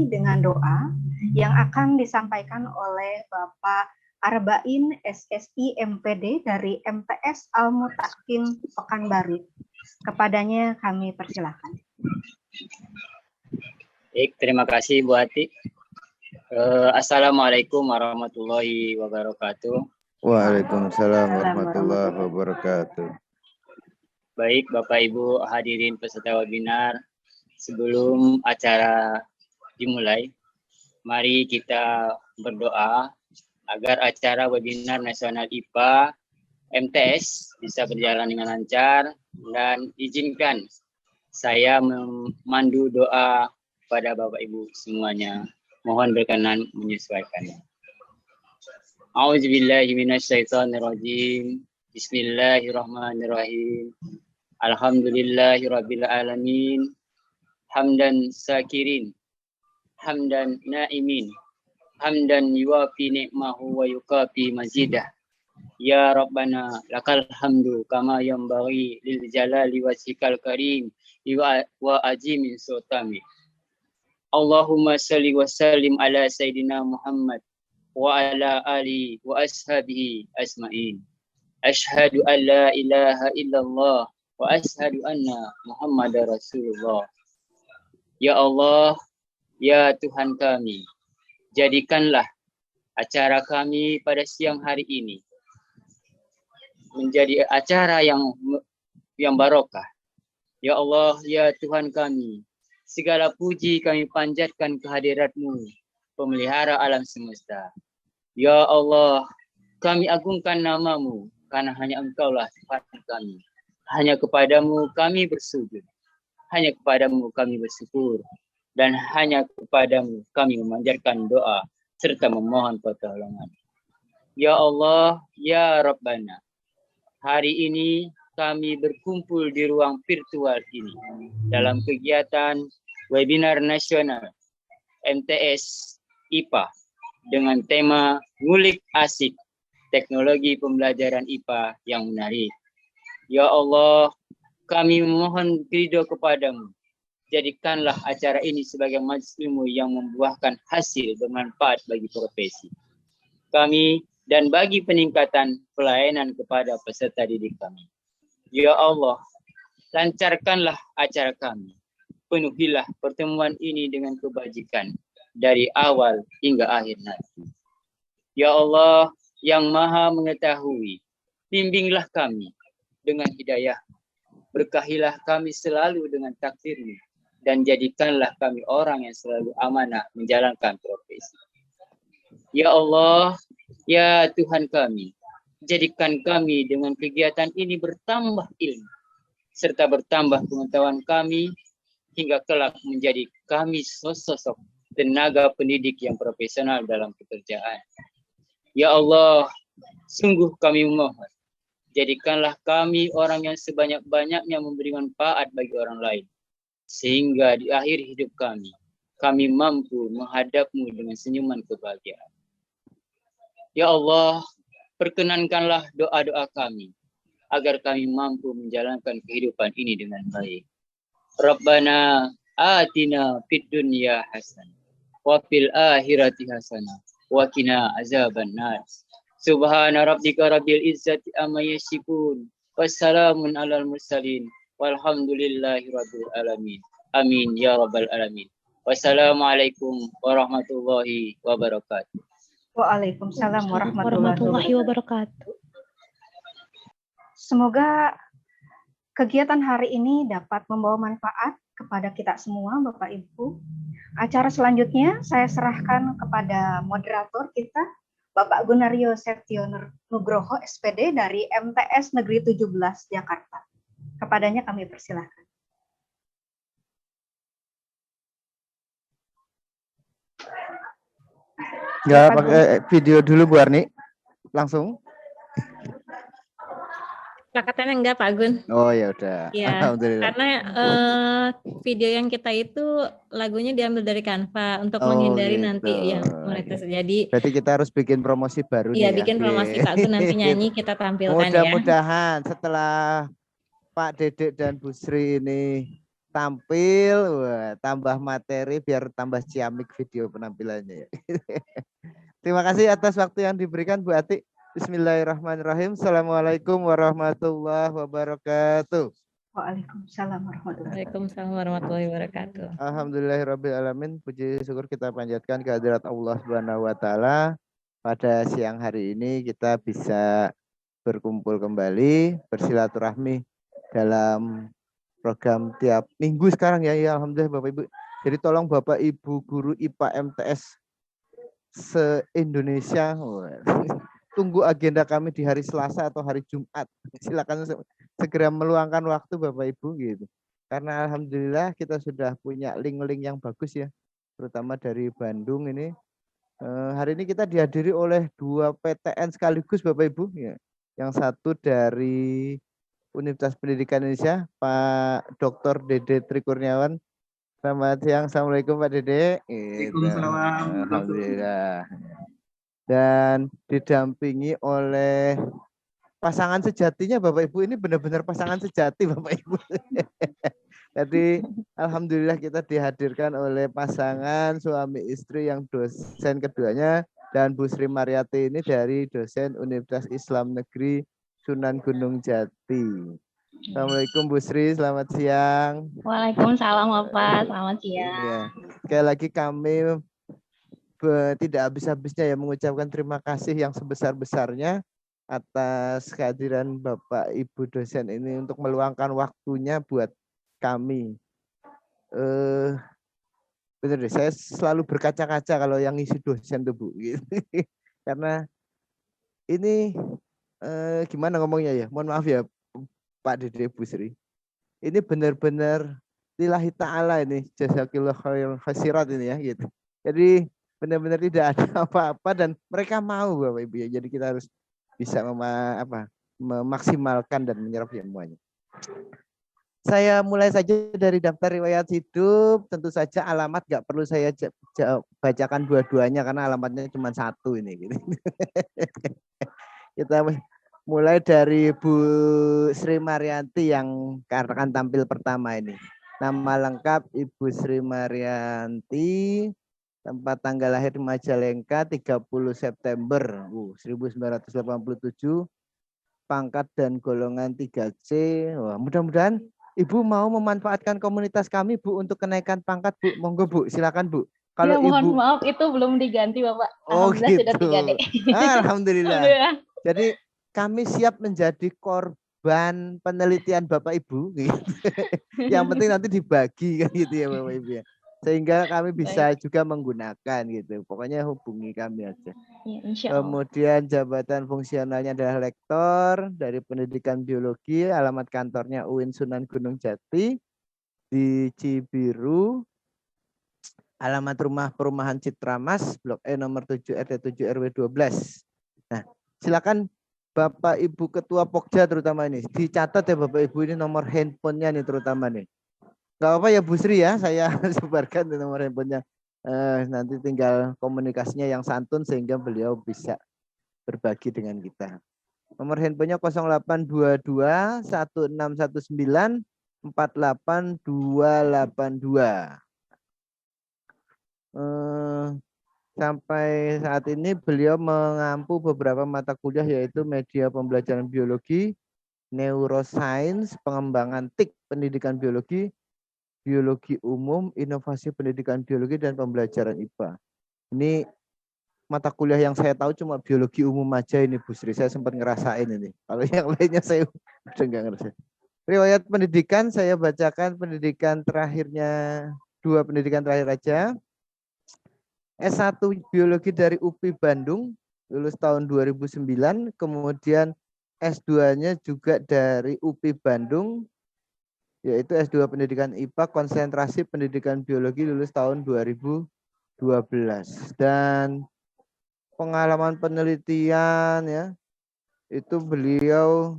dengan doa yang akan disampaikan oleh Bapak Arba'in SSI MPD dari MTS Al-Mutakin Pekanbaru. Kepadanya kami persilahkan. Baik, terima kasih Bu Ati. Assalamualaikum warahmatullahi wabarakatuh. Waalaikumsalam warahmatullahi wabarakatuh. Baik, Bapak Ibu hadirin peserta webinar, sebelum acara dimulai, mari kita berdoa agar acara webinar nasional IPA MTS bisa berjalan dengan lancar, dan izinkan saya memandu doa pada Bapak Ibu semuanya. Mohon berkenan menyesuaikannya. A'udzubillahi minasyaitonirrajim. Bismillahirrahmanirrahim. Alhamdulillahirabbil alamin. Hamdan sakirin, hamdan naimin, hamdan yuwafi ni'mahu wa yukafi mazidah. Ya Rabbana lakal hamdu kama yanbaghi lil jalali wajhikal karim wa azimin sultani. Allahumma salli wa sallim ala Sayyidina Muhammad wa ala ali wa ashabihi asma'in. Ashhadu an la ilaha illallah wa ashhadu anna Muhammadar Rasulullah. Ya Allah, ya Tuhan kami, jadikanlah acara kami pada siang hari ini menjadi acara yang barokah. Ya Allah, ya Tuhan kami, segala puji kami panjatkan kehadirat-Mu, pemelihara alam semesta. Ya Allah, kami agungkan nama-Mu, karena hanya Engkaulah Tuhan kami. Hanya kepadamu kami bersujud, hanya kepadamu kami bersyukur, dan hanya kepadamu kami memanjatkan doa, serta memohon pertolongan. Ya Allah, ya Rabbana, hari ini kami berkumpul di ruang virtual ini dalam kegiatan webinar nasional MTS IPA dengan tema Ngulik Asik Teknologi Pembelajaran IPA yang Menarik. Ya Allah, kami memohon ridho kepadamu. Jadikanlah acara ini sebagai majelis ilmu yang membuahkan hasil bermanfaat bagi profesi kami dan bagi peningkatan pelayanan kepada peserta didik kami. Ya Allah, lancarkanlah acara kami. Penuhilah pertemuan ini dengan kebajikan dari awal hingga akhir nanti. Ya Allah yang Maha Mengetahui, bimbinglah kami dengan hidayah. Berkahilah kami selalu dengan takdir-Mu, dan jadikanlah kami orang yang selalu amanah menjalankan profesi. Ya Allah, ya Tuhan kami, jadikan kami dengan kegiatan ini bertambah ilmu, serta bertambah pengetahuan kami, hingga kelak menjadi kami sosok tenaga pendidik yang profesional dalam pekerjaan. Ya Allah, sungguh kami memohon, jadikanlah kami orang yang sebanyak-banyaknya memberi manfaat bagi orang lain, sehingga di akhir hidup kami mampu menghadap-Mu dengan senyuman kebahagiaan. Ya Allah, perkenankanlah doa-doa kami, agar kami mampu menjalankan kehidupan ini dengan baik. Rabbana atina fid dunya hasanah, wa fil akhirati hasanah, wa qina azabannar. Subhana rabbika rabbil izzati amma yasifun, wassalamun alal mursalin, walhamdulillahi rabbil alamin. Amin ya rabbal alamin. Wassalamualaikum warahmatullahi wabarakatuh. Waalaikumsalam warahmatullahi wabarakatuh. Semoga kegiatan hari ini dapat membawa manfaat kepada kita semua, Bapak Ibu. Acara selanjutnya saya serahkan kepada moderator kita, Bapak Gunario Setio Nugroho SPD dari MTS Negeri 17 Jakarta. Kepadanya kami persilahkan. Enggak pakai video dulu Bu Arni, langsung. Katanya enggak Pak Gun. Oh ya udah. Ya, karena video yang kita itu lagunya diambil dari Canva untuk menghindari gitu. nanti yang monetisasi. Jadi berarti kita harus bikin promosi baru nih. Iya, nih. bikin promosi Pak Gun nanti nyanyi kita tampilkan. Mudah-mudahan setelah Pak Dedek dan Bu Sri ini tampil, wah, tambah materi biar tambah ciamik video penampilannya. Terima kasih atas waktu yang diberikan Bu Ati. Bismillahirrahmanirrahim. Assalamualaikum warahmatullahi wabarakatuh. Waalaikumsalam warahmatullahi wabarakatuh. Waalaikumsalam warahmatullahi wabarakatuh. Alhamdulillahirabbil alamin. Puji syukur kita panjatkan kehadirat Allah Subhanahu wa taala. Pada siang hari ini kita bisa berkumpul kembali, bersilaturahmi dalam program tiap minggu sekarang ya. Ya alhamdulillah Bapak Ibu. Jadi tolong Bapak Ibu guru IPA MTS se-Indonesia tunggu agenda kami di hari Selasa atau hari Jumat. Silakan segera meluangkan waktu Bapak Ibu gitu. Karena alhamdulillah kita sudah punya link-link yang bagus ya, terutama dari Bandung ini. Hari ini kita dihadiri oleh 2 PTN sekaligus Bapak Ibu ya. Yang satu dari Universitas Pendidikan Indonesia, Pak Dr. Dede Trikurniawan. Selamat siang, Assalamualaikum Pak Dede. Waalaikumsalam. Alhamdulillah. Dan didampingi oleh pasangan sejatinya Bapak Ibu, ini benar-benar pasangan sejati Bapak Ibu. Jadi alhamdulillah kita dihadirkan oleh pasangan suami istri yang dosen keduanya, dan Bu Sri Mariati ini dari dosen Universitas Islam Negeri Sunan Gunung Jati. Assalamualaikum Bu Sri, selamat siang. Waalaikumsalam Bapak, selamat siang. Iya. Sekali lagi kami tidak habis-habisnya ya mengucapkan terima kasih yang sebesar-besarnya atas kehadiran Bapak Ibu dosen ini untuk meluangkan waktunya buat kami. Bener deh, saya selalu berkaca-kaca kalau yang ngisi dosen tuh Bu. Gitu. Karena ini gimana ngomongnya ya, mohon maaf ya Pak Dede Bu Sri. Ini benar-benar lillahi ta'ala ini, jazakillah khairul khasirat ini ya gitu. Jadi benar-benar tidak ada apa-apa dan mereka mau Bapak Ibu ya. Jadi kita harus bisa memaksimalkan dan menyerap semuanya. Saya mulai saja dari daftar riwayat hidup. Tentu saja alamat nggak perlu saya bacakan dua-duanya karena alamatnya cuma satu ini. Gitu. Kita mulai dari Bu Sri Marianti yang akan tampil pertama ini. Nama lengkap Ibu Sri Marianti, tempat tanggal lahir di Majalengka 30 September 1987, pangkat dan golongan 3C. Wah, mudah-mudahan Ibu mau memanfaatkan komunitas kami Bu untuk kenaikan pangkat Bu. Monggo Bu, silakan Bu. Kalau ya, mohon Ibu maaf itu belum diganti Bapak. Alhamdulillah gitu. Sudah 3D. Alhamdulillah. Jadi kami siap menjadi korban penelitian Bapak Ibu. Gitu. Yang penting nanti dibagi kan gitu ya Bapak Ibu ya. Sehingga kami bisa juga menggunakan gitu. Pokoknya hubungi kami aja. Ya, kemudian jabatan fungsionalnya adalah lektor dari Pendidikan Biologi, alamat kantornya UIN Sunan Gunung Jati di Cibiru. Alamat rumah perumahan Citra Mas, Blok E nomor 7 RT 7 RW 12. Nah, silakan Bapak Ibu Ketua Pokja terutama ini. Dicatat ya Bapak Ibu ini nomor handphonenya nih terutama nih. Enggak apa-apa ya Bu Sri ya, saya sebarkan nomor handphonenya. Nanti tinggal komunikasinya yang santun sehingga beliau bisa berbagi dengan kita. Nomor handphonenya 0822 1619 48282. Sampai saat ini beliau mengampu beberapa mata kuliah yaitu media pembelajaran biologi, neuroscience, pengembangan TIK pendidikan biologi, biologi umum, inovasi pendidikan biologi, dan pembelajaran IPA. Ini mata kuliah yang saya tahu cuma biologi umum aja ini Bu Sri. Saya sempat ngerasain ini. Kalau yang lainnya saya udah nggak ngerasain. Riwayat pendidikan saya bacakan pendidikan terakhirnya, 2 pendidikan terakhir aja. S1 Biologi dari UPI Bandung, lulus tahun 2009. Kemudian S2-nya juga dari UPI Bandung, yaitu S2 Pendidikan IPA, konsentrasi Pendidikan Biologi, lulus tahun 2012. Dan pengalaman penelitian ya, itu beliau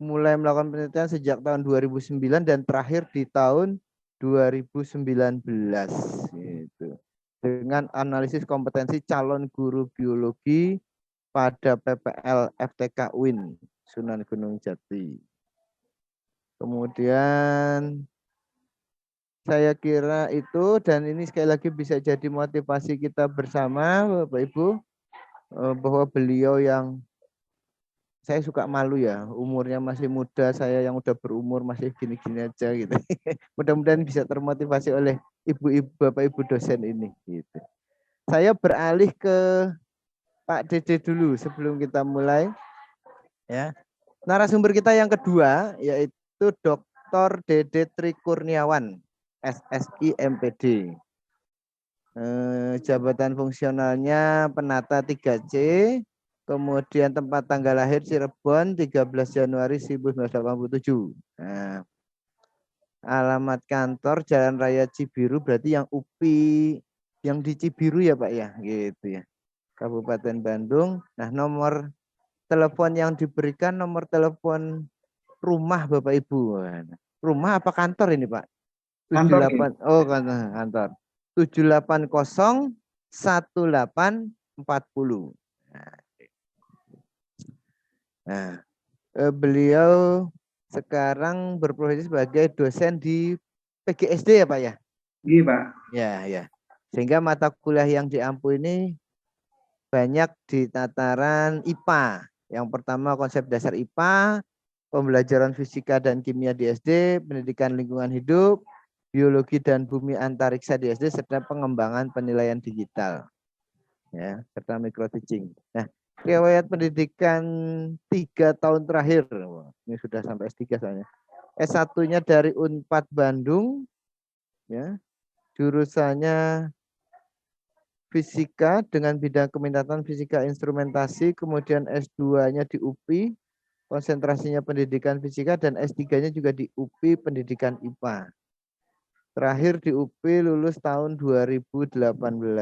mulai melakukan penelitian sejak tahun 2009 dan terakhir di tahun 2019. Gitu. Dengan analisis kompetensi calon guru biologi pada PPL FTK UIN Sunan Gunung Jati. Kemudian Saya kira itu, dan ini sekali lagi bisa jadi motivasi kita bersama Bapak Ibu, bahwa beliau yang saya suka malu ya, umurnya masih muda, saya yang udah berumur masih gini-gini aja gitu. Mudah-mudahan bisa termotivasi oleh ibu-ibu, Bapak Ibu dosen ini gitu. Saya beralih ke Pak Dede dulu sebelum kita mulai ya. Narasumber kita yang kedua yaitu Dr. Dede Trikurniawan, SSI MPD. Jabatan fungsionalnya penata 3C, kemudian tempat tanggal lahir Cirebon 13 Januari 1987. Nah, alamat kantor Jalan Raya Cibiru, berarti yang UPI yang di Cibiru ya Pak ya, gitu ya. Kabupaten Bandung. Nah, nomor telepon yang diberikan nomor telepon rumah Bapak Ibu. Rumah apa kantor ini Pak? 78. Oh, kantor. 780 1840. Nah, beliau sekarang berprofesi sebagai dosen di PGSD ya Pak ya? Iya Pak. Ya. Sehingga mata kuliah yang diampu ini banyak di tataran IPA. Yang pertama konsep dasar IPA, pembelajaran fisika dan kimia di SD, pendidikan lingkungan hidup, biologi dan bumi antariksa di SD, serta pengembangan penilaian digital. Ya, serta micro teaching. Nah, riwayat pendidikan 3 tahun terakhir, ini sudah sampai S3 soalnya. S1-nya dari Unpad Bandung, ya, jurusannya fisika dengan bidang keminatan fisika instrumentasi, kemudian S2-nya di UPI, konsentrasinya pendidikan fisika, dan S3-nya juga di UPI pendidikan IPA. Terakhir di UPI lulus tahun 2018.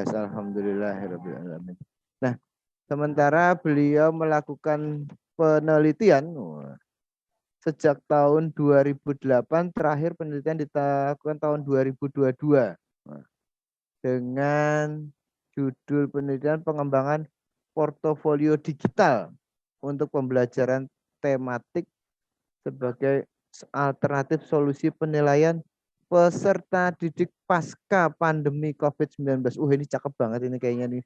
Alhamdulillahirrahmanirrahim. Nah, sementara beliau melakukan penelitian sejak tahun 2008, terakhir penelitian dilakukan tahun 2022 dengan judul penelitian pengembangan portofolio digital untuk pembelajaran tematik sebagai alternatif solusi penilaian peserta didik pasca pandemi COVID-19. Ini cakep banget ini kayaknya nih.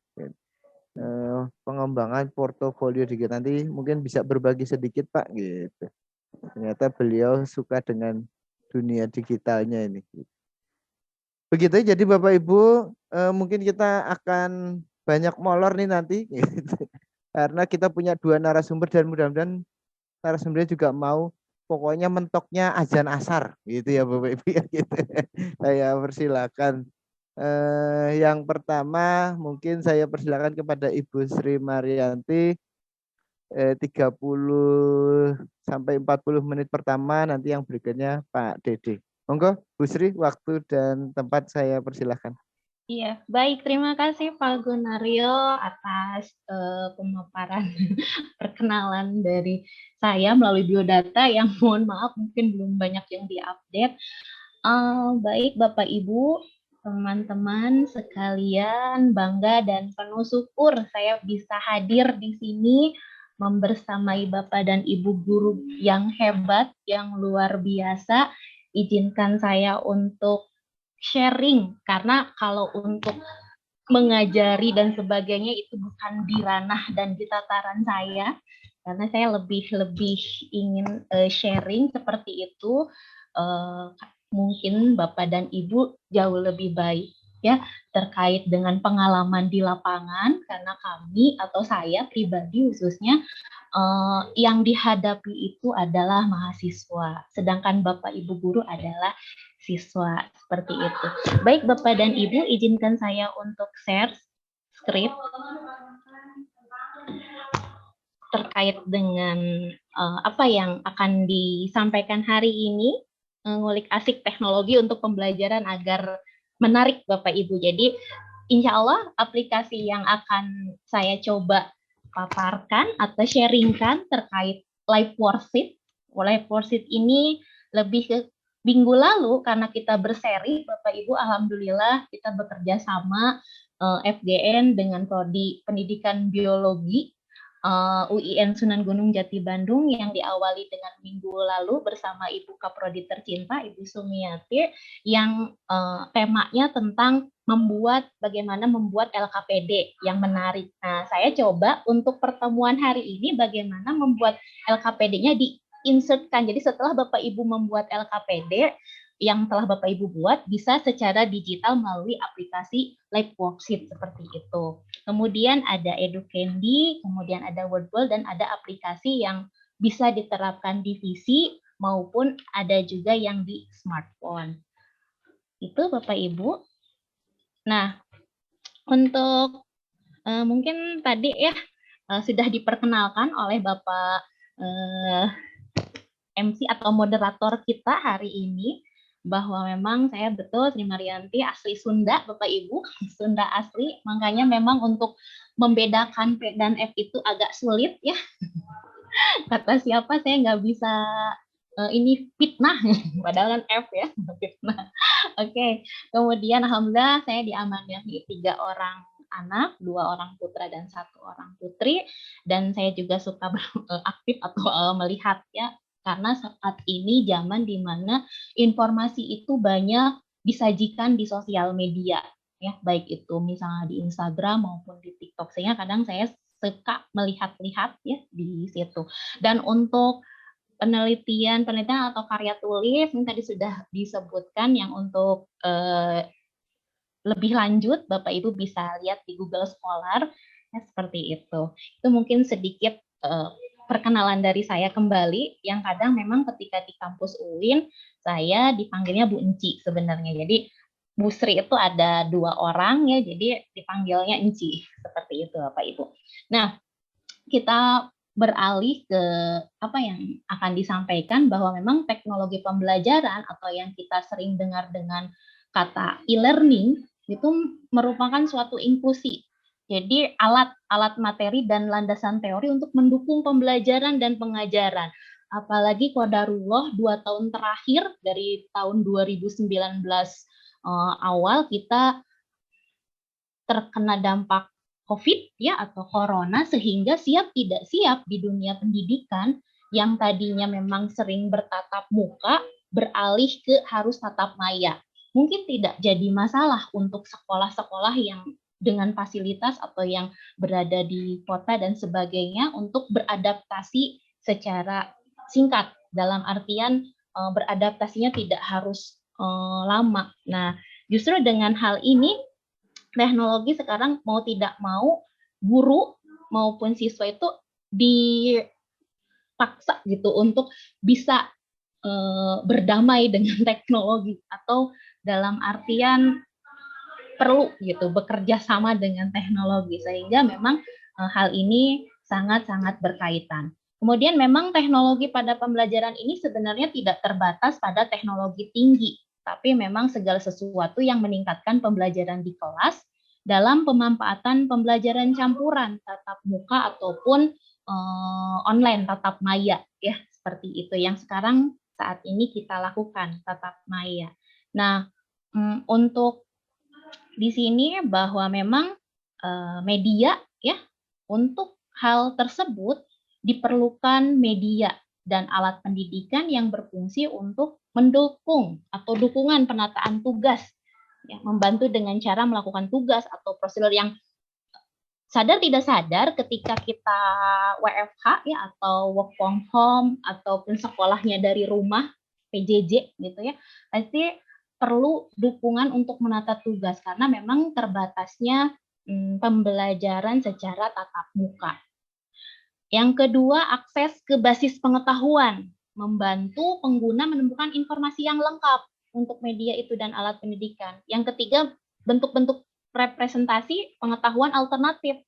Pengembangan portofolio digital, nanti mungkin bisa berbagi sedikit Pak gitu. Ternyata beliau suka dengan dunia digitalnya ini. Begitu jadi Bapak Ibu, mungkin kita akan banyak molor nih nanti gitu. Karena kita punya 2 narasumber dan mudah-mudahan narasumbernya juga mau pokoknya mentoknya azan asar gitu ya Bapak Ibu ya gitu. Saya persilakan. Yang pertama mungkin saya persilakan kepada Ibu Sri Marianti, 30 sampai 40 menit pertama, nanti yang berikutnya Pak Dede. Monggo Bu Sri, waktu dan tempat saya persilakan. Iya, baik. Terima kasih Pak Gunario atas pemaparan perkenalan dari saya melalui biodata yang mohon maaf mungkin belum banyak yang diupdate. Baik Bapak Ibu, teman-teman sekalian, bangga dan penuh syukur saya bisa hadir di sini membersamai Bapak dan Ibu guru yang hebat, yang luar biasa. Izinkan saya untuk sharing, karena kalau untuk mengajari dan sebagainya itu bukan di ranah dan di tataran saya, karena saya lebih ingin sharing seperti itu. Mungkin Bapak dan Ibu jauh lebih baik ya terkait dengan pengalaman di lapangan, karena kami atau saya pribadi khususnya yang dihadapi itu adalah mahasiswa, sedangkan Bapak Ibu guru adalah siswa, seperti itu. Baik Bapak dan Ibu, izinkan saya untuk share script terkait dengan apa yang akan disampaikan hari ini, ngulik asik teknologi untuk pembelajaran agar menarik Bapak Ibu. Jadi insya Allah aplikasi yang akan saya coba paparkan atau sharingkan terkait Live Worksheet. Live Worksheet ini lebih ke minggu lalu karena kita berseri, Bapak Ibu, alhamdulillah kita bekerja sama FGN dengan Prodi Pendidikan Biologi UIN Sunan Gunung Jati Bandung yang diawali dengan minggu lalu bersama Ibu Kaprodi tercinta Ibu Sumiati yang temanya tentang bagaimana membuat LKPD yang menarik. Nah, saya coba untuk pertemuan hari ini bagaimana membuat LKPD-nya diinsertkan. Jadi setelah Bapak Ibu membuat LKPD yang telah Bapak Ibu buat bisa secara digital melalui aplikasi Live Worksheet seperti itu. Kemudian ada EduCandy, kemudian ada Wordwall, dan ada aplikasi yang bisa diterapkan di PC maupun ada juga yang di smartphone. Itu Bapak Ibu. Nah, untuk mungkin tadi ya sudah diperkenalkan oleh Bapak MC atau moderator kita hari ini, bahwa memang saya betul Sri Marianti asli Sunda, Bapak Ibu, Sunda asli, makanya memang untuk membedakan P dan F itu agak sulit ya. Kata siapa saya nggak bisa ini fitnah, padahal kan F ya, fitnah. Oke, kemudian alhamdulillah saya diamanahi 3 orang anak, 2 orang putra dan 1 orang putri, dan saya juga suka aktif atau melihat ya, karena saat ini zaman di mana informasi itu banyak disajikan di sosial media ya, baik itu misalnya di Instagram maupun di TikTok. Sehingga kadang saya suka melihat-lihat ya di situ. Dan untuk penelitian atau karya tulis yang tadi sudah disebutkan, yang untuk lebih lanjut Bapak Ibu bisa lihat di Google Scholar ya, seperti itu. Itu mungkin sedikit perkenalan dari saya kembali, yang kadang memang ketika di kampus UIN saya dipanggilnya Bu Enci sebenarnya. Jadi Bu Sri itu ada 2 orang ya, jadi dipanggilnya Enci seperti itu Bapak Ibu. Nah, kita beralih ke apa yang akan disampaikan, bahwa memang teknologi pembelajaran atau yang kita sering dengar dengan kata e-learning itu merupakan suatu inklusi. Jadi alat materi dan landasan teori untuk mendukung pembelajaran dan pengajaran. Apalagi qadarullah 2 tahun terakhir dari tahun 2019 awal kita terkena dampak COVID ya atau corona, sehingga siap tidak siap di dunia pendidikan yang tadinya memang sering bertatap muka beralih ke harus tatap maya. Mungkin tidak jadi masalah untuk sekolah-sekolah yang dengan fasilitas atau yang berada di kota dan sebagainya untuk beradaptasi secara singkat, dalam artian beradaptasinya tidak harus lama. Nah, justru dengan hal ini teknologi sekarang mau tidak mau guru maupun siswa itu dipaksa gitu untuk bisa berdamai dengan teknologi, atau dalam artian perlu gitu bekerja sama dengan teknologi, sehingga memang hal ini sangat-sangat berkaitan. Kemudian memang teknologi pada pembelajaran ini sebenarnya tidak terbatas pada teknologi tinggi, tapi memang segala sesuatu yang meningkatkan pembelajaran di kelas dalam pemanfaatan pembelajaran campuran tatap muka ataupun online tatap maya ya, seperti itu yang sekarang saat ini kita lakukan, tatap maya. Nah, untuk di sini bahwa memang media ya, untuk hal tersebut diperlukan media dan alat pendidikan yang berfungsi untuk mendukung atau dukungan penataan tugas ya, membantu dengan cara melakukan tugas atau prosedur yang sadar tidak sadar ketika kita WFH ya, atau work from home ataupun sekolahnya dari rumah PJJ gitu ya, pasti perlu dukungan untuk menata tugas karena memang terbatasnya pembelajaran secara tatap muka. Yang kedua, akses ke basis pengetahuan, membantu pengguna menemukan informasi yang lengkap untuk media itu dan alat pendidikan. Yang ketiga, bentuk-bentuk representasi pengetahuan alternatif.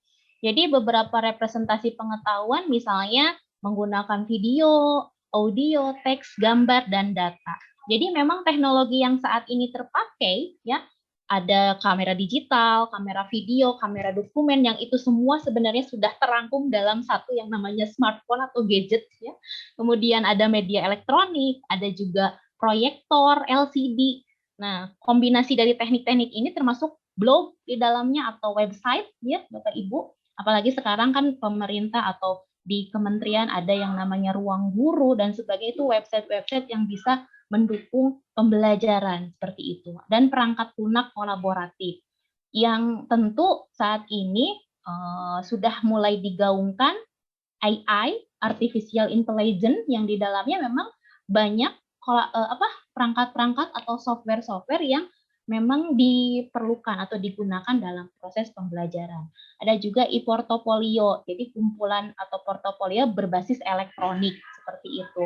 Jadi beberapa representasi pengetahuan misalnya menggunakan video, audio, teks, gambar, dan data. Jadi memang teknologi yang saat ini terpakai ya, ada kamera digital, kamera video, kamera dokumen, yang itu semua sebenarnya sudah terangkum dalam satu yang namanya smartphone atau gadget ya. Kemudian ada media elektronik, ada juga proyektor, LCD. Nah, kombinasi dari teknik-teknik ini termasuk blog di dalamnya atau website ya, Bapak Ibu, Apalagi sekarang kan pemerintah atau di kementerian ada yang namanya Ruang Guru dan sebagainya, itu website-website yang bisa mendukung pembelajaran seperti itu. Dan perangkat lunak kolaboratif yang tentu saat ini sudah mulai digaungkan AI, artificial intelligence, yang di dalamnya memang banyak perangkat-perangkat atau software-software yang memang diperlukan atau digunakan dalam proses pembelajaran. Ada juga e-portofolio, jadi kumpulan atau portofolio berbasis elektronik seperti itu.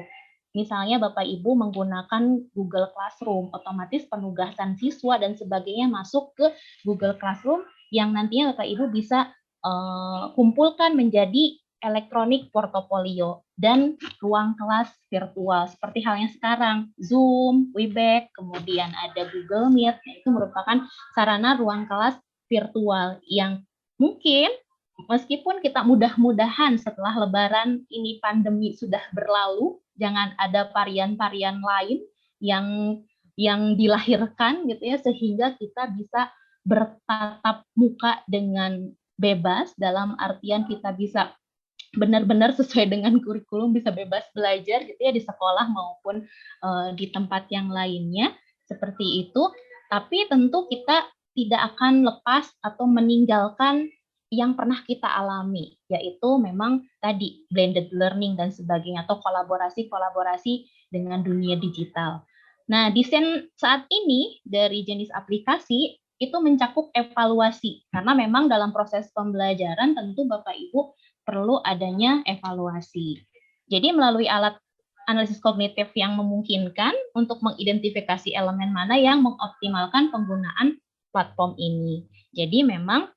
Misalnya Bapak Ibu menggunakan Google Classroom, otomatis penugasan siswa dan sebagainya masuk ke Google Classroom yang nantinya Bapak Ibu bisa kumpulkan menjadi elektronik portofolio dan ruang kelas virtual seperti halnya sekarang Zoom, Webex, kemudian ada Google Meet. Nah, itu merupakan sarana ruang kelas virtual yang mungkin meskipun kita mudah-mudahan setelah Lebaran ini pandemi sudah berlalu, jangan ada varian-varian lain yang dilahirkan gitu ya, sehingga kita bisa bertatap muka dengan bebas, dalam artian kita bisa benar-benar sesuai dengan kurikulum, bisa bebas belajar gitu ya di sekolah maupun di tempat yang lainnya seperti itu. Tapi tentu kita tidak akan lepas atau meninggalkan yang pernah kita alami, yaitu memang tadi blended learning dan sebagainya, atau kolaborasi dengan dunia digital. Nah, desain saat ini dari jenis aplikasi itu mencakup evaluasi, karena memang dalam proses pembelajaran tentu Bapak Ibu perlu adanya evaluasi. Jadi melalui alat analisis kognitif yang memungkinkan untuk mengidentifikasi elemen mana yang mengoptimalkan penggunaan platform ini. Jadi memang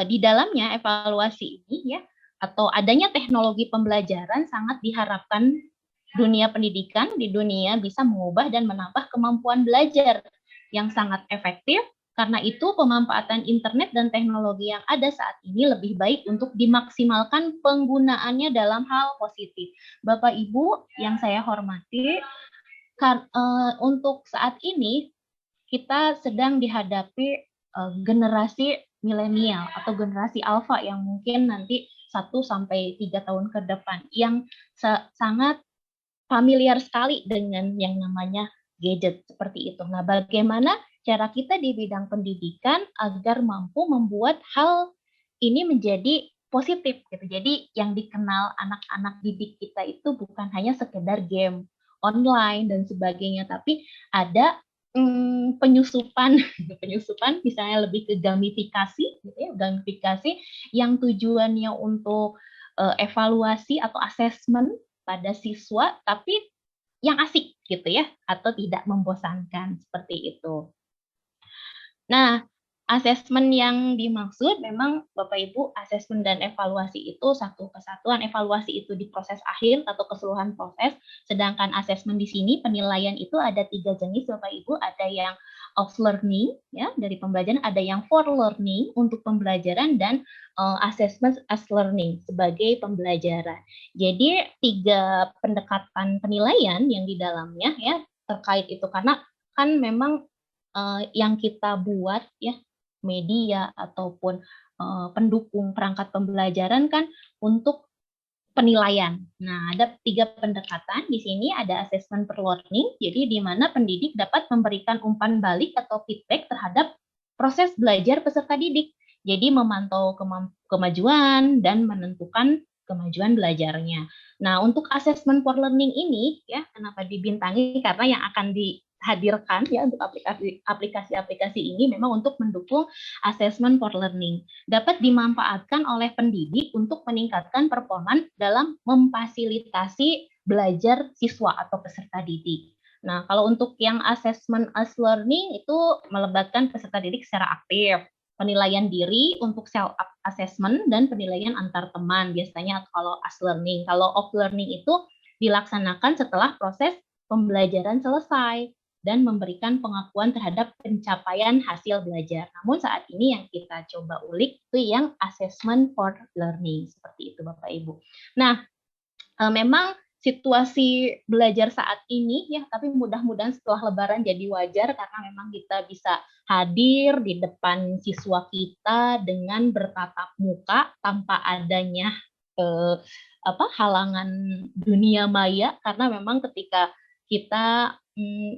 di dalamnya evaluasi ini ya, atau adanya teknologi pembelajaran sangat diharapkan dunia pendidikan di dunia bisa mengubah dan menambah kemampuan belajar yang sangat efektif. Karena itu pemanfaatan internet dan teknologi yang ada saat ini lebih baik untuk dimaksimalkan penggunaannya dalam hal positif. Bapak Ibu yang saya hormati, untuk saat ini kita sedang dihadapi generasi milenial atau generasi alfa yang mungkin nanti 1-3 tahun ke depan yang sangat familiar sekali dengan yang namanya gadget seperti itu. Nah, bagaimana cara kita di bidang pendidikan agar mampu membuat hal ini menjadi positif gitu. Jadi yang dikenal anak-anak didik kita itu bukan hanya sekedar game online dan sebagainya, tapi ada penyusupan misalnya lebih ke gamifikasi gitu ya, gamifikasi yang tujuannya untuk evaluasi atau assessment pada siswa, tapi yang asik gitu ya, atau tidak membosankan seperti itu. Nah, asesmen yang dimaksud memang Bapak Ibu, asesmen dan evaluasi itu satu kesatuan. Evaluasi itu di proses akhir atau keseluruhan proses, sedangkan asesmen di sini penilaian itu ada 3 jenis Bapak Ibu, ada yang of learning ya dari pembelajaran, ada yang for learning untuk pembelajaran, dan assessment as learning sebagai pembelajaran. Jadi 3 pendekatan penilaian yang di dalamnya ya terkait itu, karena kan memang yang kita buat ya media ataupun pendukung perangkat pembelajaran kan untuk penilaian. Nah, ada 3 pendekatan di sini. Ada assessment per learning, jadi di mana pendidik dapat memberikan umpan balik atau feedback terhadap proses belajar peserta didik. Jadi memantau kemajuan dan menentukan kemajuan belajarnya. Nah, untuk assessment for learning ini ya, kenapa dibintangi? Karena yang akan dihadirkan ya untuk aplikasi-aplikasi ini memang untuk mendukung assessment for learning. Dapat dimanfaatkan oleh pendidik untuk meningkatkan performa dalam memfasilitasi belajar siswa atau peserta didik. Nah, kalau untuk yang assessment as learning itu melibatkan peserta didik secara aktif. Penilaian diri untuk self assessment dan penilaian antar teman biasanya kalau as learning. Kalau off learning itu dilaksanakan setelah proses pembelajaran selesai dan memberikan pengakuan terhadap pencapaian hasil belajar. Namun saat ini yang kita coba ulik itu yang assessment for learning seperti itu Bapak Ibu. Nah, memang situasi belajar saat ini ya, tapi mudah-mudahan setelah Lebaran jadi wajar karena memang kita bisa hadir di depan siswa kita dengan bertatap muka tanpa adanya halangan dunia maya, karena memang ketika kita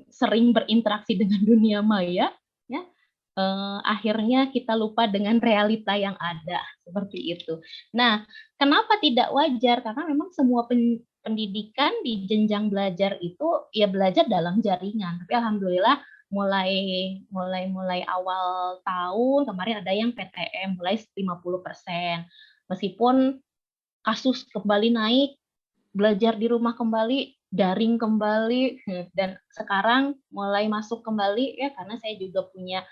sering berinteraksi dengan dunia maya ya, akhirnya kita lupa dengan realita yang ada seperti itu. Nah, kenapa tidak wajar? Karena memang semua pendidikan di jenjang belajar itu ya belajar dalam jaringan. Tapi alhamdulillah mulai awal tahun kemarin ada yang PTM mulai 50%. Meskipun kasus kembali naik, belajar di rumah kembali, daring kembali, dan sekarang mulai masuk kembali ya, karena saya juga punya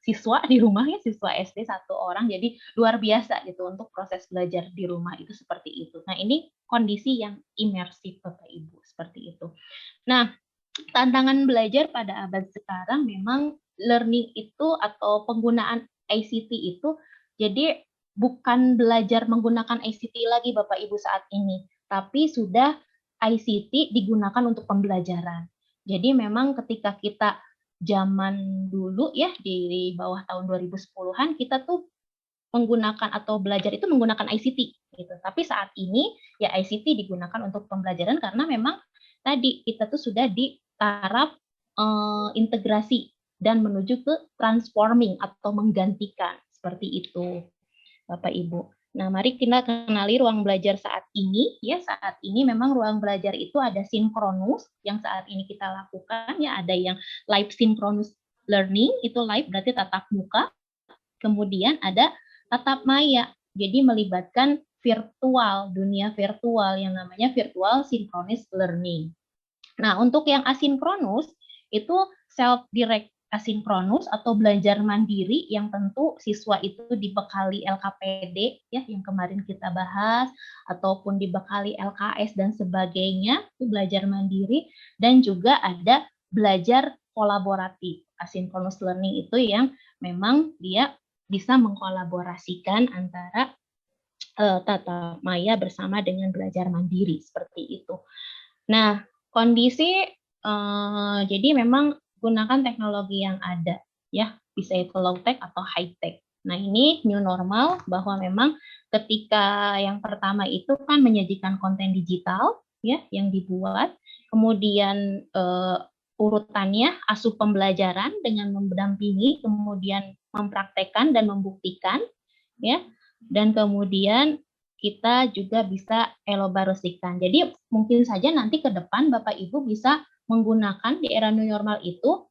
siswa di rumah ya, siswa SD 1 orang, jadi luar biasa gitu untuk proses belajar di rumah itu seperti itu. Nah, ini kondisi yang imersif Bapak Ibu, seperti itu. Nah, tantangan belajar pada abad sekarang memang learning itu atau penggunaan ICT itu jadi bukan belajar menggunakan ICT lagi Bapak Ibu saat ini, tapi sudah ICT digunakan untuk pembelajaran. Jadi memang ketika kita zaman dulu ya di bawah tahun 2010-an kita tuh menggunakan atau belajar itu menggunakan ICT gitu. Tapi saat ini ya ICT digunakan untuk pembelajaran karena memang tadi kita tuh sudah di taraf integrasi dan menuju ke transforming atau menggantikan seperti itu Bapak Ibu. Nah, mari kita kenali ruang belajar saat ini. Ya, saat ini memang ruang belajar itu ada sinkronus yang saat ini kita lakukan. Ya, ada yang live synchronous learning, itu live berarti tatap muka. Kemudian ada tatap maya, jadi melibatkan virtual, dunia virtual yang namanya virtual synchronous learning. Nah, untuk yang asinkronus itu self-direct asinkronus atau belajar mandiri yang tentu siswa itu dibekali LKPD ya yang kemarin kita bahas ataupun dibekali LKS dan sebagainya, itu belajar mandiri, dan juga ada belajar kolaboratif. Asynchronous learning itu yang memang dia bisa mengkolaborasikan antara tatap maya bersama dengan belajar mandiri seperti itu. Nah, kondisi jadi memang gunakan teknologi yang ada ya, bisa itu low tech atau high tech. Nah, ini new normal bahwa memang ketika yang pertama itu kan menyajikan konten digital ya yang dibuat, kemudian urutannya asuh pembelajaran dengan mendampingi, kemudian mempraktekkan dan membuktikan ya, dan kemudian kita juga bisa elaborasikan. Jadi mungkin saja nanti ke depan Bapak Ibu bisa menggunakan di era new normal itu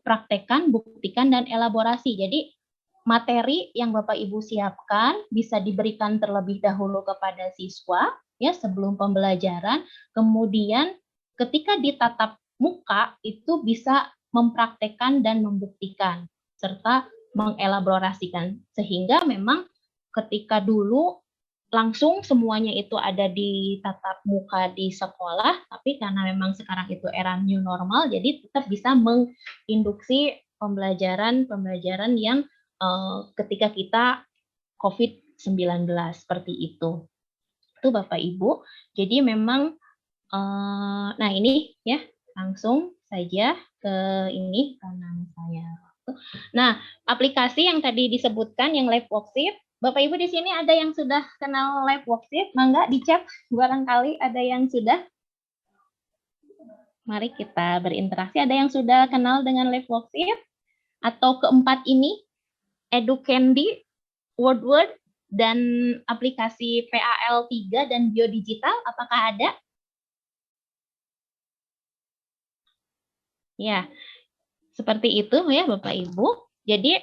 praktekkan, buktikan, dan elaborasi. Jadi materi yang Bapak Ibu siapkan bisa diberikan terlebih dahulu kepada siswa ya sebelum pembelajaran, kemudian ketika ditatap muka itu bisa mempraktekkan dan membuktikan serta mengelaborasikan, sehingga memang ketika dulu langsung semuanya itu ada di tatap muka di sekolah, tapi karena memang sekarang itu era new normal, jadi tetap bisa menginduksi pembelajaran yang ketika kita COVID-19 seperti itu. Itu Bapak Ibu. Jadi memang, nah ini ya langsung saja ke ini karena saya. Nah, aplikasi yang tadi disebutkan yang live worksheet, Bapak Ibu di sini ada yang sudah kenal live worksheet? Mangga di chat barangkali ada yang sudah. Mari kita berinteraksi. Ada yang sudah kenal dengan live worksheet? Atau keempat ini, EduCandy, Word, dan aplikasi PAL 3 dan Biodigital, apakah ada? Ya, seperti itu ya Bapak Ibu. Jadi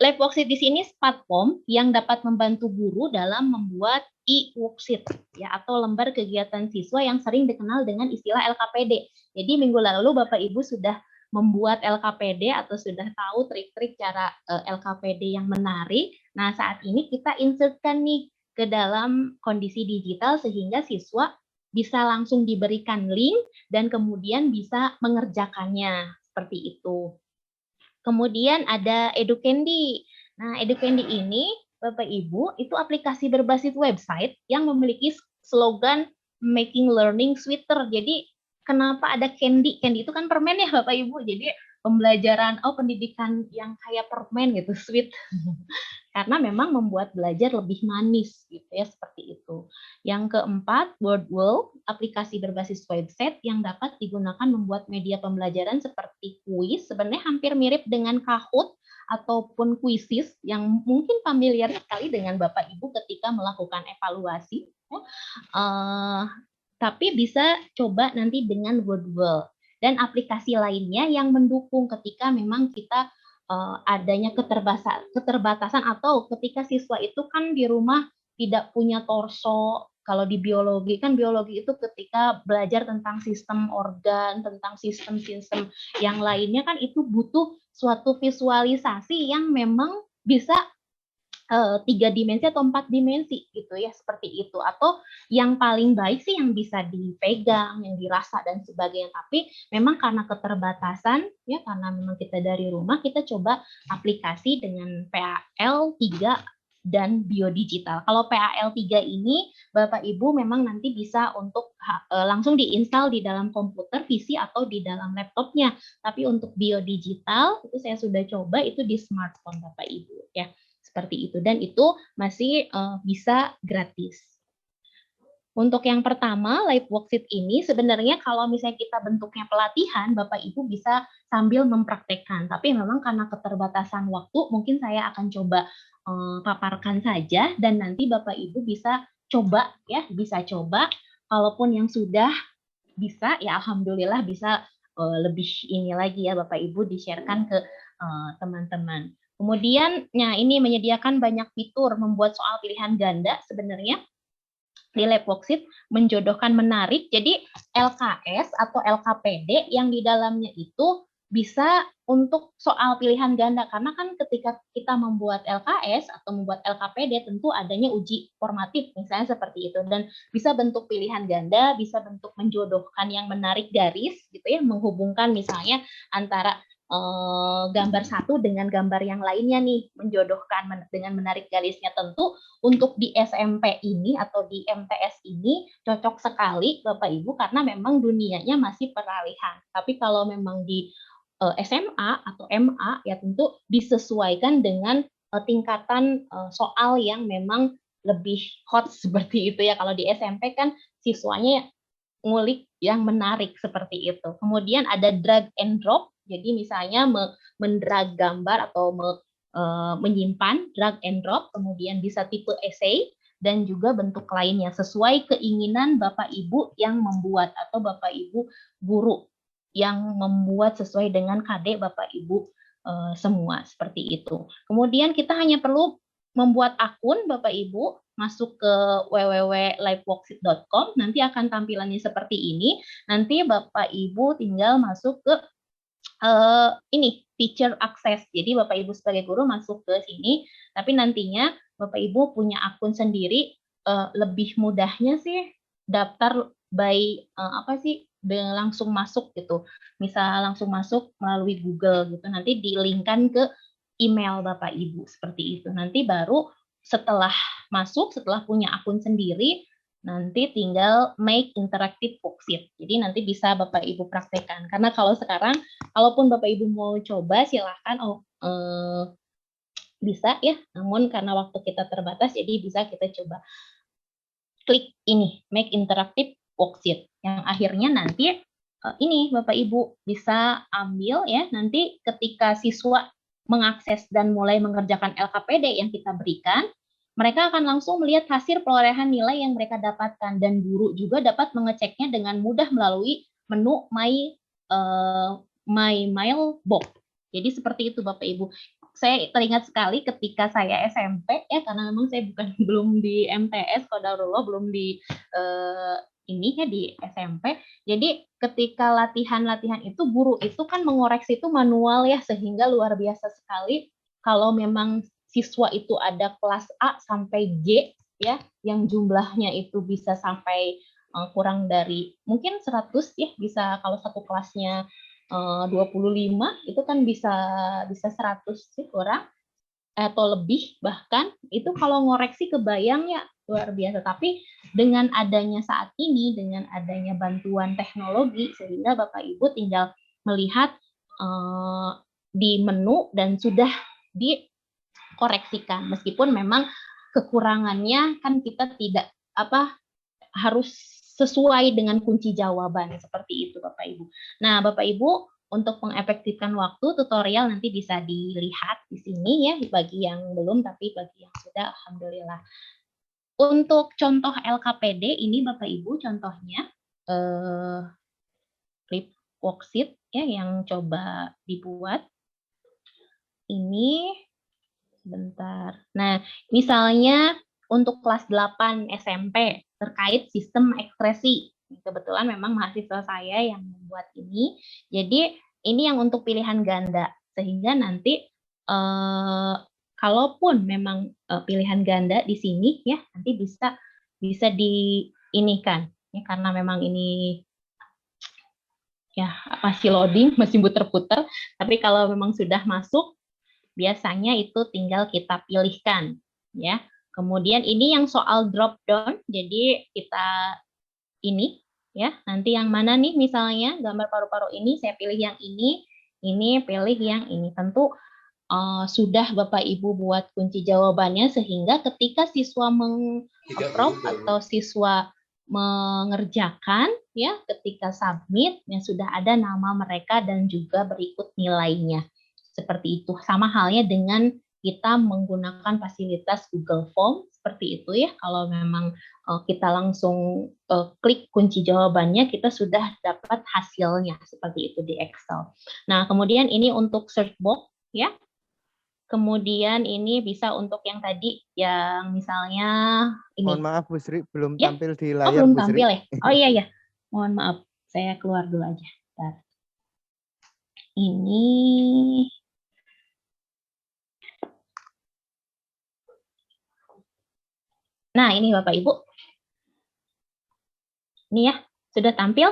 live worksheet di sini platform yang dapat membantu guru dalam membuat e-worksheet ya atau lembar kegiatan siswa yang sering dikenal dengan istilah LKPD. Jadi minggu lalu Bapak Ibu sudah membuat LKPD atau sudah tahu trik-trik cara LKPD yang menarik. Nah, saat ini kita insertkan nih ke dalam kondisi digital sehingga siswa bisa langsung diberikan link dan kemudian bisa mengerjakannya seperti itu. Kemudian ada EduCandy. Nah, EduCandy ini, Bapak Ibu, itu aplikasi berbasis website yang memiliki slogan making learning sweeter. Jadi kenapa ada candy? Candy itu kan permen ya Bapak Ibu. Jadi pembelajaran, pendidikan yang kayak permen gitu, sweet. Karena memang membuat belajar lebih manis gitu ya, seperti itu. Yang keempat, WordWorld, aplikasi berbasis website yang dapat digunakan membuat media pembelajaran seperti kuis, sebenarnya hampir mirip dengan Kahoot ataupun Quizizz yang mungkin familiar sekali dengan Bapak Ibu ketika melakukan evaluasi. Tapi bisa coba nanti dengan WordWorld dan aplikasi lainnya yang mendukung ketika memang kita adanya keterbatasan atau ketika siswa itu kan di rumah tidak punya torso. Kalau di biologi kan biologi itu ketika belajar tentang sistem organ, tentang sistem-sistem yang lainnya kan itu butuh suatu visualisasi yang memang bisa 3 dimensi atau 4 dimensi gitu ya, seperti itu. Atau yang paling baik sih yang bisa dipegang, yang dirasa dan sebagainya. Tapi memang karena keterbatasan ya, karena memang kita dari rumah, kita coba aplikasi dengan PAL 3 dan biodigital. Kalau PAL 3 ini Bapak Ibu memang nanti bisa untuk langsung diinstal di dalam komputer PC atau di dalam laptopnya. Tapi untuk biodigital itu saya sudah coba itu di smartphone Bapak Ibu ya. Seperti itu, dan itu masih bisa gratis. Untuk yang pertama, live worksheet ini sebenarnya kalau misalnya kita bentuknya pelatihan, Bapak Ibu bisa sambil mempraktekkan. Tapi memang karena keterbatasan waktu, mungkin saya akan coba paparkan saja, dan nanti Bapak Ibu bisa coba ya, bisa coba. Kalaupun yang sudah bisa, ya alhamdulillah bisa lebih ini lagi ya Bapak Ibu di-sharekan ke teman-teman. Kemudian, ini menyediakan banyak fitur membuat soal pilihan ganda sebenarnya di lab worksheet menjodohkan menarik. Jadi LKS atau LKPD yang di dalamnya itu bisa untuk soal pilihan ganda, karena kan ketika kita membuat LKS atau membuat LKPD tentu adanya uji formatif misalnya seperti itu, dan bisa bentuk pilihan ganda, bisa bentuk menjodohkan yang menarik garis gitu ya, menghubungkan misalnya antara gambar satu dengan gambar yang lainnya nih, menjodohkan dengan menarik garisnya. Tentu untuk di SMP ini atau di MTS ini cocok sekali Bapak Ibu karena memang dunianya masih peralihan. Tapi kalau memang di SMA atau MA ya tentu disesuaikan dengan tingkatan soal yang memang lebih hot seperti itu ya. Kalau di SMP kan siswanya ngulik yang menarik seperti itu. Kemudian ada drag and drop. Jadi misalnya mendrag gambar atau menyimpan, drag and drop, kemudian bisa tipe essay, dan juga bentuk lainnya sesuai keinginan Bapak Ibu yang membuat atau Bapak Ibu guru yang membuat sesuai dengan KD Bapak Ibu semua seperti itu. Kemudian kita hanya perlu membuat akun Bapak Ibu, masuk ke www.liveworksheet.com, nanti akan tampilannya seperti ini. Nanti Bapak Ibu tinggal masuk ke ini teacher access. Jadi Bapak Ibu sebagai guru masuk ke sini, tapi nantinya Bapak Ibu punya akun sendiri, lebih mudahnya sih daftar by langsung masuk gitu. Misal langsung masuk melalui Google gitu. Nanti di-linkkan ke email Bapak Ibu seperti itu. Nanti baru setelah masuk, setelah punya akun sendiri, nanti tinggal make interactive worksheet. Jadi nanti bisa Bapak Ibu praktekkan. Karena kalau sekarang, kalaupun Bapak Ibu mau coba, silahkan bisa ya. Namun karena waktu kita terbatas, jadi bisa kita coba klik ini, make interactive worksheet. Yang akhirnya nanti ini Bapak Ibu bisa ambil ya. Nanti ketika siswa mengakses dan mulai mengerjakan LKPD yang kita berikan, mereka akan langsung melihat hasil perolehan nilai yang mereka dapatkan, dan guru juga dapat mengeceknya dengan mudah melalui menu My Mailbox. Jadi seperti itu Bapak Ibu. Saya teringat sekali ketika saya SMP ya, karena memang saya belum di MTS, qadarullah belum di di SMP. Jadi ketika latihan-latihan itu guru itu kan mengoreksi itu manual ya, sehingga luar biasa sekali kalau memang siswa itu ada kelas A sampai G ya, yang jumlahnya itu bisa sampai kurang dari mungkin 100 ya, bisa kalau satu kelasnya 25 itu kan bisa 100 sih kurang atau lebih, bahkan itu kalau ngoreksi kebayang ya luar biasa. Tapi dengan adanya saat ini, dengan adanya bantuan teknologi, sehingga Bapak Ibu tinggal melihat di menu dan sudah dikoreksikan. Meskipun memang kekurangannya kan kita tidak harus sesuai dengan kunci jawaban seperti itu Bapak Ibu. Nah, Bapak Ibu untuk mengefektifkan waktu, tutorial nanti bisa dilihat di sini ya, bagi yang belum, tapi bagi yang sudah, alhamdulillah. Untuk contoh LKPD ini Bapak Ibu, contohnya flip worksheet ya yang coba dibuat. Ini sebentar. Nah, misalnya untuk kelas 8 SMP terkait sistem ekspresi. Kebetulan memang mahasiswa saya yang membuat ini. Jadi ini yang untuk pilihan ganda. Sehingga nanti kalaupun memang pilihan ganda di sini ya nanti bisa diinikan ya, karena memang ini ya masih loading, masih puter-puter. Tapi kalau memang sudah masuk biasanya itu tinggal kita pilihkan ya. Kemudian ini yang soal drop down. Jadi kita ini ya, nanti yang mana nih misalnya gambar paru-paru ini saya pilih yang ini pilih yang ini. Tentu sudah Bapak Ibu buat kunci jawabannya sehingga ketika siswa meng-approve atau siswa mengerjakan ya, ketika submit ya sudah ada nama mereka dan juga berikut nilainya. Seperti itu. Sama halnya dengan kita menggunakan fasilitas Google Form seperti itu ya. Kalau memang kita langsung klik kunci jawabannya, kita sudah dapat hasilnya seperti itu di Excel. Nah, kemudian ini untuk search box ya. Kemudian ini bisa untuk yang tadi yang misalnya ini. Mohon maaf Bu Sri, belum ya? tampil di layar. Belum Bu Sri. tampil ya. Oh iya ya. Mohon maaf. Saya keluar dulu aja. Bentar. Ini nah, ini Bapak Ibu. Ini ya, sudah tampil?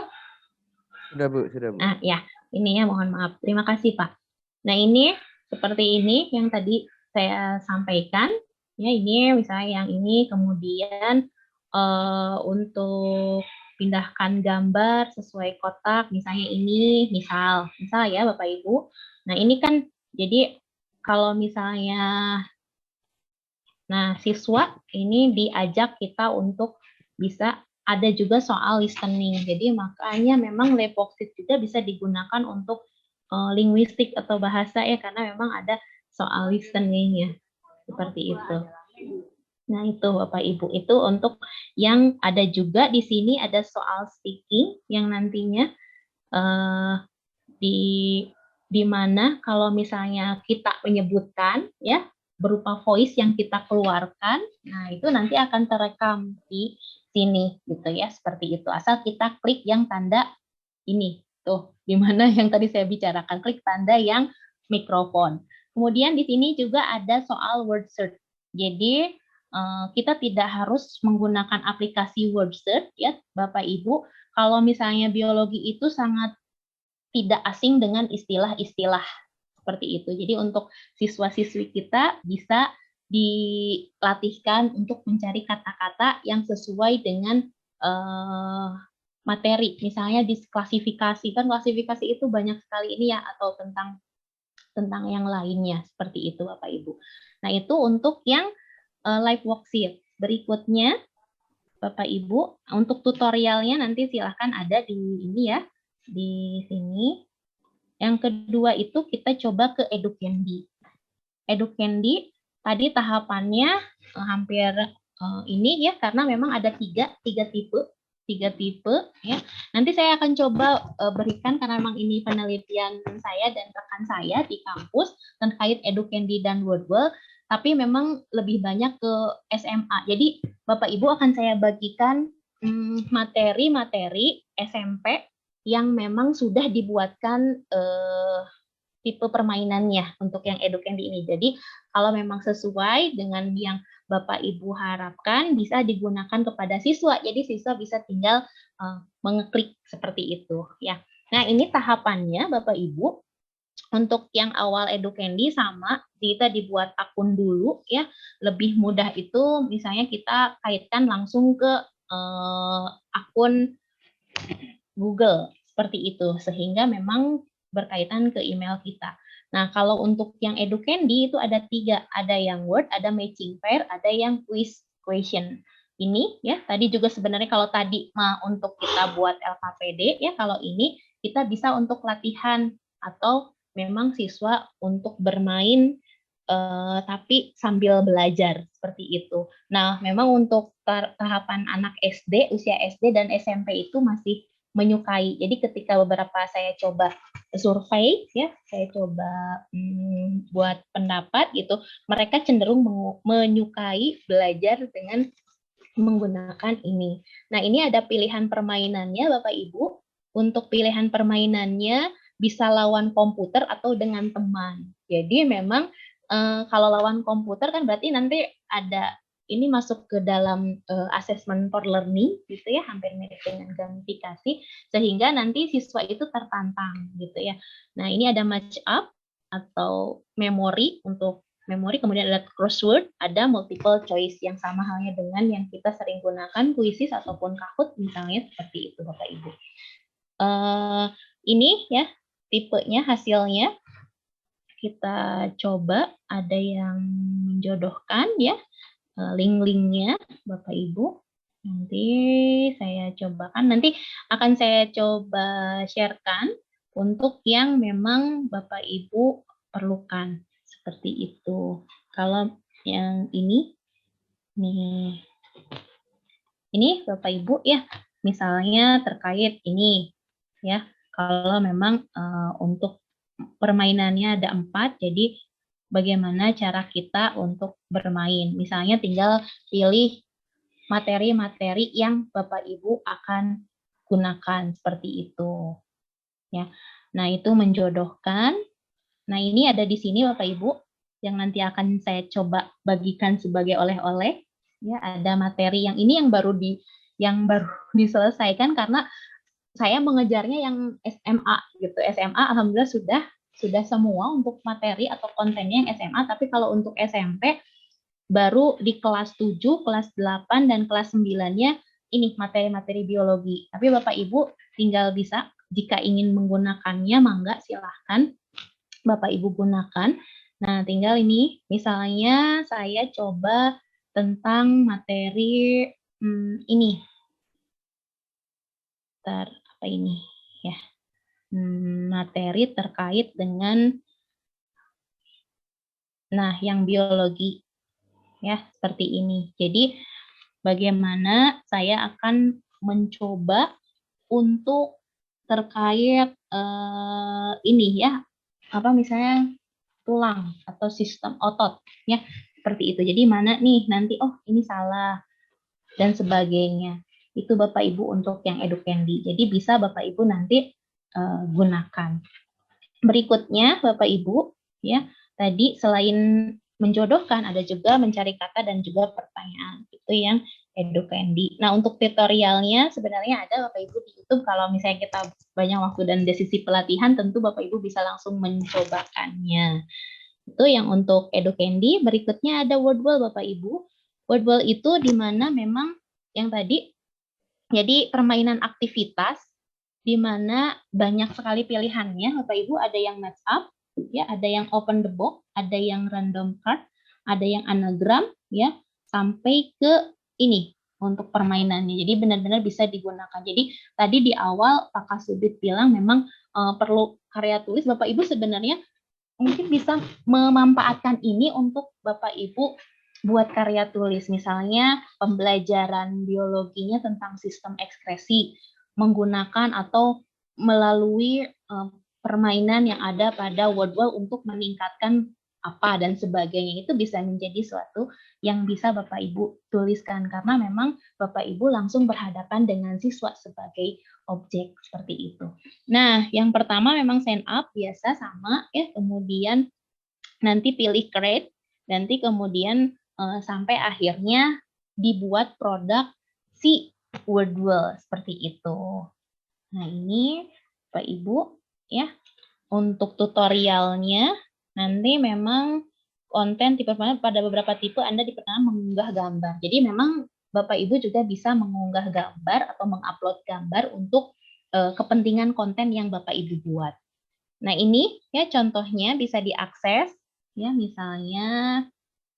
Sudah Bu, sudah Bu. Nah, ya, ini ya, mohon maaf. Terima kasih, Pak. Nah, ini seperti ini yang tadi saya sampaikan. Ya, ini misalnya yang ini, kemudian untuk pindahkan gambar sesuai kotak, misalnya ini, misal ya Bapak Ibu. Nah, ini kan jadi kalau misalnya siswa ini diajak kita untuk bisa ada juga soal listening. Jadi makanya memang lab worksheet juga bisa digunakan untuk linguistik atau bahasa ya, karena memang ada soal listening-nya. Seperti itu. Nah, itu Bapak Ibu, itu untuk yang ada juga di sini ada soal speaking yang nantinya di mana kalau misalnya kita menyebutkan ya berupa voice yang kita keluarkan, nah itu nanti akan terekam di sini gitu ya, seperti itu. Asal kita klik yang tanda ini tuh, di mana yang tadi saya bicarakan, klik tanda yang mikrofon. Kemudian di sini juga ada soal word search. Jadi kita tidak harus menggunakan aplikasi word search ya Bapak Ibu. Kalau misalnya biologi itu sangat tidak asing dengan istilah-istilah seperti itu. Jadi untuk siswa-siswi kita bisa dilatihkan untuk mencari kata-kata yang sesuai dengan materi. Misalnya disklasifikasi, kan klasifikasi itu banyak sekali ini ya, atau tentang yang lainnya seperti itu Bapak Ibu. Nah, itu untuk yang live worksheet. Berikutnya Bapak Ibu, untuk tutorialnya nanti silahkan ada di ini ya, di sini. Yang kedua itu kita coba ke EduCandy. EduCandy tadi tahapannya hampir ini ya, karena memang ada tiga tipe ya. Nanti saya akan coba berikan, karena memang ini penelitian saya dan rekan saya di kampus terkait EduCandy dan Wordwall, tapi memang lebih banyak ke SMA. Jadi Bapak Ibu akan saya bagikan materi-materi SMP yang memang sudah dibuatkan tipe permainannya untuk yang EduCandy ini. Jadi kalau memang sesuai dengan yang Bapak Ibu harapkan, bisa digunakan kepada siswa. Jadi siswa bisa tinggal mengeklik seperti itu ya. Nah, ini tahapannya Bapak Ibu. Untuk yang awal Educandy sama, kita dibuat akun dulu ya. Lebih mudah itu misalnya kita kaitkan langsung ke akun Google seperti itu, sehingga memang berkaitan ke email kita. Nah, kalau untuk yang Educandy itu ada 3, ada yang Word, ada matching pair, ada yang quiz question. Ini ya, tadi juga sebenarnya kalau tadi untuk kita buat LKPD ya, kalau ini kita bisa untuk latihan atau memang siswa untuk bermain tapi sambil belajar seperti itu. Nah, memang untuk tahapan anak SD, usia SD dan SMP itu masih menyukai. Jadi ketika beberapa saya coba survei ya, saya coba buat pendapat gitu, mereka cenderung menyukai belajar dengan menggunakan ini. Nah, ini ada pilihan permainannya Bapak Ibu. Untuk pilihan permainannya bisa lawan komputer atau dengan teman. Jadi memang kalau lawan komputer kan berarti nanti ada ini masuk ke dalam assessment for learning gitu ya, hampir mirip dengan gamifikasi, sehingga nanti siswa itu tertantang gitu ya. Nah, ini ada match up atau memori, untuk memori, kemudian ada crossword, ada multiple choice yang sama halnya dengan yang kita sering gunakan Quizzes ataupun Kahoot misalnya, seperti itu Bapak Ibu. Ini ya tipenya, hasilnya kita coba, ada yang menjodohkan ya link-linknya Bapak Ibu. Nanti saya cobakan, nanti akan saya coba sharekan untuk yang memang Bapak Ibu perlukan seperti itu. Kalau yang ini nih, ini Bapak Ibu ya, misalnya terkait ini ya, kalau memang untuk permainannya ada 4, jadi bagaimana cara kita untuk bermain. Misalnya tinggal pilih materi-materi yang Bapak Ibu akan gunakan seperti itu. Ya. Nah, itu menjodohkan. Nah, ini ada di sini Bapak Ibu yang nanti akan saya coba bagikan sebagai oleh-oleh. Ya, ada materi yang ini yang baru diselesaikan karena saya mengejarnya yang SMA gitu. SMA alhamdulillah sudah semua untuk materi atau kontennya yang SMA, tapi kalau untuk SMP baru di kelas 7, kelas 8, dan kelas 9-nya ini materi-materi biologi. Tapi Bapak Ibu tinggal bisa, jika ingin menggunakannya, mangga silahkan Bapak Ibu gunakan. Nah, tinggal ini, misalnya saya coba tentang materi ini. Apa ini? Ya, materi terkait dengan yang biologi. Ya, seperti ini. Jadi bagaimana saya akan mencoba untuk terkait ini ya, misalnya tulang atau sistem otot ya, seperti itu. Jadi mana nih nanti ini salah dan sebagainya. Itu Bapak Ibu untuk yang Educandy. Jadi bisa Bapak Ibu nanti gunakan. Berikutnya Bapak Ibu ya, tadi selain menjodohkan ada juga mencari kata dan juga pertanyaan. Itu yang Educandy. Nah, untuk tutorialnya sebenarnya ada Bapak Ibu di YouTube. Kalau misalnya kita banyak waktu dan dari sisi pelatihan, tentu Bapak Ibu bisa langsung mencobakannya. Itu yang untuk Educandy. Berikutnya ada Wordwall Bapak Ibu. Wordwall itu di mana memang yang tadi, jadi permainan aktivitas di mana banyak sekali pilihannya Bapak Ibu. Ada yang match up ya, ada yang open the box, ada yang random card, ada yang anagram ya, sampai ke ini untuk permainannya. Jadi benar-benar bisa digunakan. Jadi tadi di awal Pak Kasubit bilang memang perlu karya tulis. Bapak Ibu sebenarnya mungkin bisa memanfaatkan ini untuk Bapak Ibu buat karya tulis. Misalnya pembelajaran biologinya tentang sistem ekskresi, menggunakan atau melalui permainan yang ada pada Wordwall untuk meningkatkan apa dan sebagainya. Itu bisa menjadi suatu yang bisa Bapak Ibu tuliskan karena memang Bapak Ibu langsung berhadapan dengan siswa sebagai objek seperti itu. Nah, yang pertama memang sign up biasa sama ya, kemudian nanti pilih create, nanti kemudian sampai akhirnya dibuat produk si Wordwall seperti itu. Nah, ini Bapak Ibu ya. untuk tutorialnya nanti memang konten tipe pada beberapa tipe Anda diperkenankan mengunggah gambar. Jadi memang Bapak Ibu juga bisa mengunggah gambar atau mengupload gambar untuk kepentingan konten yang Bapak Ibu buat. Nah, ini ya contohnya bisa diakses ya, misalnya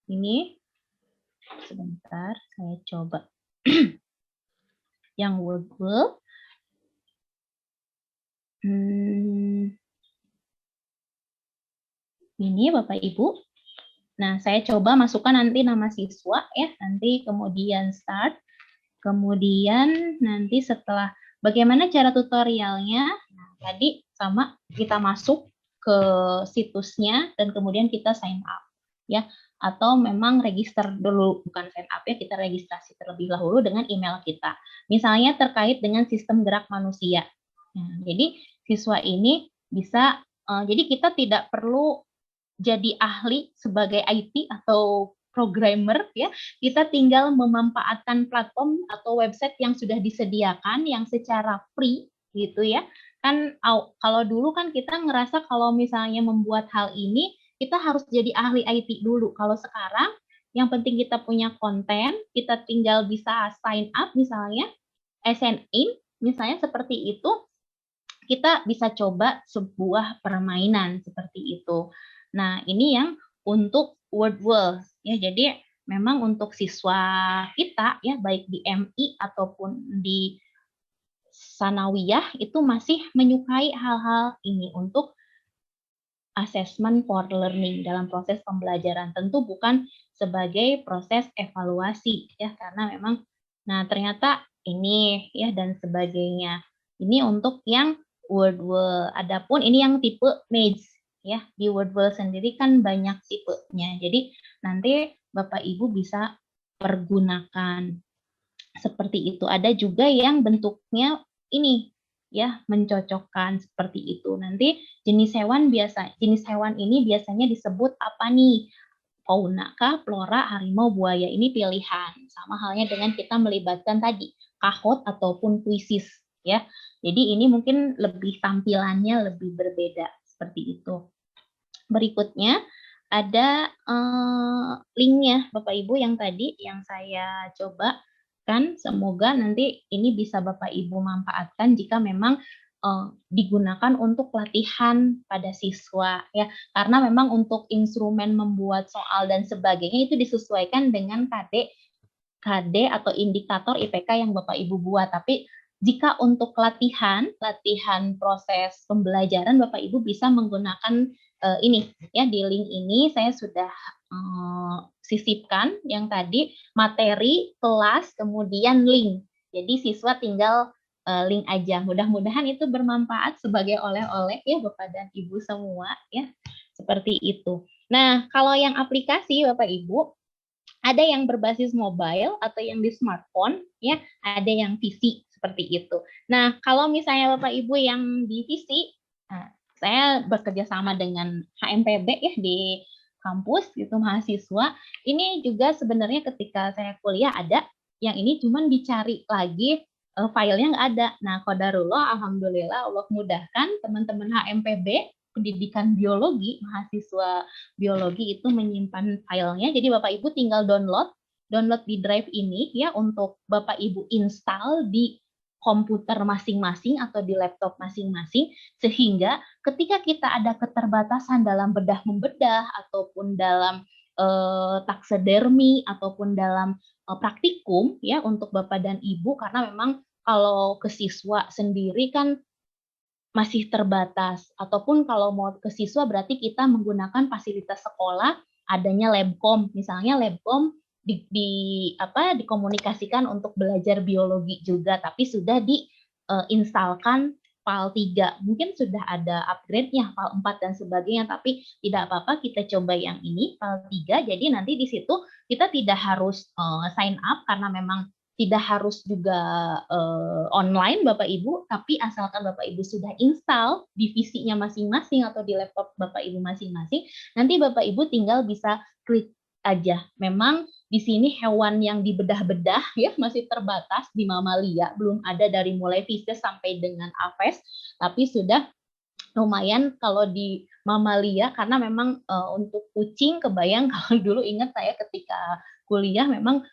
ini sebentar saya coba yang Wordwall. Ini Bapak Ibu. Nah, saya coba masukkan nanti nama siswa ya, nanti kemudian start, kemudian nanti setelah bagaimana cara tutorialnya, nah, tadi sama kita masuk ke situsnya dan kemudian kita sign up ya, atau memang register dulu, bukan sign up ya, kita registrasi terlebih dahulu dengan email kita. Misalnya terkait dengan sistem gerak manusia. Nah, jadi siswa ini bisa, jadi kita tidak perlu jadi ahli sebagai IT atau programmer ya, kita tinggal memanfaatkan platform atau website yang sudah disediakan yang secara free gitu ya. Kan kalau dulu kan kita ngerasa kalau misalnya membuat hal ini kita harus jadi ahli IT dulu. Kalau sekarang yang penting kita punya konten, kita tinggal bisa sign up misalnya, sign in misalnya seperti itu, kita bisa coba sebuah permainan seperti itu. Nah, ini yang untuk Wordwall ya. Jadi memang untuk siswa kita ya, baik di MI ataupun di Sanawiyah itu masih menyukai hal-hal ini untuk assessment for learning dalam proses pembelajaran. Tentu bukan sebagai proses evaluasi ya, karena memang nah ternyata ini ya dan sebagainya. Ini untuk yang Wordwall. Adapun ini yang tipe Maze ya, di Wordwall sendiri kan banyak tipenya. Jadi nanti Bapak Ibu bisa pergunakan seperti itu. Ada juga yang bentuknya ini ya, mencocokkan seperti itu. Nanti jenis hewan ini biasanya disebut apa nih? Fauna kah, flora, harimau, buaya. Ini pilihan. Sama halnya dengan kita melibatkan tadi kahot ataupun puisis ya. Jadi ini mungkin lebih tampilannya lebih berbeda seperti itu. Berikutnya ada linknya Bapak Ibu yang tadi yang saya coba kan, semoga nanti ini bisa Bapak Ibu manfaatkan jika memang digunakan untuk pelatihan pada siswa ya, karena memang untuk instrumen membuat soal dan sebagainya itu disesuaikan dengan KD atau indikator IPK yang Bapak Ibu buat. Tapi jika untuk latihan proses pembelajaran, Bapak Ibu bisa menggunakan ini ya, di link ini saya sudah sisipkan yang tadi materi, kelas, kemudian link. Jadi siswa tinggal link aja. Mudah-mudahan itu bermanfaat sebagai oleh-oleh ya Bapak dan Ibu semua ya. Seperti itu. Nah, kalau yang aplikasi Bapak Ibu ada yang berbasis mobile atau yang di smartphone ya, ada yang PC seperti itu. Nah, kalau misalnya Bapak Ibu yang di PC, saya bekerja sama dengan HMPB ya di kampus gitu, mahasiswa. Ini juga sebenarnya ketika saya kuliah ada, yang ini cuman dicari lagi filenya nggak ada. Nah, qadarullah, alhamdulillah Allah mudahkan teman-teman HMPB pendidikan biologi, mahasiswa biologi itu menyimpan filenya. Jadi Bapak Ibu tinggal download di drive ini ya, untuk Bapak Ibu install di komputer masing-masing atau di laptop masing-masing, sehingga ketika kita ada keterbatasan dalam bedah-membedah ataupun dalam taksidermi ataupun dalam praktikum ya untuk Bapak dan Ibu, karena memang kalau ke siswa sendiri kan masih terbatas, ataupun kalau mau ke siswa berarti kita menggunakan fasilitas sekolah, adanya labcom, misalnya labcom dikomunikasikan untuk belajar biologi juga, tapi sudah diinstalkan PAL 3. Mungkin sudah ada upgrade-nya PAL 4 dan sebagainya, tapi tidak apa-apa, kita coba yang ini PAL 3. Jadi nanti di situ kita tidak harus sign up, karena memang tidak harus juga online Bapak Ibu, tapi asalkan Bapak Ibu sudah install di PC-nya masing-masing atau di laptop Bapak Ibu masing-masing, nanti Bapak Ibu tinggal bisa klik aja. Memang di sini hewan yang dibedah-bedah ya masih terbatas di mamalia, belum ada dari mulai Pisces sampai dengan Aves, tapi sudah lumayan kalau di mamalia, karena memang untuk kucing kebayang kalau dulu ingat saya ketika kuliah memang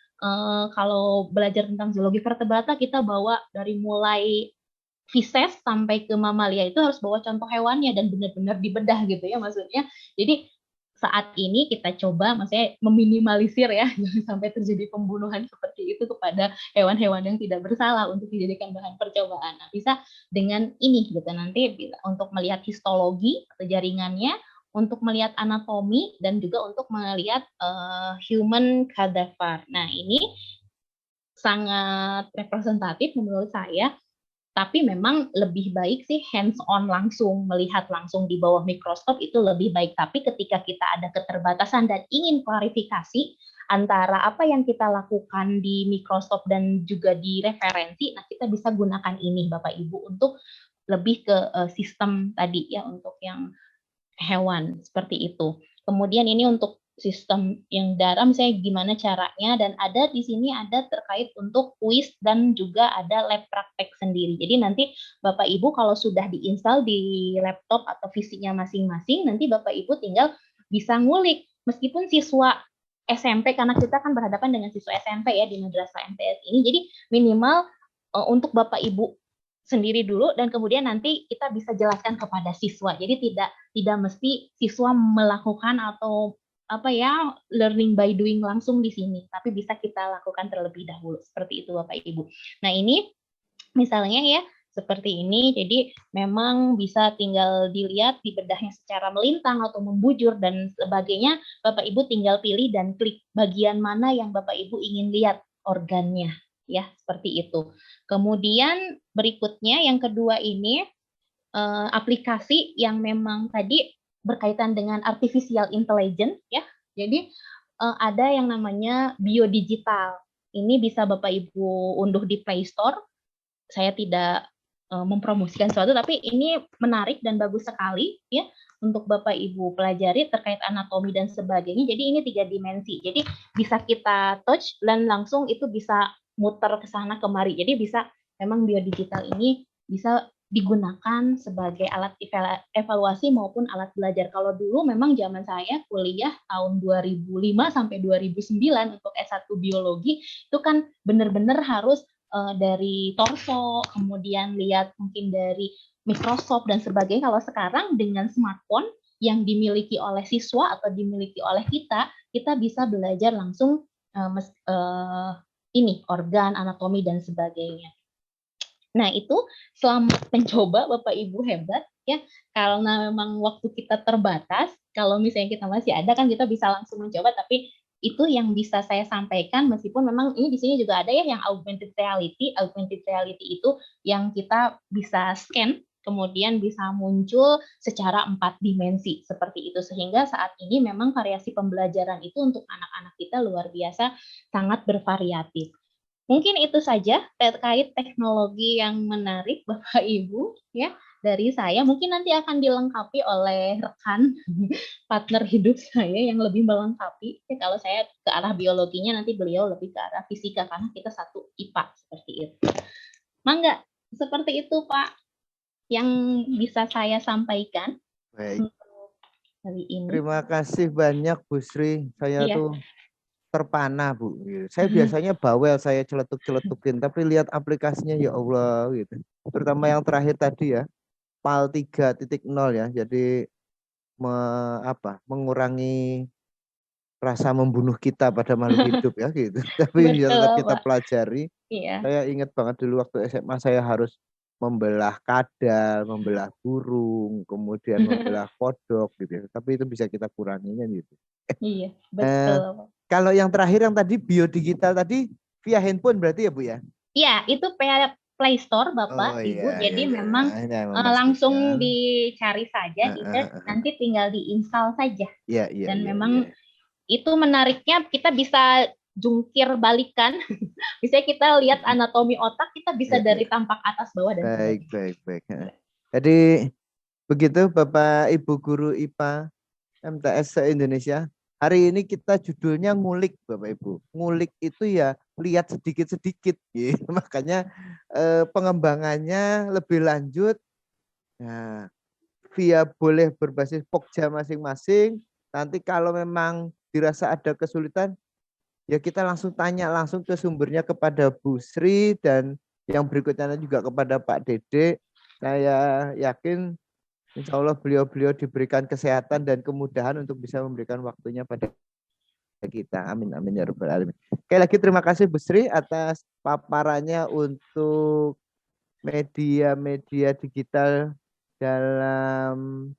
kalau belajar tentang zoologi vertebrata kita bawa dari mulai Feces sampai ke mamalia itu harus bawa contoh hewannya dan benar-benar dibedah gitu ya maksudnya. Jadi saat ini kita coba maksudnya meminimalisir ya jangan sampai terjadi pembunuhan seperti itu kepada hewan-hewan yang tidak bersalah untuk dijadikan bahan percobaan. Nah, bisa dengan ini gitu nanti untuk melihat histologi atau jaringannya, untuk melihat anatomi dan juga untuk melihat human cadaver. Nah, ini sangat representatif menurut saya. Tapi memang lebih baik sih hands on langsung, melihat langsung di bawah mikroskop itu lebih baik. Tapi ketika kita ada keterbatasan dan ingin klarifikasi antara apa yang kita lakukan di mikroskop dan juga di referensi, nah kita bisa gunakan ini Bapak Ibu untuk lebih ke sistem tadi ya, untuk yang hewan seperti itu. Kemudian ini untuk sistem yang darah misalnya gimana caranya, dan ada di sini ada terkait untuk kuis dan juga ada lab praktek sendiri. Jadi nanti Bapak Ibu kalau sudah diinstal di laptop atau PC-nya masing-masing, nanti Bapak Ibu tinggal bisa ngulik meskipun siswa SMP, karena kita kan berhadapan dengan siswa SMP ya di Madrasah MTS ini. Jadi minimal untuk Bapak Ibu sendiri dulu dan kemudian nanti kita bisa jelaskan kepada siswa. Jadi tidak mesti siswa melakukan atau apa ya learning by doing langsung di sini, tapi bisa kita lakukan terlebih dahulu seperti itu Bapak Ibu. Nah, ini misalnya ya seperti ini, jadi memang bisa tinggal dilihat di bedahnya secara melintang atau membujur dan sebagainya. Bapak Ibu tinggal pilih dan klik bagian mana yang Bapak Ibu ingin lihat organnya ya, seperti itu. Kemudian berikutnya yang kedua ini aplikasi yang memang tadi berkaitan dengan artificial intelligence ya. Jadi ada yang namanya biodigital. Ini bisa Bapak Ibu unduh di Play Store. Saya tidak mempromosikan sesuatu, tapi ini menarik dan bagus sekali ya untuk Bapak Ibu pelajari terkait anatomi dan sebagainya. Jadi ini 3 dimensi. Jadi bisa kita touch dan langsung itu bisa muter ke sana kemari. Jadi bisa memang biodigital ini bisa digunakan sebagai alat evaluasi maupun alat belajar. Kalau dulu memang zaman saya kuliah tahun 2005 sampai 2009 untuk S1 biologi itu kan benar-benar harus dari torso, kemudian lihat mungkin dari mikroskop dan sebagainya. Kalau sekarang dengan smartphone yang dimiliki oleh siswa atau dimiliki oleh kita bisa belajar langsung ini organ, anatomi dan sebagainya. Nah, itu selamat mencoba Bapak Ibu, hebat ya. Karena memang waktu kita terbatas, kalau misalnya kita masih ada kan kita bisa langsung mencoba, tapi itu yang bisa saya sampaikan, meskipun memang ini di sini juga ada ya yang augmented reality. Augmented reality itu yang kita bisa scan, kemudian bisa muncul secara 4 dimensi seperti itu, sehingga saat ini memang variasi pembelajaran itu untuk anak-anak kita luar biasa sangat bervariatif. Mungkin itu saja terkait teknologi yang menarik Bapak Ibu ya dari saya. Mungkin nanti akan dilengkapi oleh rekan partner hidup saya yang lebih melengkapi. Ya, kalau saya ke arah biologinya, nanti beliau lebih ke arah fisika karena kita satu IPA seperti itu. Mangga, seperti itu Pak yang bisa saya sampaikan. Baik. Hari ini. Terima kasih banyak Bu Sri. Saya tuh terpana Bu. Saya biasanya bawel, saya celetuk-celetukin, tapi lihat aplikasinya ya Allah gitu. Terutama yang terakhir tadi ya, PAL 3.0 ya. Jadi mengurangi rasa membunuh kita pada makhluk hidup ya gitu. Tapi tetap kita pelajari. Iya. Saya ingat banget dulu waktu SMA saya harus membelah kadal, membelah burung, kemudian membelah kodok gitu. Tapi itu bisa kita kurangi kan gitu. Iya, betul. Kalau yang terakhir yang tadi biodigital tadi via handphone berarti ya Bu ya? Iya, itu Play Store Bapak Ibu. Jadi memang langsung dicari saja, nanti tinggal diinstal saja. Dan memang itu menariknya kita bisa jungkir balikan. Misalnya kita lihat anatomi otak, kita bisa dari tampak atas bawah dan baik. Jadi begitu Bapak Ibu guru IPA MTS se-Indonesia. Hari ini kita judulnya ngulik Bapak Ibu. Ngulik itu ya lihat sedikit-sedikit. Gitu. Makanya pengembangannya lebih lanjut. Nah, via boleh berbasis Pokja masing-masing. Nanti kalau memang dirasa ada kesulitan, ya kita langsung tanya langsung ke sumbernya kepada Bu Sri dan yang berikutnya juga kepada Pak Dede. Saya yakin insya Allah beliau-beliau diberikan kesehatan dan kemudahan untuk bisa memberikan waktunya pada kita. Amin, amin ya rabbal alamin. Sekali lagi terima kasih Bu Sri atas paparannya untuk media-media digital dalam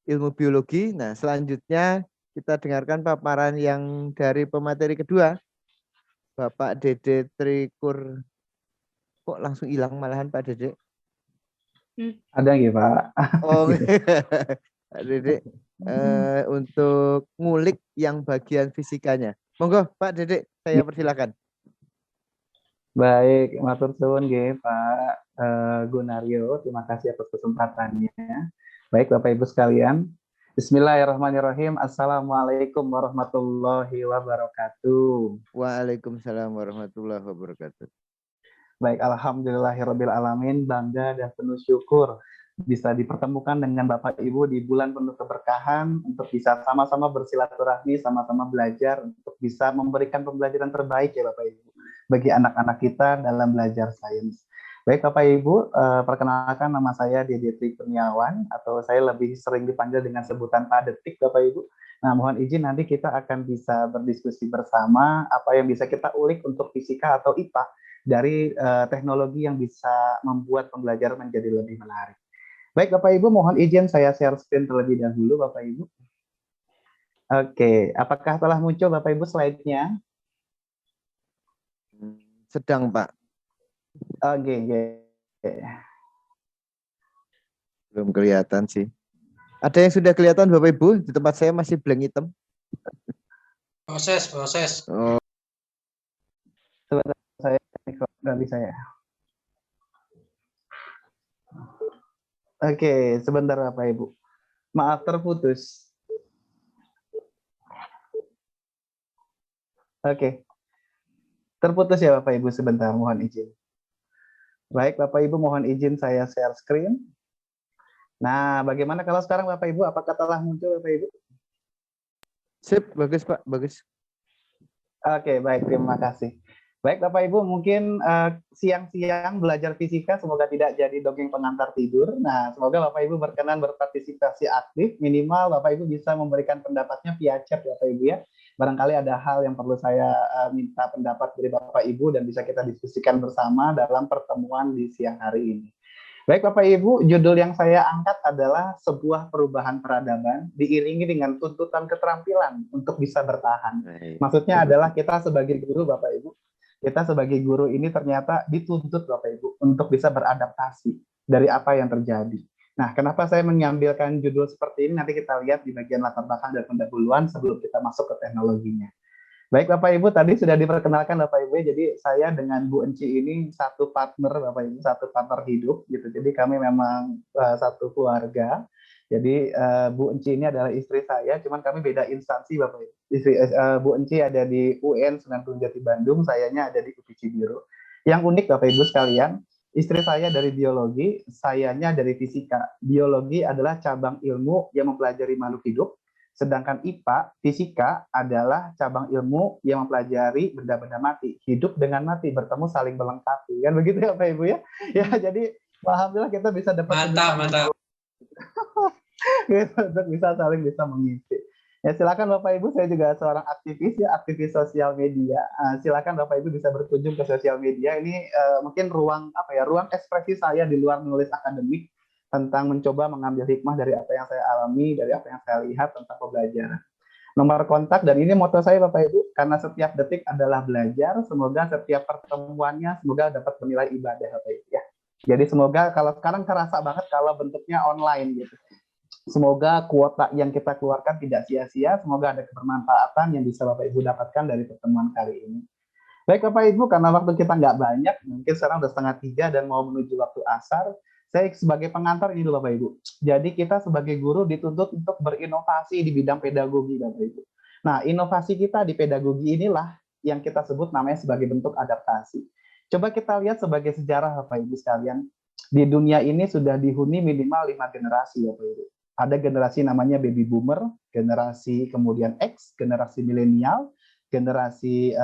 ilmu biologi. Nah, selanjutnya kita dengarkan paparan yang dari pemateri kedua, Bapak Dede Trikur. Kok langsung hilang malahan Pak Dede? Ada nggih Pak? Oh, Pak Dede untuk ngulik yang bagian fisikanya. Monggo Pak Dede, saya persilakan. Baik, matur suwun nggih Pak Gunario, terima kasih atas kesempatannya. Baik Bapak Ibu sekalian, Bismillahirrahmanirrahim. Assalamualaikum warahmatullahi wabarakatuh. Waalaikumsalam warahmatullahi wabarakatuh. Baik, alhamdulillahirabbil alamin, bangga dan penuh syukur bisa dipertemukan dengan Bapak Ibu di bulan penuh keberkahan untuk bisa sama-sama bersilaturahmi, sama-sama belajar untuk bisa memberikan pembelajaran terbaik ya Bapak Ibu bagi anak-anak kita dalam belajar sains. Baik Bapak Ibu, perkenalkan nama saya Dede Tri Kurniawan atau saya lebih sering dipanggil dengan sebutan Pak Detik Bapak Ibu. Nah, mohon izin nanti kita akan bisa berdiskusi bersama apa yang bisa kita ulik untuk fisika atau IPA dari teknologi yang bisa membuat pembelajaran menjadi lebih menarik. Baik Bapak Ibu, mohon izin saya share screen terlebih dahulu Bapak Ibu. Oke, apakah telah muncul Bapak Ibu slide-nya? Sedang Pak. Oke. Belum kelihatan sih. Ada yang sudah kelihatan Bapak Ibu? Di tempat saya masih blank hitam. Proses. Oh. Sebentar, saya nggak bisa ya. Oke, sebentar Bapak Ibu. Maaf terputus. Oke. Terputus ya Bapak Ibu sebentar, mohon izin. Baik Bapak Ibu, mohon izin saya share screen. Nah, bagaimana kalau sekarang Bapak Ibu, apakah telah muncul Bapak Ibu? Sip, bagus Pak, bagus. Oke, baik, terima kasih. Baik Bapak Ibu, mungkin siang-siang belajar fisika semoga tidak jadi dongeng pengantar tidur. Nah, semoga Bapak Ibu berkenan berpartisipasi aktif, minimal Bapak Ibu bisa memberikan pendapatnya via chat Bapak Ibu ya. Barangkali ada hal yang perlu saya minta pendapat dari Bapak Ibu dan bisa kita diskusikan bersama dalam pertemuan di siang hari ini. Baik Bapak Ibu, judul yang saya angkat adalah sebuah perubahan peradaban diiringi dengan tuntutan keterampilan untuk bisa bertahan. Maksudnya adalah kita sebagai guru Bapak Ibu, kita sebagai guru ini ternyata dituntut Bapak Ibu untuk bisa beradaptasi dari apa yang terjadi. Nah, kenapa saya mengambilkan judul seperti ini? Nanti kita lihat di bagian latar belakang dan pendahuluan sebelum kita masuk ke teknologinya. Baik Bapak Ibu, tadi sudah diperkenalkan Bapak Ibu, jadi saya dengan Bu Enci ini satu partner Bapak Ibu, satu partner hidup gitu. Jadi kami memang satu keluarga. Jadi Bu Enci ini adalah istri saya, cuman kami beda instansi Bapak Ibu. Bu Enci ada di UN 97 Jati Bandung, sayanya ada di UPI Cibiru. Yang unik Bapak Ibu sekalian, istri saya dari biologi, sayanya dari fisika. Biologi adalah cabang ilmu yang mempelajari makhluk hidup. Sedangkan IPA, fisika adalah cabang ilmu yang mempelajari benda-benda mati. Hidup dengan mati, bertemu saling melengkapi. Kan begitu ya Pak Ibu ya? Ya, jadi alhamdulillah kita bisa dapat Mantap. untuk bisa saling bisa mengisi. Ya silakan Bapak Ibu, saya juga seorang aktivis ya, aktivis sosial media. Silakan Bapak Ibu bisa berkunjung ke sosial media. Ini mungkin ruang ruang ekspresi saya di luar menulis akademik, tentang mencoba mengambil hikmah dari apa yang saya alami, dari apa yang saya lihat tentang pembelajaran. Nomor kontak, dan ini moto saya Bapak Ibu, karena setiap detik adalah belajar, semoga setiap pertemuannya semoga dapat bernilai ibadah Bapak Ibu ya. Jadi semoga kalau sekarang terasa banget kalau bentuknya online gitu. Semoga kuota yang kita keluarkan tidak sia-sia, semoga ada kebermanfaatan yang bisa Bapak Ibu dapatkan dari pertemuan kali ini. Baik Bapak Ibu, karena waktu kita nggak banyak, mungkin sekarang udah 2:30 dan mau menuju waktu asar, saya sebagai pengantar ini dulu Bapak Ibu. Jadi kita sebagai guru dituntut untuk berinovasi di bidang pedagogi Bapak Ibu. Nah, inovasi kita di pedagogi inilah yang kita sebut namanya sebagai bentuk adaptasi. Coba kita lihat sebagai sejarah Bapak Ibu sekalian, Di dunia ini sudah dihuni minimal 5 generasi, Bapak Ibu. Ada generasi namanya baby boomer, generasi kemudian X, generasi milenial, generasi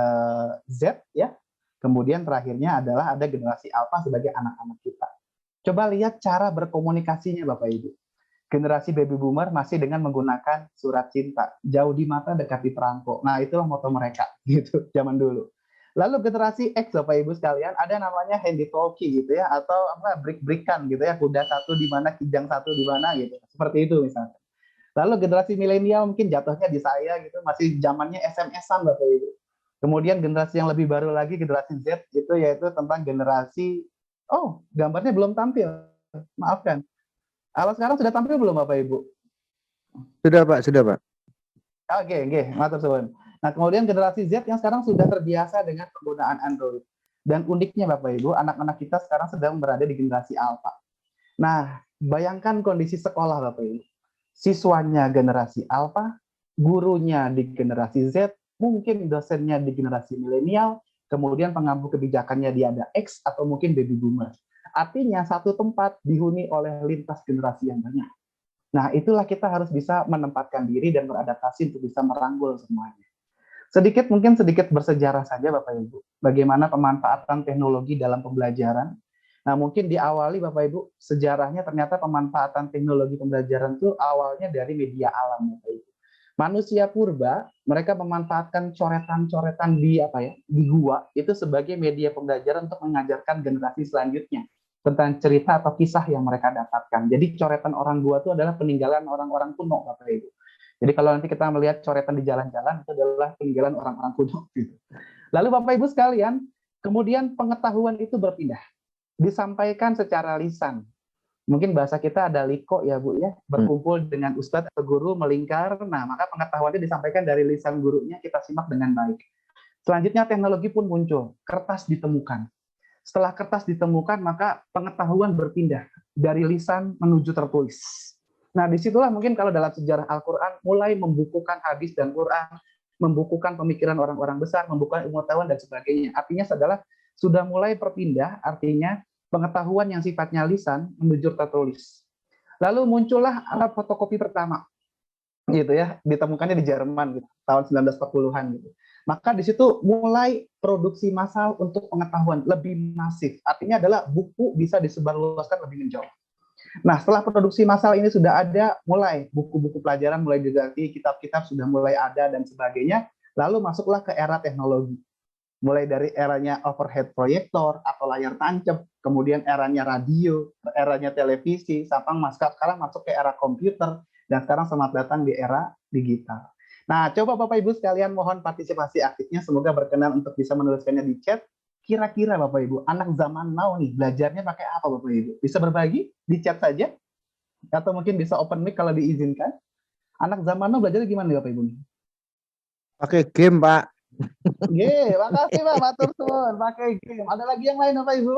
Z, ya. Kemudian terakhirnya adalah ada generasi alpha sebagai anak-anak kita. Coba lihat cara berkomunikasinya, Bapak Ibu. Generasi baby boomer masih dengan menggunakan surat cinta, jauh di mata dekat di perangko. Nah, itulah moto mereka gitu zaman dulu. Lalu generasi X, Bapak Ibu sekalian, ada namanya handy talkie gitu ya, atau apa break-breakan gitu ya, kuda satu di mana, kijang satu di mana gitu. Seperti itu misalnya. Lalu generasi milenial mungkin jatuhnya di saya gitu, masih zamannya SMS-an, Bapak Ibu. Kemudian generasi yang lebih baru lagi, generasi Z, itu yaitu tentang generasi, oh, gambarnya belum tampil, maafkan. Kalau sekarang sudah tampil belum, Bapak Ibu? Sudah, Pak. Sudah, Pak. Oke, matur suwun. Nah, kemudian generasi Z yang sekarang sudah terbiasa dengan penggunaan Android. Dan uniknya, Bapak Ibu, anak-anak kita sekarang sedang berada di generasi Alpha. Nah, bayangkan kondisi sekolah, Bapak Ibu. Siswanya generasi Alpha, gurunya di generasi Z, mungkin dosennya di generasi milenial, kemudian pengampu kebijakannya dia ada X atau mungkin baby boomer. Artinya satu tempat dihuni oleh lintas generasi yang banyak. Nah, itulah kita harus bisa menempatkan diri dan beradaptasi untuk bisa merangkul semuanya. Mungkin sedikit bersejarah saja, Bapak Ibu, bagaimana pemanfaatan teknologi dalam pembelajaran. Nah, mungkin diawali, Bapak Ibu, sejarahnya ternyata pemanfaatan teknologi pembelajaran itu awalnya dari media alam, Bapak Ibu. Manusia purba, mereka memanfaatkan coretan-coretan di gua itu sebagai media pembelajaran untuk mengajarkan generasi selanjutnya tentang cerita atau kisah yang mereka dapatkan. Jadi coretan orang gua itu adalah peninggalan orang-orang kuno, Bapak Ibu. Jadi kalau nanti kita melihat coretan di jalan-jalan, itu adalah peninggalan orang-orang kuno. Gitu. Lalu Bapak Ibu sekalian, kemudian pengetahuan itu berpindah. Disampaikan secara lisan. Mungkin bahasa kita ada liko ya Bu ya, berkumpul dengan ustadz atau guru melingkar, nah maka pengetahuannya disampaikan dari lisan gurunya, kita simak dengan baik. Selanjutnya teknologi pun muncul, kertas ditemukan. Setelah kertas ditemukan, maka pengetahuan berpindah dari lisan menuju tertulis. Nah, disitulah mungkin kalau dalam sejarah Al-Quran mulai membukukan hadis dan Quran, membukukan pemikiran orang-orang besar, membukukan ilmu pengetahuan dan sebagainya. Artinya adalah sudah mulai berpindah, artinya pengetahuan yang sifatnya lisan menuju tertulis. Lalu muncullah alat fotokopi pertama, gitu ya, ditemukannya di Jerman gitu, tahun 1940-an gitu. Maka di situ mulai produksi massal untuk pengetahuan lebih masif. Artinya adalah buku bisa disebarluaskan lebih menjauh. Nah, setelah produksi massal ini sudah ada, mulai buku-buku pelajaran mulai diganti, kitab-kitab sudah mulai ada dan sebagainya. Lalu masuklah ke era teknologi. Mulai dari eranya overhead proyektor atau layar tancap, kemudian eranya radio, eranya televisi, sekarang masuk ke era komputer, dan sekarang selamat datang di era digital. Nah, coba Bapak Ibu sekalian mohon partisipasi aktifnya, semoga berkenan untuk bisa menuliskannya di chat. Kira-kira Bapak Ibu, anak zaman now nih, belajarnya pakai apa Bapak Ibu? Bisa berbagi di chat saja? Atau mungkin bisa open mic kalau diizinkan? Anak zaman now belajarnya gimana nih Bapak Ibu? Pakai game, Pak. Game, makasih Pak, matur suwun, pakai game. Ada lagi yang lain Bapak Ibu?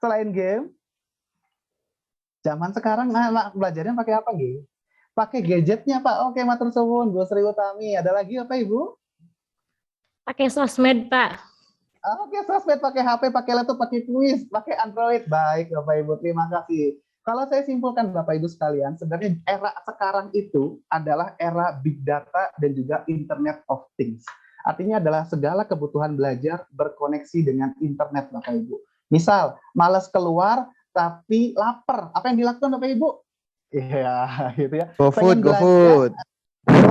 Selain game? Zaman sekarang anak belajarnya pakai apa gitu? Pakai gadgetnya Pak. Oke, matur suwun, Bu Sri Utami. Ada lagi Bapak Ibu? Pakai sosmed, Pak. Oke, sosmed, pakai HP, pakai laptop, pakai kuis, pakai Android. Baik Bapak Ibu, terima kasih. Kalau saya simpulkan Bapak Ibu sekalian, sebenarnya era sekarang itu adalah era big data dan juga Internet of Things. Artinya adalah segala kebutuhan belajar berkoneksi dengan internet Bapak Ibu. Misal, malas keluar tapi lapar. Apa yang dilakukan Bapak Ibu? Iya, gitu ya. GoFood.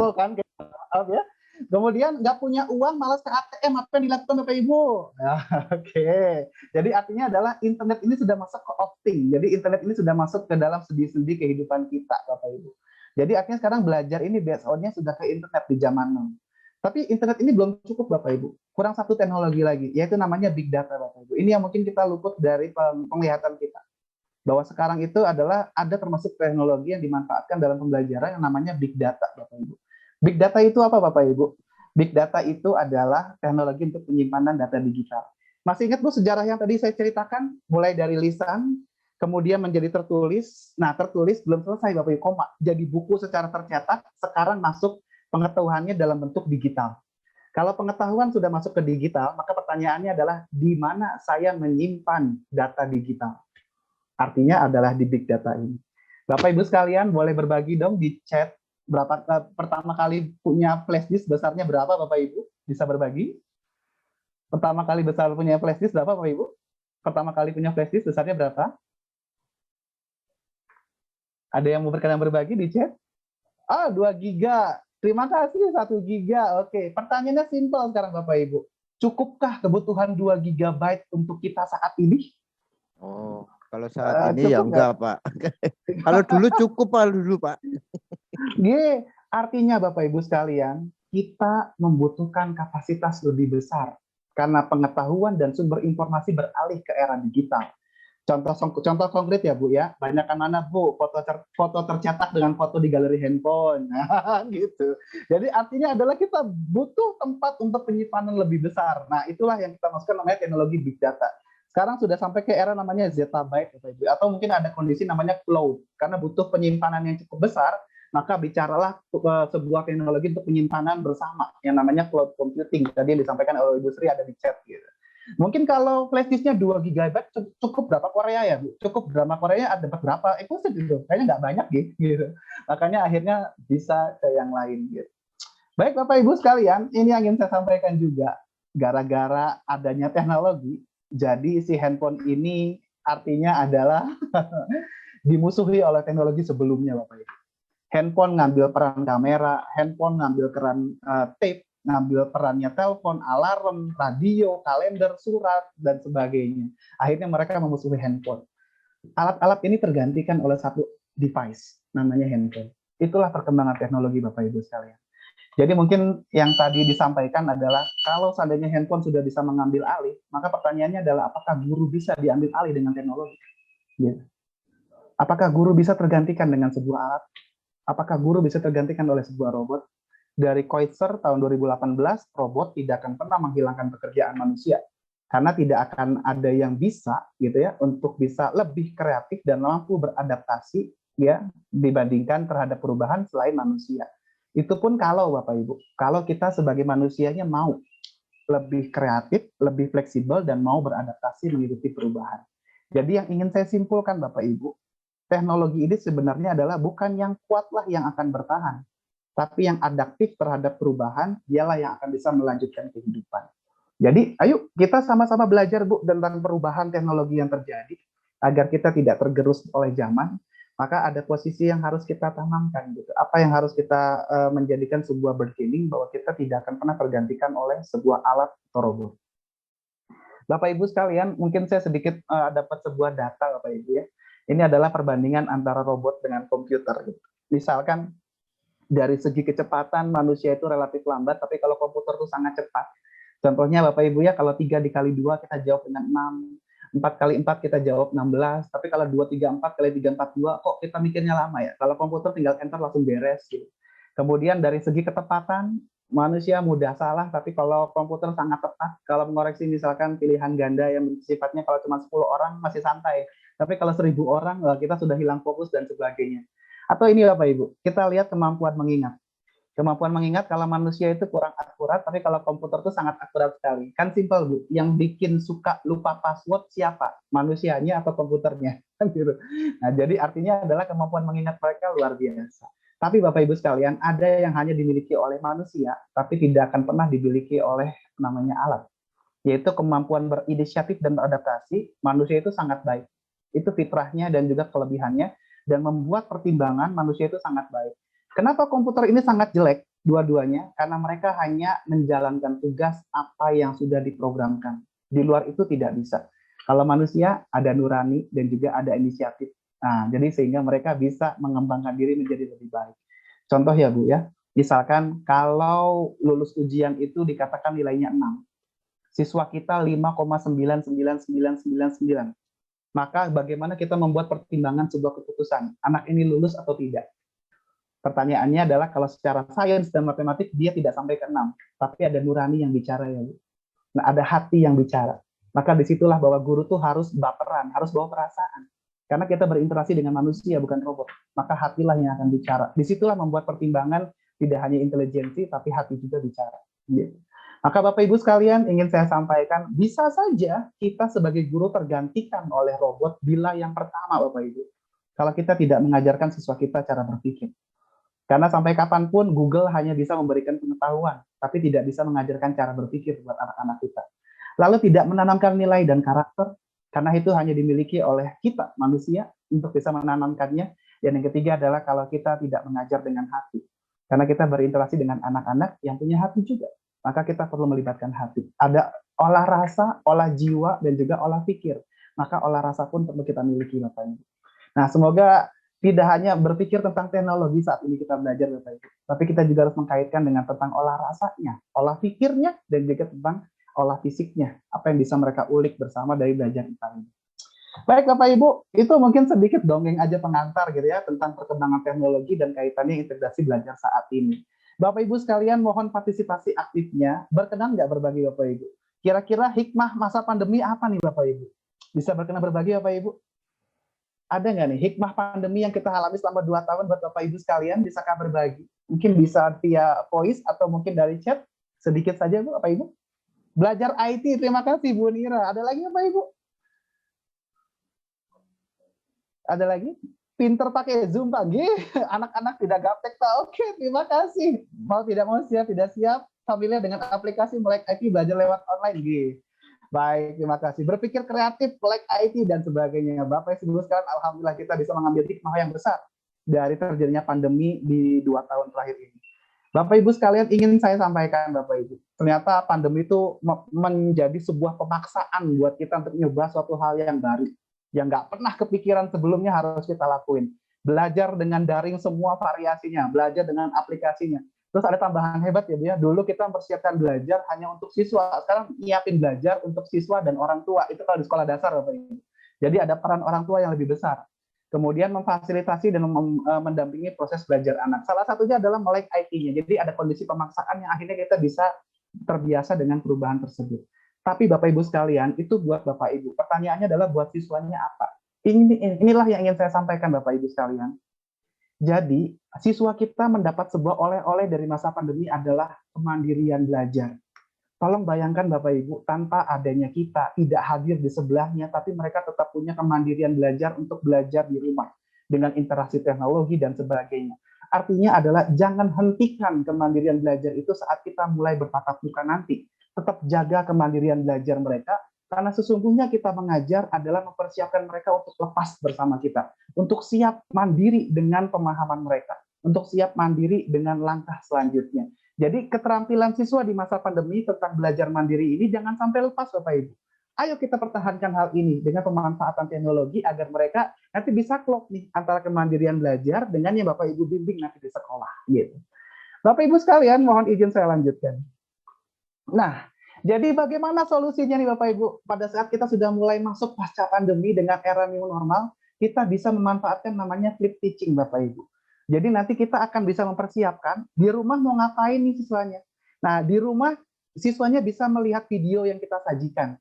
Oh, kan, ya. Kemudian nggak punya uang, malas ke ATM, apa yang dilakukan Bapak Ibu? Ya, oke. Jadi artinya adalah internet ini sudah masuk ke opting. Jadi internet ini sudah masuk ke dalam sendi-sendi kehidupan kita, Bapak Ibu. Jadi artinya sekarang belajar ini based on-nya sudah ke internet di zaman now. Tapi internet ini belum cukup Bapak Ibu. Kurang satu teknologi lagi, yaitu namanya big data Bapak Ibu. Ini yang mungkin kita luput dari penglihatan kita. Bahwa sekarang itu adalah ada termasuk teknologi yang dimanfaatkan dalam pembelajaran yang namanya big data Bapak Ibu. Big data itu apa Bapak Ibu? Big data itu adalah teknologi untuk penyimpanan data digital. Masih ingat Bu sejarah yang tadi saya ceritakan? Mulai dari lisan, kemudian menjadi tertulis. Nah, tertulis belum selesai Bapak Ibu, koma. Jadi buku secara tercetak, sekarang masuk pengetahuannya dalam bentuk digital. Kalau pengetahuan sudah masuk ke digital, maka pertanyaannya adalah di mana saya menyimpan data digital? Artinya adalah di big data ini. Bapak Ibu sekalian boleh berbagi dong di chat pertama kali punya flash disk besarnya berapa Bapak Ibu? Bisa berbagi? Pertama kali besar punya flash disk berapa Bapak Ibu? Pertama kali punya flash disk besarnya berapa? Ada yang mau berkenan berbagi di chat? 2 giga. Terima kasih 1 giga. Oke, pertanyaannya simpel sekarang Bapak Ibu. Cukupkah kebutuhan 2 GB untuk kita saat ini? Oh, kalau saat ini ya Cukup enggak, Pak. Kalau dulu cukup Pak. Artinya Bapak Ibu sekalian, kita membutuhkan kapasitas lebih besar karena pengetahuan dan sumber informasi beralih ke era digital. Contoh konkret ya Bu ya, banyakkan mana Bu foto tercetak dengan foto di galeri handphone, nah, gitu. Jadi artinya adalah kita butuh tempat untuk penyimpanan lebih besar. Nah itulah yang kita maksudkan namanya teknologi big data. Sekarang sudah sampai ke era namanya zettabyte atau mungkin ada kondisi namanya cloud karena butuh penyimpanan yang cukup besar. Maka bicaralah sebuah teknologi untuk penyimpanan bersama yang namanya cloud computing. Tadi yang disampaikan oleh Ibu Sri ada di chat gitu. Mungkin kalau flash disk-nya 2 GB cukup berapa Korea ya, Bu? Cukup drama Korea ada berapa episode gitu. Kayaknya nggak banyak gitu. Makanya akhirnya bisa ke yang lain gitu. Baik Bapak Ibu sekalian, ini yang ingin saya sampaikan juga. Gara-gara adanya teknologi, jadi si handphone ini artinya adalah dimusuhi oleh teknologi sebelumnya Bapak Ibu. Handphone ngambil peran kamera, handphone ngambil peran tape, ngambil perannya telepon, alarm, radio, kalender, surat, dan sebagainya. Akhirnya mereka memusuhi handphone. Alat-alat ini tergantikan oleh satu device, namanya handphone. Itulah perkembangan teknologi Bapak Ibu sekalian. Jadi mungkin yang tadi disampaikan adalah, kalau seandainya handphone sudah bisa mengambil alih, maka pertanyaannya adalah apakah guru bisa diambil alih dengan teknologi? Gitu. Apakah guru bisa tergantikan dengan sebuah alat? Apakah guru bisa tergantikan oleh sebuah robot? Dari Koitzer tahun 2018, robot tidak akan pernah menghilangkan pekerjaan manusia karena tidak akan ada yang bisa gitu ya untuk bisa lebih kreatif dan mampu beradaptasi ya dibandingkan terhadap perubahan selain manusia. Itu pun kalau Bapak Ibu, kalau kita sebagai manusianya mau lebih kreatif, lebih fleksibel dan mau beradaptasi mengikuti perubahan. Jadi yang ingin saya simpulkan Bapak Ibu, teknologi ini sebenarnya adalah bukan yang kuatlah yang akan bertahan, tapi yang adaptif terhadap perubahan, dialah yang akan bisa melanjutkan kehidupan. Jadi, ayo kita sama-sama belajar Bu tentang perubahan teknologi yang terjadi, agar kita tidak tergerus oleh zaman, maka ada posisi yang harus kita tanamkan. Gitu. Apa yang harus kita menjadikan sebuah bergening, bahwa kita tidak akan pernah tergantikan oleh sebuah alat atau robot. Bapak Ibu sekalian, mungkin saya sedikit dapat sebuah data Bapak Ibu ya. Ini adalah perbandingan antara robot dengan komputer. Gitu. Misalkan, dari segi kecepatan manusia itu relatif lambat, tapi kalau komputer itu sangat cepat. Contohnya Bapak Ibu ya, kalau 3 dikali 2 kita jawab dengan 6, 4 kali 4 kita jawab 16, tapi kalau 2, 3, 4 kali 3, 4, 2, kok kita mikirnya lama ya? Kalau komputer tinggal enter langsung beres. Gitu. Kemudian dari segi ketepatan, manusia mudah salah, tapi kalau komputer sangat tepat, kalau mengoreksi misalkan pilihan ganda yang sifatnya kalau cuma 10 orang masih santai, tapi kalau 1000 orang kita sudah hilang fokus dan sebagainya. Atau ini Bapak Ibu, kita lihat kemampuan mengingat. Kemampuan mengingat kalau manusia itu kurang akurat, tapi kalau komputer itu sangat akurat sekali. Kan simpel Bu, yang bikin suka lupa password siapa? Manusianya atau komputernya? Nah, jadi artinya adalah kemampuan mengingat mereka luar biasa. Tapi Bapak Ibu sekalian, ada yang hanya dimiliki oleh manusia, tapi tidak akan pernah dimiliki oleh namanya alat. Yaitu kemampuan berinisiatif dan beradaptasi, manusia itu sangat baik. Itu fitrahnya dan juga kelebihannya, dan membuat pertimbangan manusia itu sangat baik. Kenapa komputer ini sangat jelek? Dua-duanya, karena mereka hanya menjalankan tugas apa yang sudah diprogramkan. Di luar itu tidak bisa. Kalau manusia ada nurani dan juga ada inisiatif. Nah, jadi sehingga mereka bisa mengembangkan diri menjadi lebih baik. Contoh ya Bu ya, misalkan kalau lulus ujian itu dikatakan nilainya 6. Siswa kita 5,99999. Maka bagaimana kita membuat pertimbangan sebuah keputusan, anak ini lulus atau tidak? Pertanyaannya adalah kalau secara sains dan matematik dia tidak sampai ke 6, tapi ada nurani yang bicara ya Bu. Nah, ada hati yang bicara. Maka disitulah bahwa guru tuh harus baperan, harus bawa perasaan. Karena kita berinteraksi dengan manusia bukan robot. Maka hatilah yang akan bicara. Disitulah membuat pertimbangan tidak hanya intelijensi tapi hati juga bicara. Gitu. Maka Bapak Ibu sekalian ingin saya sampaikan, bisa saja kita sebagai guru tergantikan oleh robot bila yang pertama Bapak Ibu. Kalau kita tidak mengajarkan siswa kita cara berpikir. Karena sampai kapanpun Google hanya bisa memberikan pengetahuan, tapi tidak bisa mengajarkan cara berpikir buat anak-anak kita. Lalu tidak menanamkan nilai dan karakter, karena itu hanya dimiliki oleh kita manusia untuk bisa menanamkannya. Dan yang ketiga adalah kalau kita tidak mengajar dengan hati. Karena kita berinteraksi dengan anak-anak yang punya hati juga. Maka kita perlu melibatkan hati. Ada olah rasa, olah jiwa, dan juga olah pikir. Maka olah rasa pun perlu kita miliki, Bapak Ibu. Nah, semoga tidak hanya berpikir tentang teknologi saat ini kita belajar, Bapak Ibu, tapi kita juga harus mengkaitkan dengan tentang olah rasanya, olah pikirnya, dan juga tentang olah fisiknya. Apa yang bisa mereka ulik bersama dari belajar kita ini. Baik Bapak Ibu, itu mungkin sedikit dongeng aja pengantar gitu ya, tentang perkembangan teknologi dan kaitannya integrasi belajar saat ini. Bapak Ibu sekalian mohon partisipasi aktifnya, berkenan nggak berbagi Bapak Ibu? Kira-kira hikmah masa pandemi apa nih Bapak Ibu? Bisa berkenan berbagi Bapak Ibu? Ada nggak nih hikmah pandemi yang kita alami selama 2 tahun buat Bapak Ibu sekalian? Bisakah berbagi? Mungkin bisa via voice atau mungkin dari chat, sedikit saja Bu, Bapak Ibu. Belajar IT, terima kasih Bu Nira. Ada lagi Bapak Ibu? Ada lagi? Pinter pakai Zoom pagi, anak-anak tidak gaptek tak? Oke, terima kasih. Mau tidak mau siap, tidak siap, familiar dengan aplikasi Melek IT belajar lewat online. Baik, terima kasih. Berpikir kreatif, Melek IT dan sebagainya. Bapak Ibu sekalian, alhamdulillah kita bisa mengambil hikmah yang besar dari terjadinya pandemi di 2 tahun terakhir ini. Bapak Ibu sekalian, ingin saya sampaikan Bapak Ibu, ternyata pandemi itu menjadi sebuah pemaksaan buat kita untuk nyoba suatu hal yang baru, yang nggak pernah kepikiran sebelumnya harus kita lakuin. Belajar dengan daring semua variasinya, belajar dengan aplikasinya. Terus ada tambahan hebat ya Bu ya, dulu kita mempersiapkan belajar hanya untuk siswa, sekarang nyiapin belajar untuk siswa dan orang tua, itu kalau di sekolah dasar Bapak Ibu. Jadi ada peran orang tua yang lebih besar. Kemudian memfasilitasi dan mendampingi proses belajar anak. Salah satunya adalah Melek IT-nya, jadi ada kondisi pemaksaan yang akhirnya kita bisa terbiasa dengan perubahan tersebut. Tapi Bapak Ibu sekalian, itu buat Bapak Ibu. Pertanyaannya adalah buat siswanya apa? Inilah yang ingin saya sampaikan Bapak Ibu sekalian. Jadi, siswa kita mendapat sebuah oleh-oleh dari masa pandemi adalah kemandirian belajar. Tolong bayangkan Bapak Ibu, tanpa adanya kita, tidak hadir di sebelahnya, tapi mereka tetap punya kemandirian belajar untuk belajar di rumah dengan interaksi teknologi dan sebagainya. Artinya adalah jangan hentikan kemandirian belajar itu saat kita mulai bertatap muka nanti. Tetap jaga kemandirian belajar mereka, karena sesungguhnya kita mengajar adalah mempersiapkan mereka untuk lepas bersama kita, untuk siap mandiri dengan pemahaman mereka, untuk siap mandiri dengan langkah selanjutnya. Jadi keterampilan siswa di masa pandemi tentang belajar mandiri ini jangan sampai lepas Bapak Ibu. Ayo kita pertahankan hal ini dengan pemanfaatan teknologi agar mereka nanti bisa klop nih antara kemandirian belajar dengan yang Bapak Ibu bimbing nanti di sekolah gitu. Bapak Ibu sekalian, mohon izin saya lanjutkan. Nah, jadi bagaimana solusinya nih Bapak Ibu? Pada saat kita sudah mulai masuk pasca pandemi dengan era new normal, kita bisa memanfaatkan namanya flip teaching Bapak Ibu. Jadi nanti kita akan bisa mempersiapkan di rumah mau ngapain nih siswanya. Nah, di rumah siswanya bisa melihat video yang kita sajikan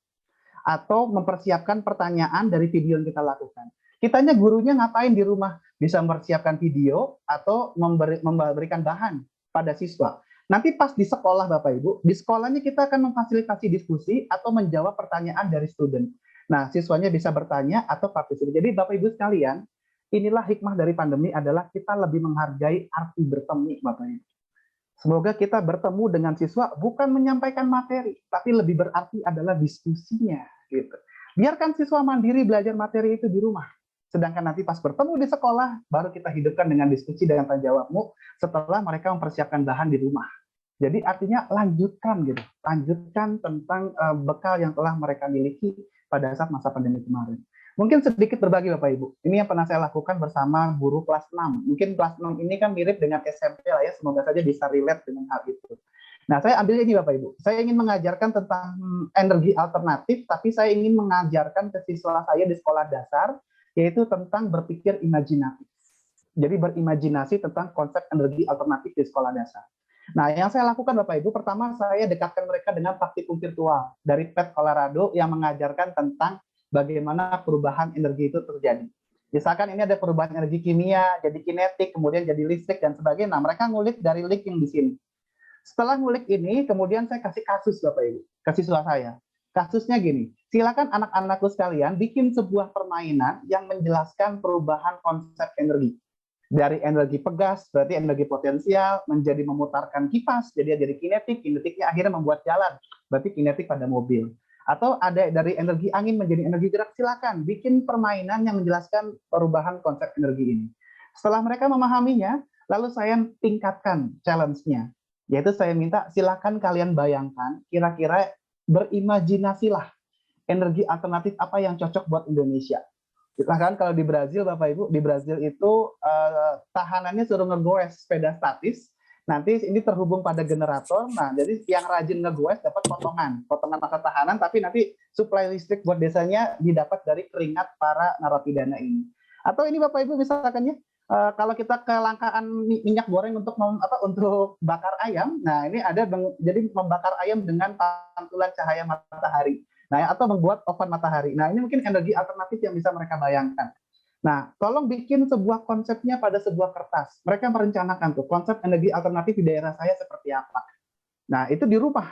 atau mempersiapkan pertanyaan dari video yang kita lakukan. Kitanya gurunya ngapain di rumah? Bisa mempersiapkan video atau memberikan bahan pada siswa. Nanti pas di sekolah Bapak Ibu, di sekolahnya kita akan memfasilitasi diskusi atau menjawab pertanyaan dari student. Nah, siswanya bisa bertanya atau partisipasi. Jadi Bapak Ibu sekalian, inilah hikmah dari pandemi adalah kita lebih menghargai arti bertemu Bapak Ibu. Semoga kita bertemu dengan siswa bukan menyampaikan materi, tapi lebih berarti adalah diskusinya gitu. Biarkan siswa mandiri belajar materi itu di rumah. Sedangkan nanti pas bertemu di sekolah, baru kita hidupkan dengan diskusi dan tanya jawabmu setelah mereka mempersiapkan bahan di rumah. Jadi artinya lanjutkan gitu, lanjutkan tentang bekal yang telah mereka miliki pada saat masa pandemi kemarin. Mungkin sedikit berbagi Bapak Ibu. Ini yang pernah saya lakukan bersama guru kelas 6. Mungkin kelas 6 ini kan mirip dengan SMP lah ya, semoga saja bisa relate dengan hal itu. Nah, saya ambil ini Bapak Ibu. Saya ingin mengajarkan tentang energi alternatif, tapi saya ingin mengajarkan ke siswa saya di sekolah dasar, yaitu tentang berpikir imajinatif. Jadi berimajinasi tentang konsep energi alternatif di sekolah dasar. Nah, yang saya lakukan Bapak Ibu, pertama saya dekatkan mereka dengan praktikum virtual dari PET Colorado yang mengajarkan tentang bagaimana perubahan energi itu terjadi. Misalkan ini ada perubahan energi kimia, jadi kinetik, kemudian jadi listrik dan sebagainya. Nah, mereka ngulik dari link yang di sini. Setelah ngulik ini, kemudian saya kasih kasus Bapak Ibu, ke siswa saya. Kasusnya gini, silakan anak-anakku sekalian bikin sebuah permainan yang menjelaskan perubahan konsep energi. Dari energi pegas, berarti energi potensial, menjadi memutarkan kipas, jadi kinetik, kinetiknya akhirnya membuat jalan, berarti kinetik pada mobil. Atau ada dari energi angin menjadi energi gerak, silakan bikin permainan yang menjelaskan perubahan konsep energi ini. Setelah mereka memahaminya, lalu saya tingkatkan challenge-nya, yaitu saya minta silakan kalian bayangkan, kira-kira berimajinasilah energi alternatif apa yang cocok buat Indonesia. Kan kalau di Brazil, Bapak Ibu, di Brazil itu tahanannya suruh ngegoes sepeda statis, nanti ini terhubung pada generator, nah jadi yang rajin ngegoes dapat potongan masa tahanan, tapi nanti suplai listrik buat desanya didapat dari keringat para narapidana ini. Atau ini Bapak Ibu misalkan ya, kalau kita kelangkaan minyak goreng untuk bakar ayam, nah ini ada jadi membakar ayam dengan pantulan cahaya matahari. Nah, atau membuat oven matahari. Nah, ini mungkin energi alternatif yang bisa mereka bayangkan. Nah, tolong bikin sebuah konsepnya pada sebuah kertas. Mereka merencanakan tuh konsep energi alternatif di daerah saya seperti apa. Nah, itu di rumah.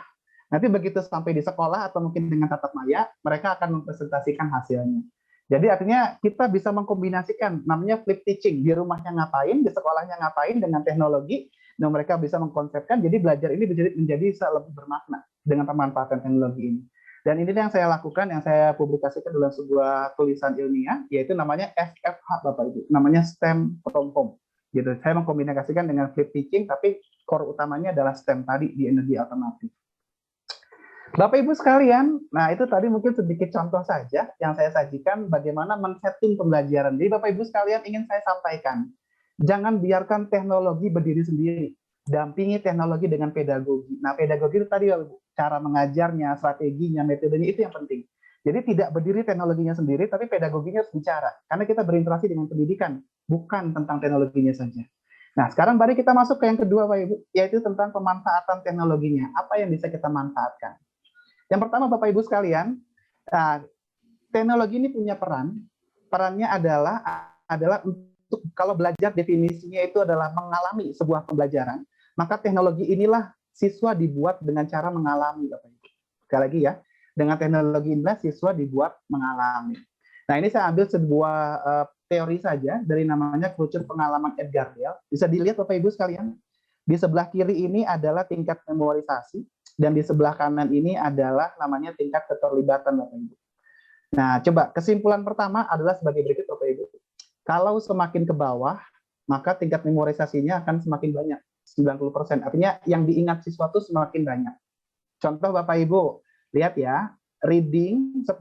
Nanti begitu sampai di sekolah atau mungkin dengan tatap maya, mereka akan mempresentasikan hasilnya. Jadi artinya kita bisa mengkombinasikan, namanya flip teaching. Di rumahnya ngapain, di sekolahnya ngapain dengan teknologi, dan mereka bisa mengkonsepkan, jadi belajar ini menjadi lebih bermakna dengan pemanfaatan teknologi ini. Dan ini yang saya lakukan, yang saya publikasikan dalam sebuah tulisan ilmiah, yaitu namanya FFH, Bapak Ibu, namanya STEM from Home. Gitu. Saya mengkombinasikan dengan flip teaching, tapi core utamanya adalah STEM tadi di energi alternatif. Bapak Ibu sekalian, nah itu tadi mungkin sedikit contoh saja yang saya sajikan bagaimana men-setting pembelajaran. Jadi Bapak Ibu sekalian ingin saya sampaikan, jangan biarkan teknologi berdiri sendiri, dampingi teknologi dengan pedagogi. Nah pedagogi itu tadi cara mengajarnya, strateginya, metodenya itu yang penting. Jadi tidak berdiri teknologinya sendiri, tapi pedagoginya harus bicara. Karena kita berinteraksi dengan pendidikan, bukan tentang teknologinya saja. Nah sekarang mari kita masuk ke yang kedua Bapak Ibu, yaitu tentang pemanfaatan teknologinya. Apa yang bisa kita manfaatkan? Yang pertama Bapak Ibu sekalian, teknologi ini punya peran. Perannya adalah untuk kalau belajar definisinya itu adalah mengalami sebuah pembelajaran, maka teknologi inilah siswa dibuat dengan cara mengalami Bapak Ibu. Sekali lagi ya, dengan teknologi inilah siswa dibuat mengalami. Nah ini saya ambil sebuah teori saja dari namanya kultur pengalaman Edgar Dale. Bisa dilihat Bapak Ibu sekalian. Di sebelah kiri ini adalah tingkat memorisasi, dan di sebelah kanan ini adalah namanya tingkat keterlibatan Bapak Ibu. Nah, coba kesimpulan pertama adalah sebagai berikut Bapak Ibu. Kalau semakin ke bawah, maka tingkat memorisasinya akan semakin banyak, 90%. Artinya yang diingat siswa itu semakin banyak. Contoh Bapak Ibu, lihat ya, reading 10%,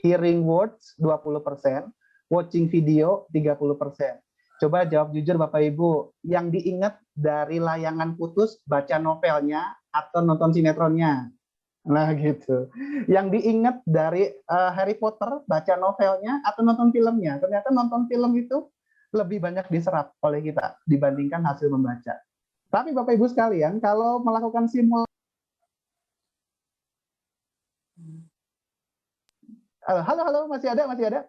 hearing words 20%, watching video 30%. Coba jawab jujur Bapak Ibu, yang diingat dari layangan putus baca novelnya atau nonton sinetronnya? Nah gitu. Yang diingat dari Harry Potter baca novelnya atau nonton filmnya? Ternyata nonton film itu lebih banyak diserap oleh kita dibandingkan hasil membaca. Tapi Bapak Ibu sekalian, kalau melakukan simulasi, halo, masih ada?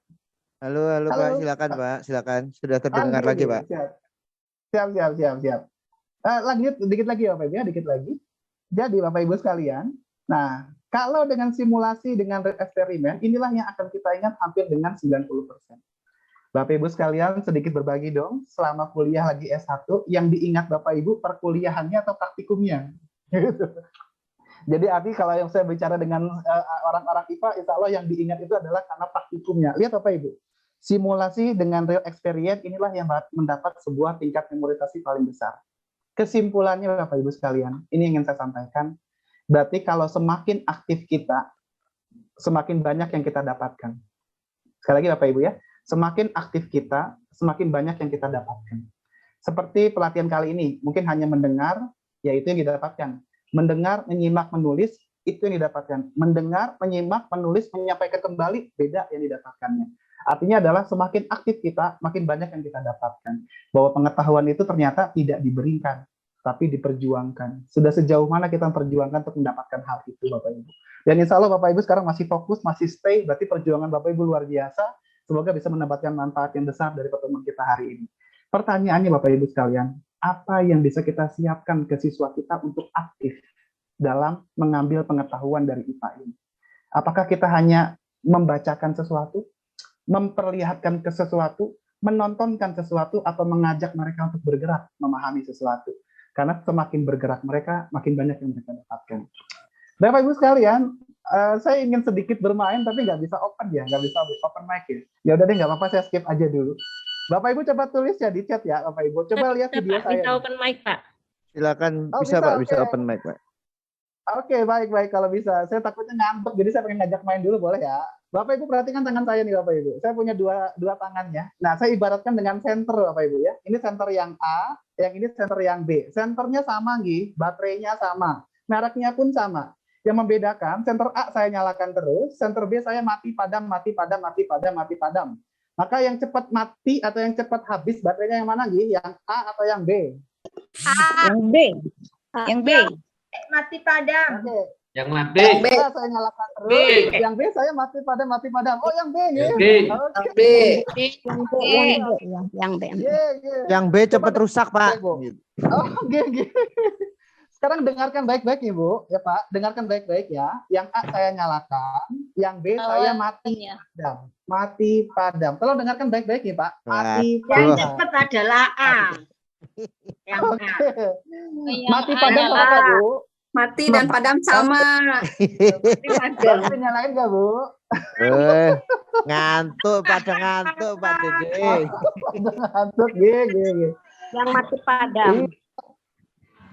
Halo Pak, silakan Pak, silakan. Sudah terdengar lagi Pak. Siap. Lanjut dikit lagi Bapak Ibu ya, dikit lagi. Jadi Bapak Ibu sekalian, nah kalau dengan simulasi dengan eksperimen, inilah yang akan kita ingat hampir dengan 90%. Bapak Ibu sekalian sedikit berbagi dong, selama kuliah lagi S1, yang diingat Bapak Ibu perkuliahannya atau praktikumnya. Jadi arti kalau yang saya bicara dengan orang-orang IPA, insya Allah yang diingat itu adalah karena praktikumnya. Lihat Bapak Ibu, simulasi dengan real experience inilah yang mendapat sebuah tingkat memorisasi paling besar. Kesimpulannya Bapak Ibu sekalian, ini yang ingin saya sampaikan. Berarti kalau semakin aktif kita, semakin banyak yang kita dapatkan. Sekali lagi Bapak Ibu ya, semakin aktif kita, semakin banyak yang kita dapatkan. Seperti pelatihan kali ini, mungkin hanya mendengar, yaitu yang didapatkan. Mendengar, menyimak, menulis, itu yang didapatkan. Mendengar, menyimak, menulis, menyampaikan kembali, beda yang didapatkannya. Artinya adalah semakin aktif kita, makin banyak yang kita dapatkan. Bahwa pengetahuan itu ternyata tidak diberikan, tapi diperjuangkan. Sudah sejauh mana kita memperjuangkan untuk mendapatkan hal itu, Bapak Ibu. Dan insya Allah Bapak Ibu sekarang masih fokus, masih stay, berarti perjuangan Bapak Ibu luar biasa. Semoga bisa mendapatkan manfaat yang besar dari pertemuan kita hari ini. Pertanyaannya Bapak Ibu sekalian, apa yang bisa kita siapkan ke siswa kita untuk aktif dalam mengambil pengetahuan dari IPA ini. Apakah kita hanya membacakan sesuatu, memperlihatkan ke sesuatu, menontonkan sesuatu, atau mengajak mereka untuk bergerak, memahami sesuatu. Karena semakin bergerak mereka, makin banyak yang mereka dapatkan. Bapak Ibu sekalian, saya ingin sedikit bermain, tapi nggak bisa open ya, nggak bisa open mic ya. Ya udah deh, nggak apa-apa, saya skip aja dulu. Bapak Ibu coba tulis ya di chat ya, Bapak Ibu. Coba lihat video Pak, saya. bisa open mic, Pak. Silakan, Oh, bisa Pak, bisa oke. open mic Pak. Oke, baik kalau bisa. Saya takutnya ngantuk, jadi saya pengen ngajak main dulu, boleh ya? Bapak Ibu perhatikan tangan saya nih, Bapak Ibu. Saya punya dua tangannya. Nah, saya ibaratkan dengan senter, Bapak Ibu ya. Ini senter yang A, yang ini senter yang B. Senternya sama, Gi. Baterainya sama. Mereknya pun sama. Yang membedakan, senter A saya nyalakan terus, senter B saya mati padam, mati padam, mati padam, mati padam. Maka yang cepat mati atau yang cepat habis baterainya yang mana, Gi? Yang A atau yang B? Yang B. Yang B. Mati padam. Oke. Yang mati. Yang B saya nyalakan terus. B. Yang B saya mati padam, mati padam. Oh, yang B ya. B. Oke. B. Yang B. Yang B cepat rusak Pak. Oh, G. Sekarang dengarkan baik-baik ya Bu, ya Pak. Dengarkan baik-baik ya. Yang A saya nyalakan, yang B saya mati padam. Mati padam. Tolong dengarkan baik-baik ya Pak. Mati Yang padam. cepat adalah A. Yang A. Oke. Mati padam apa Bu? Mati dan padam sama. Baru nyalain nggak Bu? Ngantuk, pada ngantuk Pak Dede. Ngantuk, G. Yang mati padam.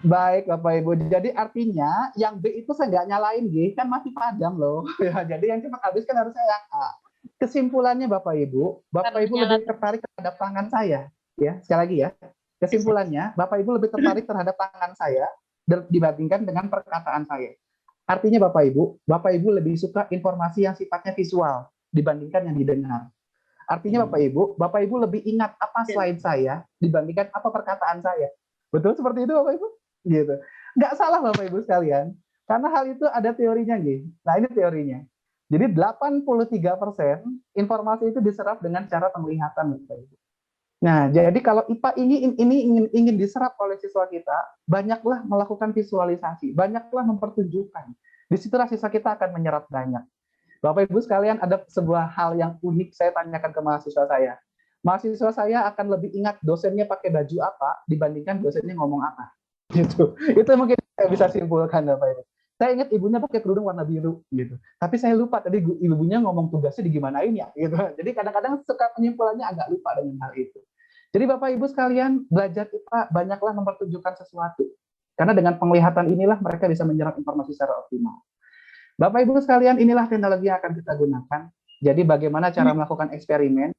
Baik Bapak Ibu, jadi artinya yang B itu saya nggak nyalain G, kan masih padam loh. Ya, jadi yang cepat habis kan harusnya yang A. Kesimpulannya Bapak Ibu lebih tertarik terhadap tangan saya. Ya, sekali lagi ya. Kesimpulannya, Bapak Ibu lebih tertarik terhadap tangan saya dibandingkan dengan perkataan saya. Artinya Bapak Ibu lebih suka informasi yang sifatnya visual dibandingkan yang didengar. Artinya Bapak Ibu lebih ingat apa slide saya dibandingkan apa perkataan saya. Betul seperti itu Bapak Ibu? Gitu. Nggak salah Bapak Ibu sekalian, karena hal itu ada teorinya gitu. Nah, ini teorinya. Jadi 83% informasi itu diserap dengan cara penglihatan Bapak Ibu. Nah, jadi kalau IPA ini ingin diserap oleh siswa kita, banyaklah melakukan visualisasi, banyaklah mempertunjukkan. Di situlah siswa kita akan menyerap banyak. Bapak Ibu sekalian, ada sebuah hal yang unik saya tanyakan ke mahasiswa saya. Mahasiswa saya akan lebih ingat dosennya pakai baju apa dibandingkan dosennya ngomong apa. Gitu. Itu mungkin saya bisa simpulkan Bapak Ibu. Saya ingat ibunya pakai kerudung warna biru gitu. Tapi saya lupa tadi ibunya ngomong tugasnya digimanain ya gitu. Jadi kadang-kadang suka penyimpulannya agak lupa dengan hal itu. Jadi Bapak Ibu sekalian, belajar IPA banyaklah mempertunjukkan sesuatu. Karena dengan penglihatan inilah mereka bisa menyerap informasi secara optimal. Bapak Ibu sekalian, inilah teknologi yang akan kita gunakan. Jadi bagaimana cara melakukan eksperimen?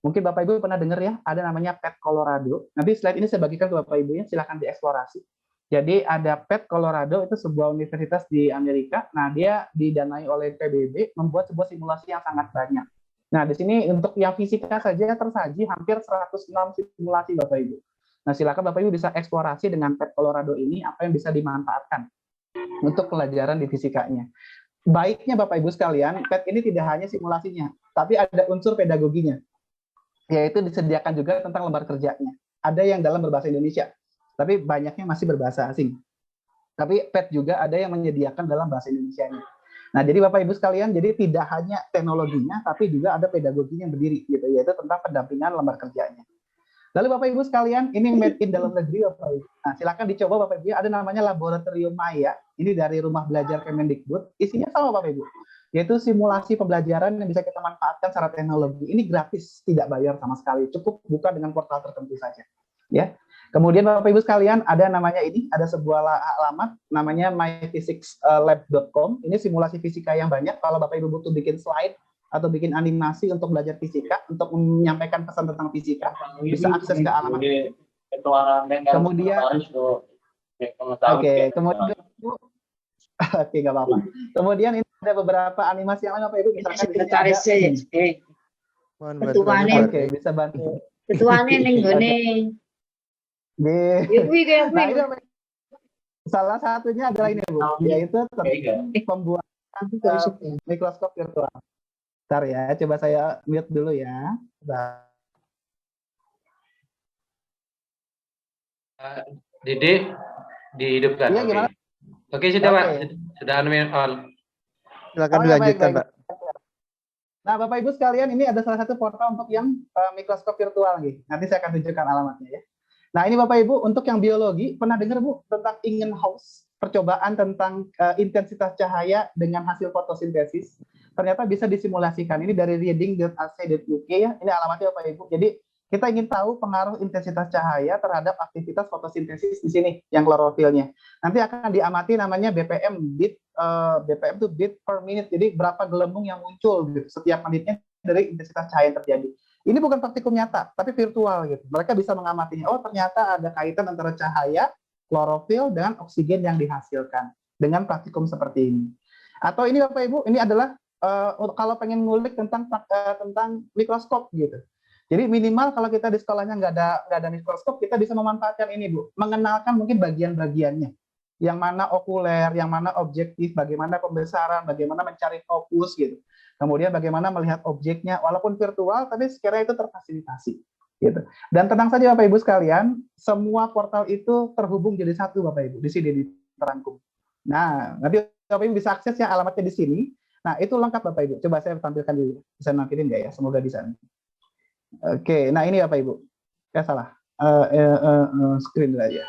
Mungkin Bapak Ibu pernah dengar ya, ada namanya PET Colorado. Nanti slide ini saya bagikan ke Bapak Ibu ya, silakan dieksplorasi. Jadi ada PET Colorado, itu sebuah universitas di Amerika. Nah, dia didanai oleh PBB, membuat sebuah simulasi yang sangat banyak. Nah, di sini untuk yang fisika saja tersaji hampir 106 simulasi Bapak Ibu. Nah, silakan Bapak Ibu bisa eksplorasi dengan PET Colorado ini, apa yang bisa dimanfaatkan untuk pelajaran di fisikanya. Baiknya Bapak Ibu sekalian, PET ini tidak hanya simulasinya, tapi ada unsur pedagoginya, yaitu disediakan juga tentang lembar kerjanya. Ada yang dalam berbahasa Indonesia, tapi banyaknya masih berbahasa asing. Tapi PET juga ada yang menyediakan dalam bahasa Indonesianya. Nah, jadi Bapak Ibu sekalian, jadi tidak hanya teknologinya, tapi juga ada pedagoginya yang berdiri, gitu, yaitu tentang pendampingan lembar kerjanya. Lalu Bapak Ibu sekalian, ini made in dalam negeri Bapak Ibu. Nah, silakan dicoba Bapak Ibu. Ada namanya Laboratorium Maya. Ini dari Rumah Belajar Kemendikbud. Isinya sama Bapak Ibu, yaitu simulasi pembelajaran yang bisa kita manfaatkan secara teknologi. Ini gratis, tidak bayar sama sekali. Cukup buka dengan portal tertentu saja. Ya. Kemudian Bapak Ibu sekalian, ada namanya ini, ada sebuah alamat namanya myphysicslab.com. Ini simulasi fisika yang banyak. Kalau Bapak Ibu butuh bikin slide atau bikin animasi untuk belajar fisika, untuk menyampaikan pesan tentang fisika, bisa akses ke alamat. Kemudian, oke, nggak apa-apa. Kemudian ini ada beberapa animasi yang lain Bapak Ibu, misalkan di sini ada. Ketuane. Oke, bisa bantu. Ketuane ning gone. Nah, ini salah satunya adalah ini Bu, yaitu pembuatan mikroskop virtual. Bentar ya, coba saya mute dulu ya. Dede dihidupkan. Iya, Oke. gimana? Oke, sudah Pak. Oke. Sudah unmute on. Silakan Oh ya, baik, dilanjutkan, baik. Pak. Nah, Bapak Ibu sekalian, ini ada salah satu portal untuk yang mikroskop virtual nih. Nanti saya akan tunjukkan alamatnya ya. Nah, ini Bapak Ibu untuk yang biologi, pernah dengar Bu tentang Ingenhousz, percobaan tentang intensitas cahaya dengan hasil fotosintesis. Ternyata bisa disimulasikan. Ini dari reading.ac.uk ya. Ini alamatnya Bapak Ibu. Jadi kita ingin tahu pengaruh intensitas cahaya terhadap aktivitas fotosintesis di sini yang klorofilnya. Nanti akan diamati namanya BPM, BPM itu bit per minute. Jadi berapa gelembung yang muncul gitu setiap menitnya dari intensitas cahaya yang terjadi. Ini bukan praktikum nyata, tapi virtual gitu. Mereka bisa mengamatinya. Oh, ternyata ada kaitan antara cahaya, klorofil dengan oksigen yang dihasilkan dengan praktikum seperti ini. Atau ini Bapak Ibu, ini adalah kalau pengen ngulik tentang mikroskop gitu. Jadi minimal kalau kita di sekolahnya nggak ada mikroskop, kita bisa memanfaatkan ini Bu, mengenalkan mungkin bagian-bagiannya, yang mana okuler, yang mana objektif, bagaimana pembesaran, bagaimana mencari fokus gitu. Kemudian bagaimana melihat objeknya, walaupun virtual, tapi sekiranya itu terfasilitasi gitu. Dan tenang saja Bapak Ibu sekalian, semua portal itu terhubung jadi satu Bapak Ibu, di sini terangkum. Nah, nanti Bapak Ibu bisa akses ya alamatnya di sini. Nah, itu lengkap Bapak Ibu. Coba saya tampilkan dulu. Bisa nampilin nggak ya? Semoga bisa. Oke, nah ini Bapak Ibu. Salah. Screen dulu aja.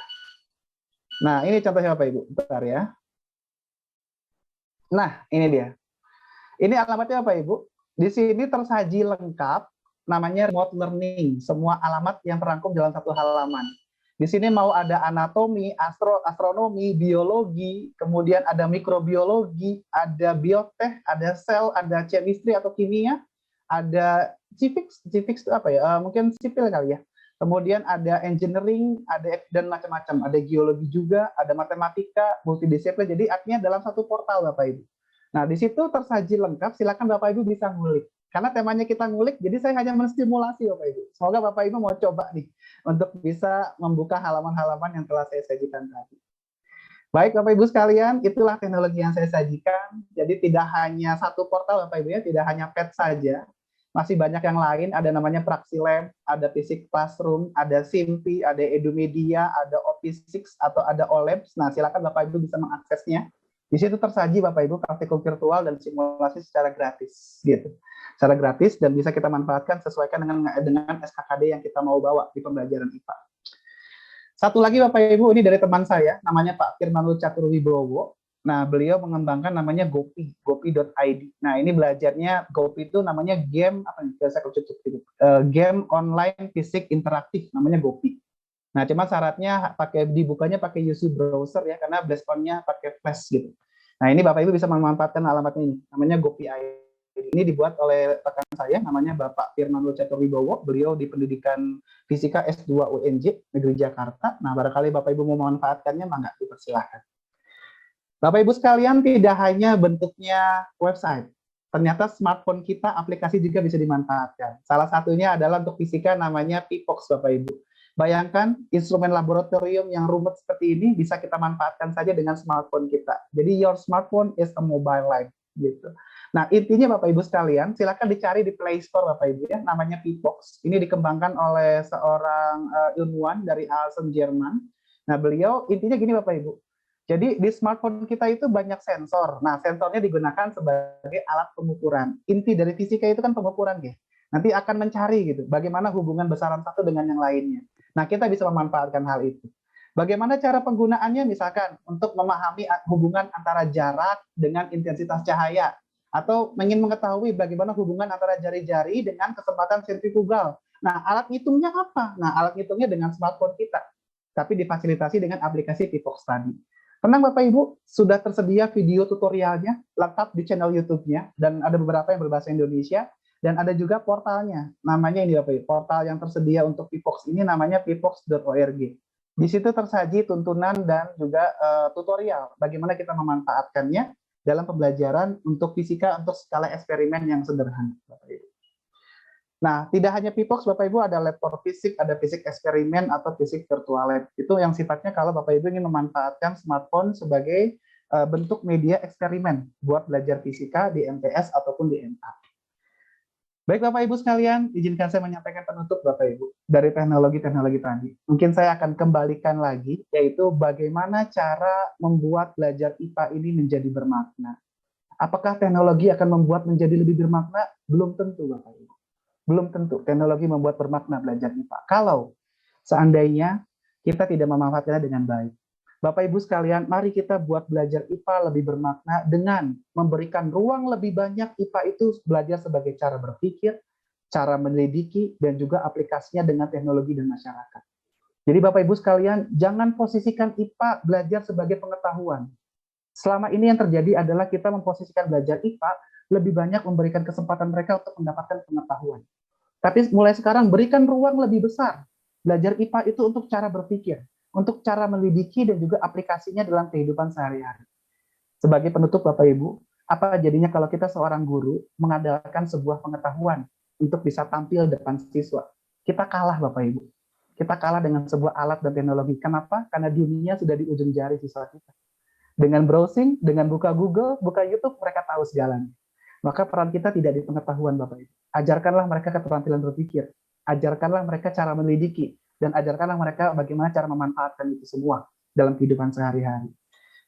Nah, ini contohnya Bapak Ibu. Bentar ya. Nah, ini dia. Ini alamatnya Bapak Ibu. Di sini tersaji lengkap, namanya remote learning. Semua alamat yang terangkum dalam satu halaman. Di sini mau ada anatomi, astronomi, biologi, kemudian ada mikrobiologi, ada biotech, ada sel, ada chemistry atau kimia, ada civics itu apa ya? Mungkin sipil kali ya. Kemudian ada engineering, ada dan macam-macam. Ada geologi juga, ada matematika, multidisiplin. Jadi artinya dalam satu portal Bapak Ibu. Nah, di situ tersaji lengkap. Silakan Bapak Ibu bisa ngulik. Karena temanya kita ngulik, jadi saya hanya menstimulasi Bapak Ibu. Semoga Bapak Ibu mau coba nih untuk bisa membuka halaman-halaman yang telah saya sajikan tadi. Baik Bapak Ibu sekalian, itulah teknologi yang saya sajikan. Jadi tidak hanya satu portal Bapak Ibu ya, tidak hanya PET saja. Masih banyak yang lain, ada namanya Praxilab, ada Fisik Classroom, ada Simpi, ada Edumedia, ada Opis6 atau ada OLabs. Nah, silakan Bapak Ibu bisa mengaksesnya. Di situ tersaji Bapak Ibu praktikum virtual dan simulasi secara gratis gitu. Secara gratis dan bisa kita manfaatkan sesuaikan dengan SKKD yang kita mau bawa di pembelajaran IPA. Satu lagi Bapak Ibu, ini dari teman saya, namanya Pak Firmanul Caturwibowo. Nah, beliau mengembangkan namanya Gopi, gopi.id. Nah, ini belajarnya Gopi itu namanya game apa nih? Saya game online fisik interaktif namanya Gopi. Nah, cuma syaratnya dibukanya pakai UC browser ya, karena BlackBerry-nya pakai Flash gitu. Nah, ini Bapak Ibu bisa memanfaatkan alamat ini, namanya Gopi.id. Ini dibuat oleh rekan saya, namanya Bapak Firmanul Caturwibowo. Beliau di Pendidikan Fisika S2 UNJ Negeri Jakarta. Nah, barangkali Bapak Ibu mau memanfaatkannya, mangga dipersilahkan. Bapak Ibu sekalian, tidak hanya bentuknya website. Ternyata smartphone kita, aplikasi juga bisa dimanfaatkan. Salah satunya adalah untuk fisika namanya Pipox, Bapak Ibu. Bayangkan instrumen laboratorium yang rumit seperti ini bisa kita manfaatkan saja dengan smartphone kita. Jadi your smartphone is a mobile life gitu. Nah, intinya Bapak Ibu sekalian, silakan dicari di Play Store Bapak Ibu ya, namanya Pipox. Ini dikembangkan oleh seorang ilmuwan dari Aachen, Jerman. Nah, beliau intinya gini Bapak Ibu. Jadi di smartphone kita itu banyak sensor. Nah, sensornya digunakan sebagai alat pengukuran. Inti dari fisika itu kan pengukuran ya. Nanti akan mencari gitu, bagaimana hubungan besaran satu dengan yang lainnya. Nah, kita bisa memanfaatkan hal itu. Bagaimana cara penggunaannya? Misalkan untuk memahami hubungan antara jarak dengan intensitas cahaya, atau ingin mengetahui bagaimana hubungan antara jari-jari dengan kecepatan sentrifugal. Nah, alat ngitungnya apa? Nah, alat ngitungnya dengan smartphone kita, tapi difasilitasi dengan aplikasi Pipox tadi. Tenang Bapak Ibu, sudah tersedia video tutorialnya lengkap di channel YouTube-nya, dan ada beberapa yang berbahasa Indonesia. Dan ada juga portalnya, namanya ini Bapak Ibu, portal yang tersedia untuk Pipox ini namanya pipox.org. Di situ tersaji tuntunan dan juga tutorial bagaimana kita memanfaatkannya dalam pembelajaran untuk fisika untuk skala eksperimen yang sederhana, Bapak Ibu. Nah, tidak hanya Pipox, Bapak Ibu, ada lab for fisik, ada fisik eksperimen atau fisik virtual lab. Itu yang sifatnya kalau Bapak Ibu ingin memanfaatkan smartphone sebagai bentuk media eksperimen buat belajar fisika di MTS ataupun di MA. Baik Bapak Ibu sekalian, izinkan saya menyampaikan penutup Bapak Ibu dari teknologi-teknologi tadi. Mungkin saya akan kembalikan lagi, yaitu bagaimana cara membuat belajar IPA ini menjadi bermakna. Apakah teknologi akan membuat menjadi lebih bermakna? Belum tentu Bapak Ibu. Belum tentu teknologi membuat bermakna belajar IPA. Kalau seandainya kita tidak memanfaatkannya dengan baik. Bapak Ibu sekalian, mari kita buat belajar IPA lebih bermakna dengan memberikan ruang lebih banyak IPA itu belajar sebagai cara berpikir, cara menyelidiki, dan juga aplikasinya dengan teknologi dan masyarakat. Jadi Bapak Ibu sekalian, jangan posisikan IPA belajar sebagai pengetahuan. Selama ini yang terjadi adalah kita memposisikan belajar IPA lebih banyak memberikan kesempatan mereka untuk mendapatkan pengetahuan. Tapi mulai sekarang berikan ruang lebih besar. Belajar IPA itu untuk cara berpikir, untuk cara melidiki dan juga aplikasinya dalam kehidupan sehari-hari. Sebagai penutup Bapak Ibu, apa jadinya kalau kita seorang guru mengandalkan sebuah pengetahuan untuk bisa tampil depan siswa? Kita kalah Bapak Ibu. Kita kalah dengan sebuah alat dan teknologi. Kenapa? Karena dunia sudah di ujung jari siswa kita. Dengan browsing, dengan buka Google, buka YouTube, mereka tahu segalanya. Maka peran kita tidak di pengetahuan Bapak Ibu. Ajarkanlah mereka keterampilan berpikir. Ajarkanlah mereka cara melidiki. Dan ajarkanlah mereka bagaimana cara memanfaatkan itu semua dalam kehidupan sehari-hari.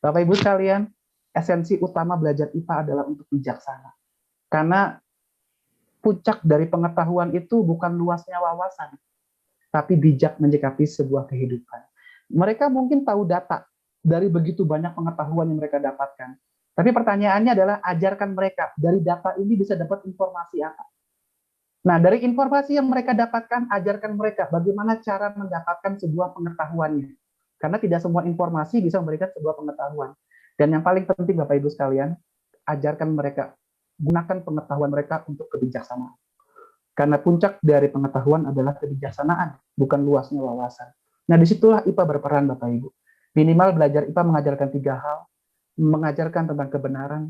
Bapak Ibu sekalian, esensi utama belajar IPA adalah untuk bijaksana. Karena puncak dari pengetahuan itu bukan luasnya wawasan, tapi bijak menyikapi sebuah kehidupan. Mereka mungkin tahu data dari begitu banyak pengetahuan yang mereka dapatkan. Tapi pertanyaannya adalah ajarkan mereka dari data ini bisa dapat informasi apa. Nah, dari informasi yang mereka dapatkan, ajarkan mereka bagaimana cara mendapatkan sebuah pengetahuannya. Karena tidak semua informasi bisa memberikan sebuah pengetahuan. Dan yang paling penting, Bapak Ibu sekalian, ajarkan mereka, gunakan pengetahuan mereka untuk kebijaksanaan. Karena puncak dari pengetahuan adalah kebijaksanaan, bukan luasnya wawasan. Nah, disitulah IPA berperan, Bapak Ibu. Minimal belajar IPA mengajarkan 3 hal, mengajarkan tentang kebenaran,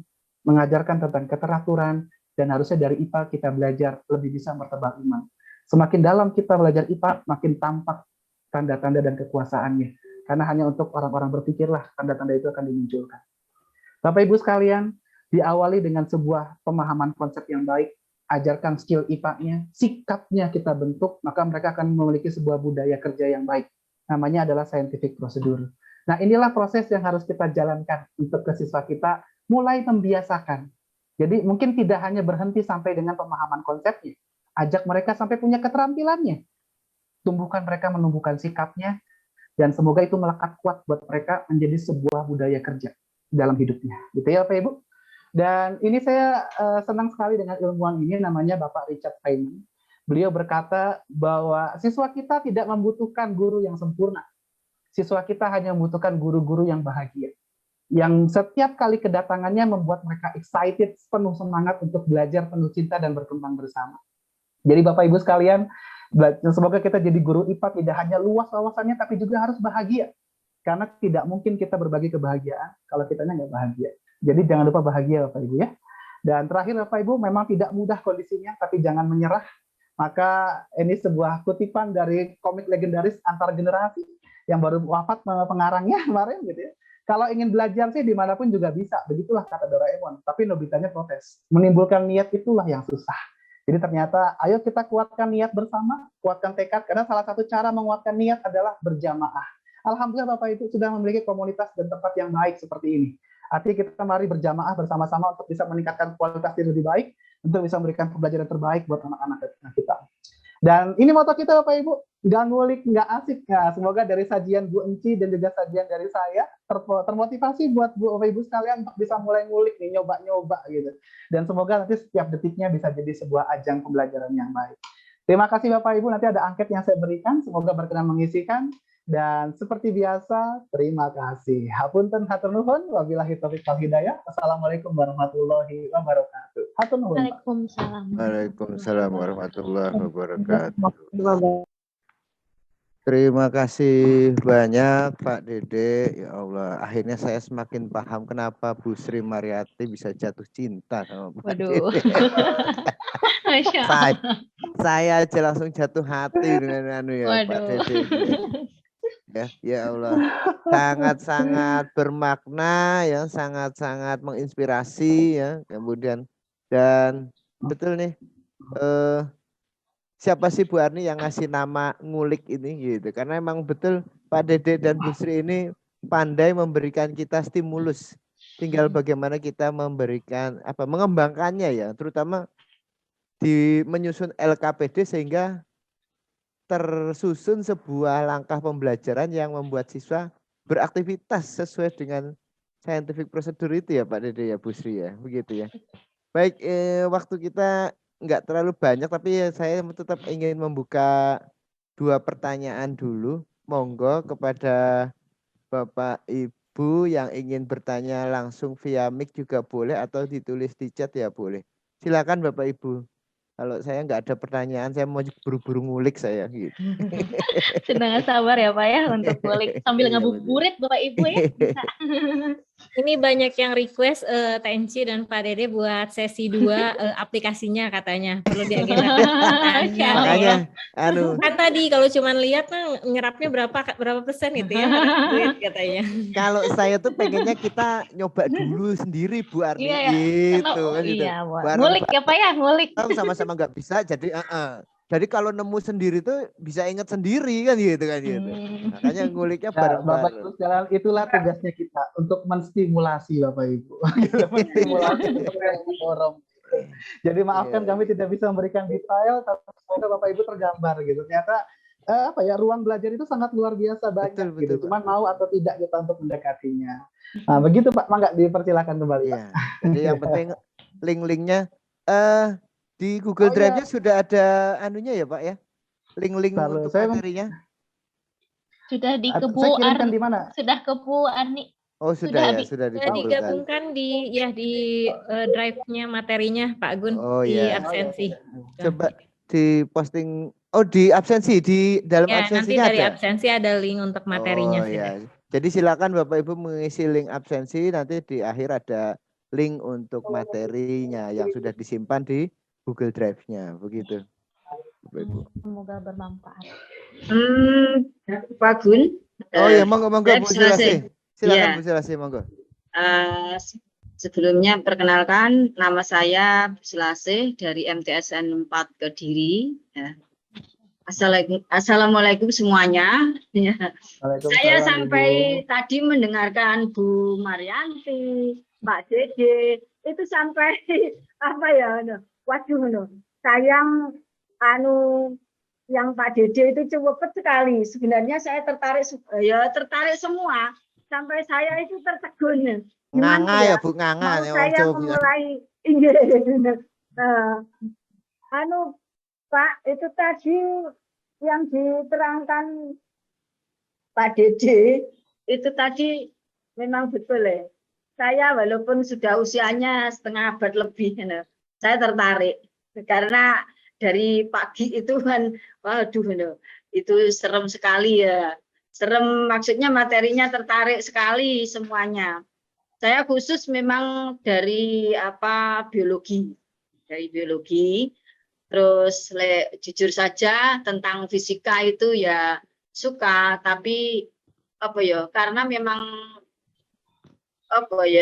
mengajarkan tentang keteraturan, dan harusnya dari IPA kita belajar lebih bisa mertebak iman. Semakin dalam kita belajar IPA, makin tampak tanda-tanda dan kekuasaannya. Karena hanya untuk orang-orang berpikirlah tanda-tanda itu akan dimunculkan. Bapak Ibu sekalian, diawali dengan sebuah pemahaman konsep yang baik, ajarkan skill IPA-nya, sikapnya kita bentuk, maka mereka akan memiliki sebuah budaya kerja yang baik. Namanya adalah scientific procedure. Nah, inilah proses yang harus kita jalankan untuk ke siswa kita, mulai membiasakan. Jadi mungkin tidak hanya berhenti sampai dengan pemahaman konsepnya, ajak mereka sampai punya keterampilannya. Tumbuhkan mereka menumbuhkan sikapnya, dan semoga itu melekat kuat buat mereka menjadi sebuah budaya kerja dalam hidupnya. Gitu ya Bapak Ibu. Dan ini saya senang sekali dengan ilmuwan ini, namanya Bapak Richard Feynman. Beliau berkata bahwa siswa kita tidak membutuhkan guru yang sempurna. Siswa kita hanya membutuhkan guru-guru yang bahagia, yang setiap kali kedatangannya membuat mereka excited, penuh semangat untuk belajar, penuh cinta, dan berkembang bersama. Jadi Bapak Ibu sekalian, semoga kita jadi guru IPA tidak hanya luas wawasannya, tapi juga harus bahagia. Karena tidak mungkin kita berbagi kebahagiaan kalau kitanya nggak bahagia. Jadi jangan lupa bahagia Bapak Ibu ya. Dan terakhir Bapak Ibu, memang tidak mudah kondisinya, tapi jangan menyerah. Maka ini sebuah kutipan dari komik legendaris antar generasi yang baru wafat pengarangnya kemarin gitu ya. Kalau ingin belajar sih dimanapun juga bisa, begitulah kata Doraemon. Tapi Nobitanya protes. Menimbulkan niat itulah yang susah. Jadi ternyata, ayo kita kuatkan niat bersama, kuatkan tekad. Karena salah satu cara menguatkan niat adalah berjamaah. Alhamdulillah Bapak Ibu sudah memiliki komunitas dan tempat yang baik seperti ini. Artinya kita mari berjamaah bersama-sama untuk bisa meningkatkan kualitas diri lebih baik, untuk bisa memberikan pembelajaran terbaik buat anak-anak kita. Dan ini moto kita Bapak Ibu, nggak ngulik, nggak asik. Nah, semoga dari sajian Bu Enci dan juga sajian dari saya termotivasi buat Bapak Ibu sekalian untuk bisa mulai ngulik nih, nyoba-nyoba gitu. Dan semoga nanti setiap detiknya bisa jadi sebuah ajang pembelajaran yang baik. Terima kasih Bapak Ibu, nanti ada angket yang saya berikan, semoga berkenan mengisikan. Dan seperti biasa, terima kasih. Hapunten hatur nuhun, wabillahi taufiq wal hidayah. Wassalamualaikum warahmatullahi wabarakatuh. Hatur nuhun. Waalaikumsalam. Waalaikumsalam warahmatullahi wabarakatuh. Terima kasih banyak Pak Dede. Ya Allah, akhirnya saya semakin paham kenapa Bu Sri Mariati bisa jatuh cinta sama Pak Dede. Saya aja langsung jatuh hati dengan Pak Dede. Ya Allah, sangat-sangat bermakna ya, sangat-sangat menginspirasi ya. Kemudian dan betul nih, siapa sih Bu Arni yang ngasih nama ngulik ini gitu. Karena emang betul Pak Dede dan Bu Sri ini pandai memberikan kita stimulus. Tinggal bagaimana kita memberikan mengembangkannya ya, terutama di menyusun LKPD sehingga tersusun sebuah langkah pembelajaran yang membuat siswa beraktivitas sesuai dengan scientific procedure itu ya Pak Dede ya Bu Sri ya, begitu ya. Baik, waktu kita nggak terlalu banyak tapi saya tetap ingin membuka 2 pertanyaan dulu. Monggo kepada Bapak Ibu yang ingin bertanya langsung via mic juga boleh atau ditulis di chat ya boleh. Silakan Bapak Ibu. Kalau saya nggak ada pertanyaan, saya mau buru-buru ngulik saya gitu. Sudah nggak sabar ya Pak ya untuk ngulik sambil Iya, ngabuburit Bapak Ibu ya. Bisa. Ini banyak yang request Tenci dan Pak Dede buat sesi 2 aplikasinya katanya. Perlu diagendakan. Makanya Kan tadi kalau cuman lihat nyerapnya berapa persen itu ya duit katanya. Kalau saya tuh pengennya kita nyoba dulu sendiri Bu Arni Iya ya. gitu kan gitu. Iya, ngulik ya Pak ya, ngulik. Sama-sama nggak bisa jadi Jadi kalau nemu sendiri tuh bisa ingat sendiri kan gitu. Makanya nguliknya bareng-bareng. Bapak Ibu sekalian, itulah tugasnya kita untuk menstimulasi Bapak Ibu. Menstimulasi untuk mendorong. Jadi maafkan kami tidak bisa memberikan detail, tapi semoga Bapak Ibu tergambar gitu. Ternyata ruang belajar itu sangat luar biasa banyak betul, gitu. Cuman mau atau tidak kita untuk mendekatinya. Nah, begitu Pak, mangga dipersilakan kembali Pak. Jadi yang penting link-linknya di Google Drive-nya sudah ada anunya ya Pak ya? Link-link untuk materinya. Sudah di ke Bu Arni. Di mana? Sudah ke Bu Arni. Oh sudah digabungkan di drive-nya materinya Pak Gun di absensi. Coba di posting di absensi di dalam absensinya nanti dari absensi ada link untuk materinya. Ya. Jadi silakan Bapak Ibu mengisi link absensi, nanti di akhir ada link untuk materinya yang sudah disimpan di Google Drive-nya, begitu. Bapak Ibu. Semoga bermanfaat. Pak Gun. Oh ya, monggo Bu Silasi. Silakan Bu Silasi, monggo. Sebelumnya perkenalkan, nama saya Bu Silasi dari MTSN 4 Kediri. Ya. Assalamualaikum semuanya. Ya. Saya sampai tadi mendengarkan Bu Marianti, Pak Dede, itu sampai sayang yang Pak Dede itu cepet sekali. Sebenarnya saya tertarik semua. Sampai saya itu tertegun. Nganga ya Bu, nganga. Saya memulai Pak, itu tadi yang diterangkan Pak Dede itu tadi memang betul ya. Saya walaupun sudah usianya setengah abad lebih, saya tertarik karena dari pagi itu kan, itu serem sekali ya. Serem maksudnya materinya tertarik sekali semuanya. Saya khusus memang dari biologi, Terus jujur saja tentang fisika itu ya suka, tapi karena memang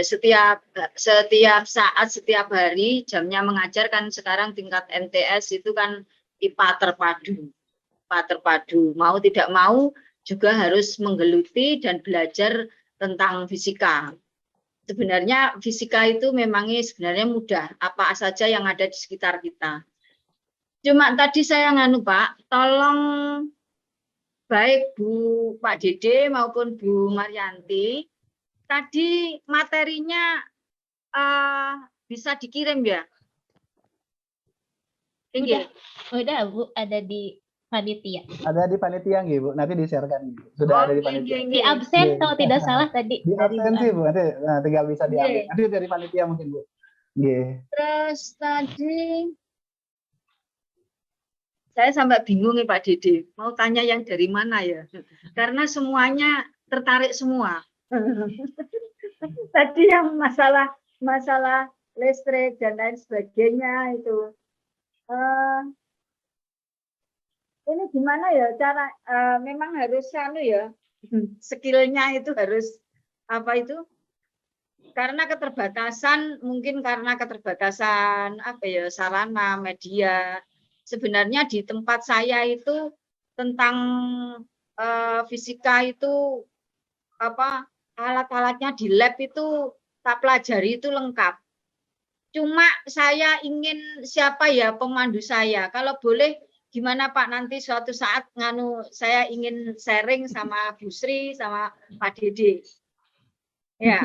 setiap saat, setiap hari jamnya mengajar kan sekarang tingkat MTS itu kan IPA terpadu. Mau tidak mau juga harus menggeluti dan belajar tentang fisika. Sebenarnya fisika itu memangnya sebenarnya mudah, apa saja yang ada di sekitar kita. Cuma tadi saya Pak, tolong baik Pak Dede maupun Bu Marianti, tadi materinya bisa dikirim ya? Udah Bu, ada di panitia. Ada di panitia nggih Bu, nanti di-share-kan. Sudah ada di panitia. Di absen kalau tidak salah tadi. Di absen sih Bu, nanti tinggal bisa diambil. Nanti dari panitia mungkin Bu. Terus tadi saya sampai bingung nih Pak Dede, mau tanya yang dari mana ya? Karena semuanya tertarik semua. Tadi yang masalah listrik dan lain sebagainya itu. Ini gimana ya cara? Memang harus skillnya itu harus karena keterbatasan, mungkin karena keterbatasan apa ya, sarana media. Sebenarnya di tempat saya itu tentang fisika itu apa, alat-alatnya di lab itu tak pelajari itu lengkap. Cuma saya ingin siapa ya pemandu saya. Kalau boleh gimana Pak, nanti suatu saat saya ingin sharing sama Bu Sri sama Pak Dede. Ya.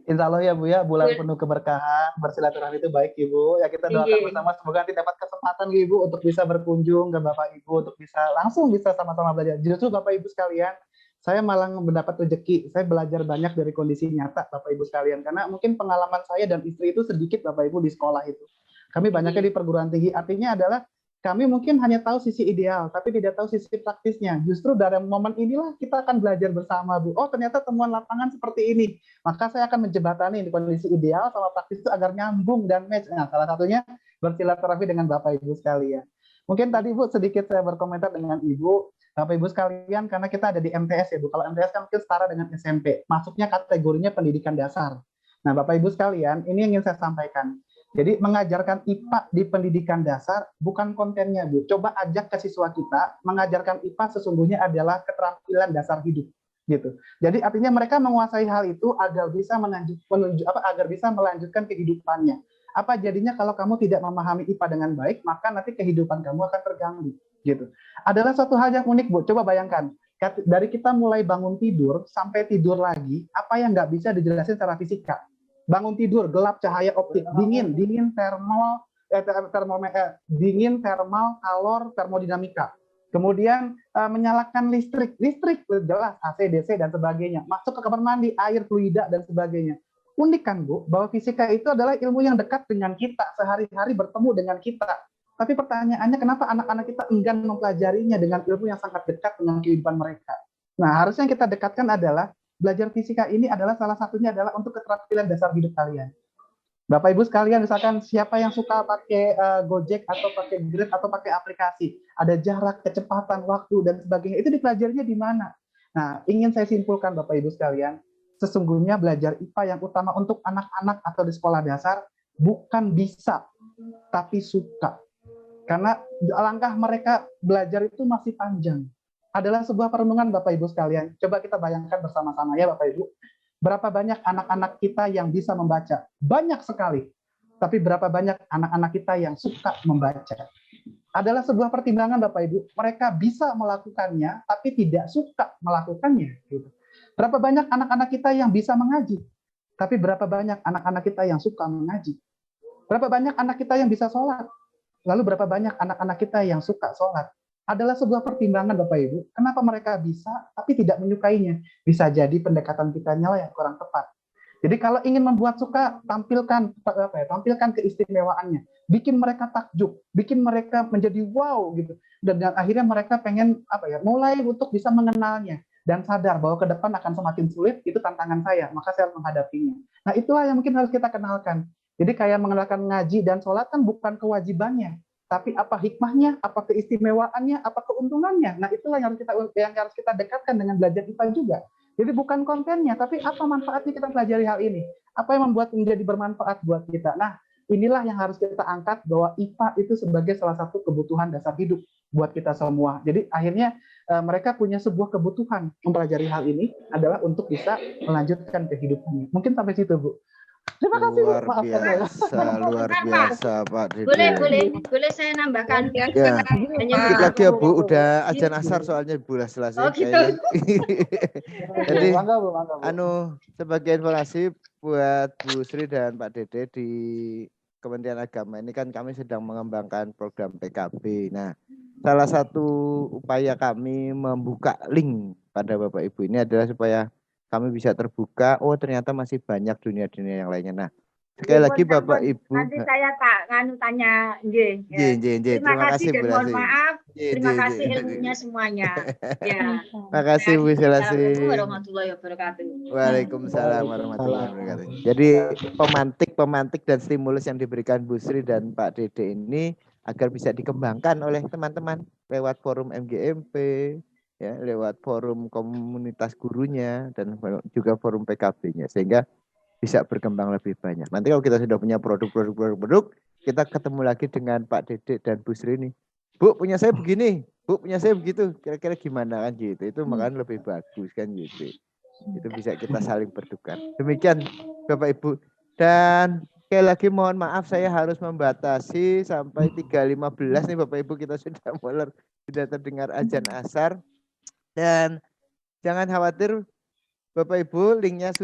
Insya Allah ya Bu ya, bulan penuh keberkahan, bersilaturahmi itu baik Ibu. Ya kita doakan bersama semoga nanti dapat kesempatan Ibu untuk bisa berkunjung ke Bapak Ibu, untuk bisa langsung bisa sama-sama belajar. Justru Bapak Ibu sekalian, saya malah mendapat rezeki. Saya belajar banyak dari kondisi nyata Bapak Ibu sekalian. Karena mungkin pengalaman saya dan istri itu sedikit Bapak Ibu di sekolah itu. Kami banyaknya di perguruan tinggi. Artinya adalah kami mungkin hanya tahu sisi ideal, tapi tidak tahu sisi praktisnya. Justru dari momen inilah kita akan belajar bersama, Bu. Oh, ternyata temuan lapangan seperti ini. Maka saya akan menjembatani di kondisi ideal sama praktis itu agar nyambung dan match. Nah, salah satunya bersilaturahmi dengan Bapak Ibu sekalian. Mungkin tadi Bu sedikit saya berkomentar dengan Ibu, Bapak Ibu sekalian, karena kita ada di MTS ya Bu. Kalau MTS kan mungkin setara dengan SMP. Masuknya kategorinya pendidikan dasar. Nah, Bapak Ibu sekalian, ini yang ingin saya sampaikan. Jadi mengajarkan IPA di pendidikan dasar bukan kontennya, Bu. Coba ajak ke siswa kita, mengajarkan IPA sesungguhnya adalah keterampilan dasar hidup, gitu. Jadi artinya mereka menguasai hal itu agar bisa agar bisa melanjutkan kehidupannya. Apa jadinya kalau kamu tidak memahami IPA dengan baik, maka nanti kehidupan kamu akan terganggu, gitu. Adalah suatu hal yang unik, Bu. Coba bayangkan, dari kita mulai bangun tidur sampai tidur lagi, apa yang nggak bisa dijelasin secara fisika? Bangun tidur, gelap cahaya optik, dingin thermal, dingin thermal, kalor, termodinamika. Kemudian menyalakan listrik jelas AC, DC dan sebagainya. Masuk ke kamar mandi, air, fluida dan sebagainya. Unik kan Bu, bahwa fisika itu adalah ilmu yang dekat dengan kita, sehari-hari bertemu dengan kita. Tapi pertanyaannya kenapa anak-anak kita enggan mempelajarinya dengan ilmu yang sangat dekat dengan kehidupan mereka. Nah, harusnya yang kita dekatkan adalah belajar fisika ini adalah salah satunya adalah untuk keterampilan dasar hidup kalian. Bapak Ibu sekalian, misalkan siapa yang suka pakai Gojek atau pakai Grab atau pakai aplikasi, ada jarak, kecepatan, waktu dan sebagainya, itu dipelajarinya di mana? Nah, ingin saya simpulkan Bapak Ibu sekalian, sesungguhnya belajar IPA yang utama untuk anak-anak atau di sekolah dasar bukan bisa, tapi suka. Karena langkah mereka belajar itu masih panjang. Adalah sebuah perenungan Bapak Ibu sekalian. Coba kita bayangkan bersama-sama ya Bapak Ibu. Berapa banyak anak-anak kita yang bisa membaca? Banyak sekali. Tapi berapa banyak anak-anak kita yang suka membaca? Adalah sebuah pertimbangan Bapak Ibu. Mereka bisa melakukannya, tapi tidak suka melakukannya. Berapa banyak anak-anak kita yang bisa mengaji? Tapi berapa banyak anak-anak kita yang suka mengaji? Berapa banyak anak kita yang bisa sholat? Lalu berapa banyak anak-anak kita yang suka sholat? Adalah sebuah pertimbangan Bapak Ibu. Kenapa mereka bisa tapi tidak menyukainya? Bisa jadi pendekatan kita yang kurang tepat. Jadi kalau ingin membuat suka, tampilkan keistimewaannya, bikin mereka takjub, bikin mereka menjadi wow gitu. Dan akhirnya mereka pengen mulai untuk bisa mengenalnya dan sadar bahwa ke depan akan semakin sulit, itu tantangan saya, maka saya harus menghadapinya. Nah, itulah yang mungkin harus kita kenalkan. Jadi kayak mengenalkan ngaji dan sholat kan bukan kewajibannya, tapi apa hikmahnya, apa keistimewaannya, apa keuntungannya. Nah, itulah yang harus kita dekatkan dengan belajar IPA juga. Jadi bukan kontennya, tapi apa manfaatnya kita pelajari hal ini? Apa yang membuat menjadi bermanfaat buat kita? Nah, inilah yang harus kita angkat bahwa IPA itu sebagai salah satu kebutuhan dasar hidup buat kita semua. Jadi akhirnya mereka punya sebuah kebutuhan mempelajari hal ini adalah untuk bisa melanjutkan kehidupannya. Mungkin sampai situ, Bu. Terima kasih, luar biasa Pak Dede. Boleh saya nambahkan? Ya, dikit lagi ya Bu, udah azan asar soalnya Bu selesai. Oh gitu. Jadi sebagai informasi buat Bu Sri dan Pak Dede di Kementerian Agama ini kan kami sedang mengembangkan program PKB. Nah, salah satu upaya kami membuka link pada Bapak Ibu ini adalah supaya kami bisa terbuka, oh ternyata masih banyak dunia-dunia yang lainnya. Nah, sekali lagi Bapak Ibu. Nanti saya tanya, terima kasih dan mohon maaf. Terima kasih ilmunya semuanya. Ya. Terima kasih Bu Selasi. Assalamualaikum warahmatullahi wabarakatuh. Waalaikumsalam warahmatullahi wabarakatuh. Jadi pemantik dan stimulus yang diberikan Bu Sri dan Pak Dede ini agar bisa dikembangkan oleh teman-teman lewat forum MGMP, ya, lewat forum komunitas gurunya dan juga forum PKB-nya, sehingga bisa berkembang lebih banyak. Nanti kalau kita sudah punya produk, kita ketemu lagi dengan Pak Dedek dan Bu Sri ini. Bu, punya saya begini, Bu, punya saya begitu. Kira-kira gimana kan gitu. Itu makanya lebih bagus kan gitu. Itu bisa kita saling bertukar. Demikian Bapak Ibu. Dan sekali lagi mohon maaf saya harus membatasi sampai 3.15 nih Bapak Ibu, kita sudah terdengar azan asar. Dan jangan khawatir Bapak Ibu, linknya sudah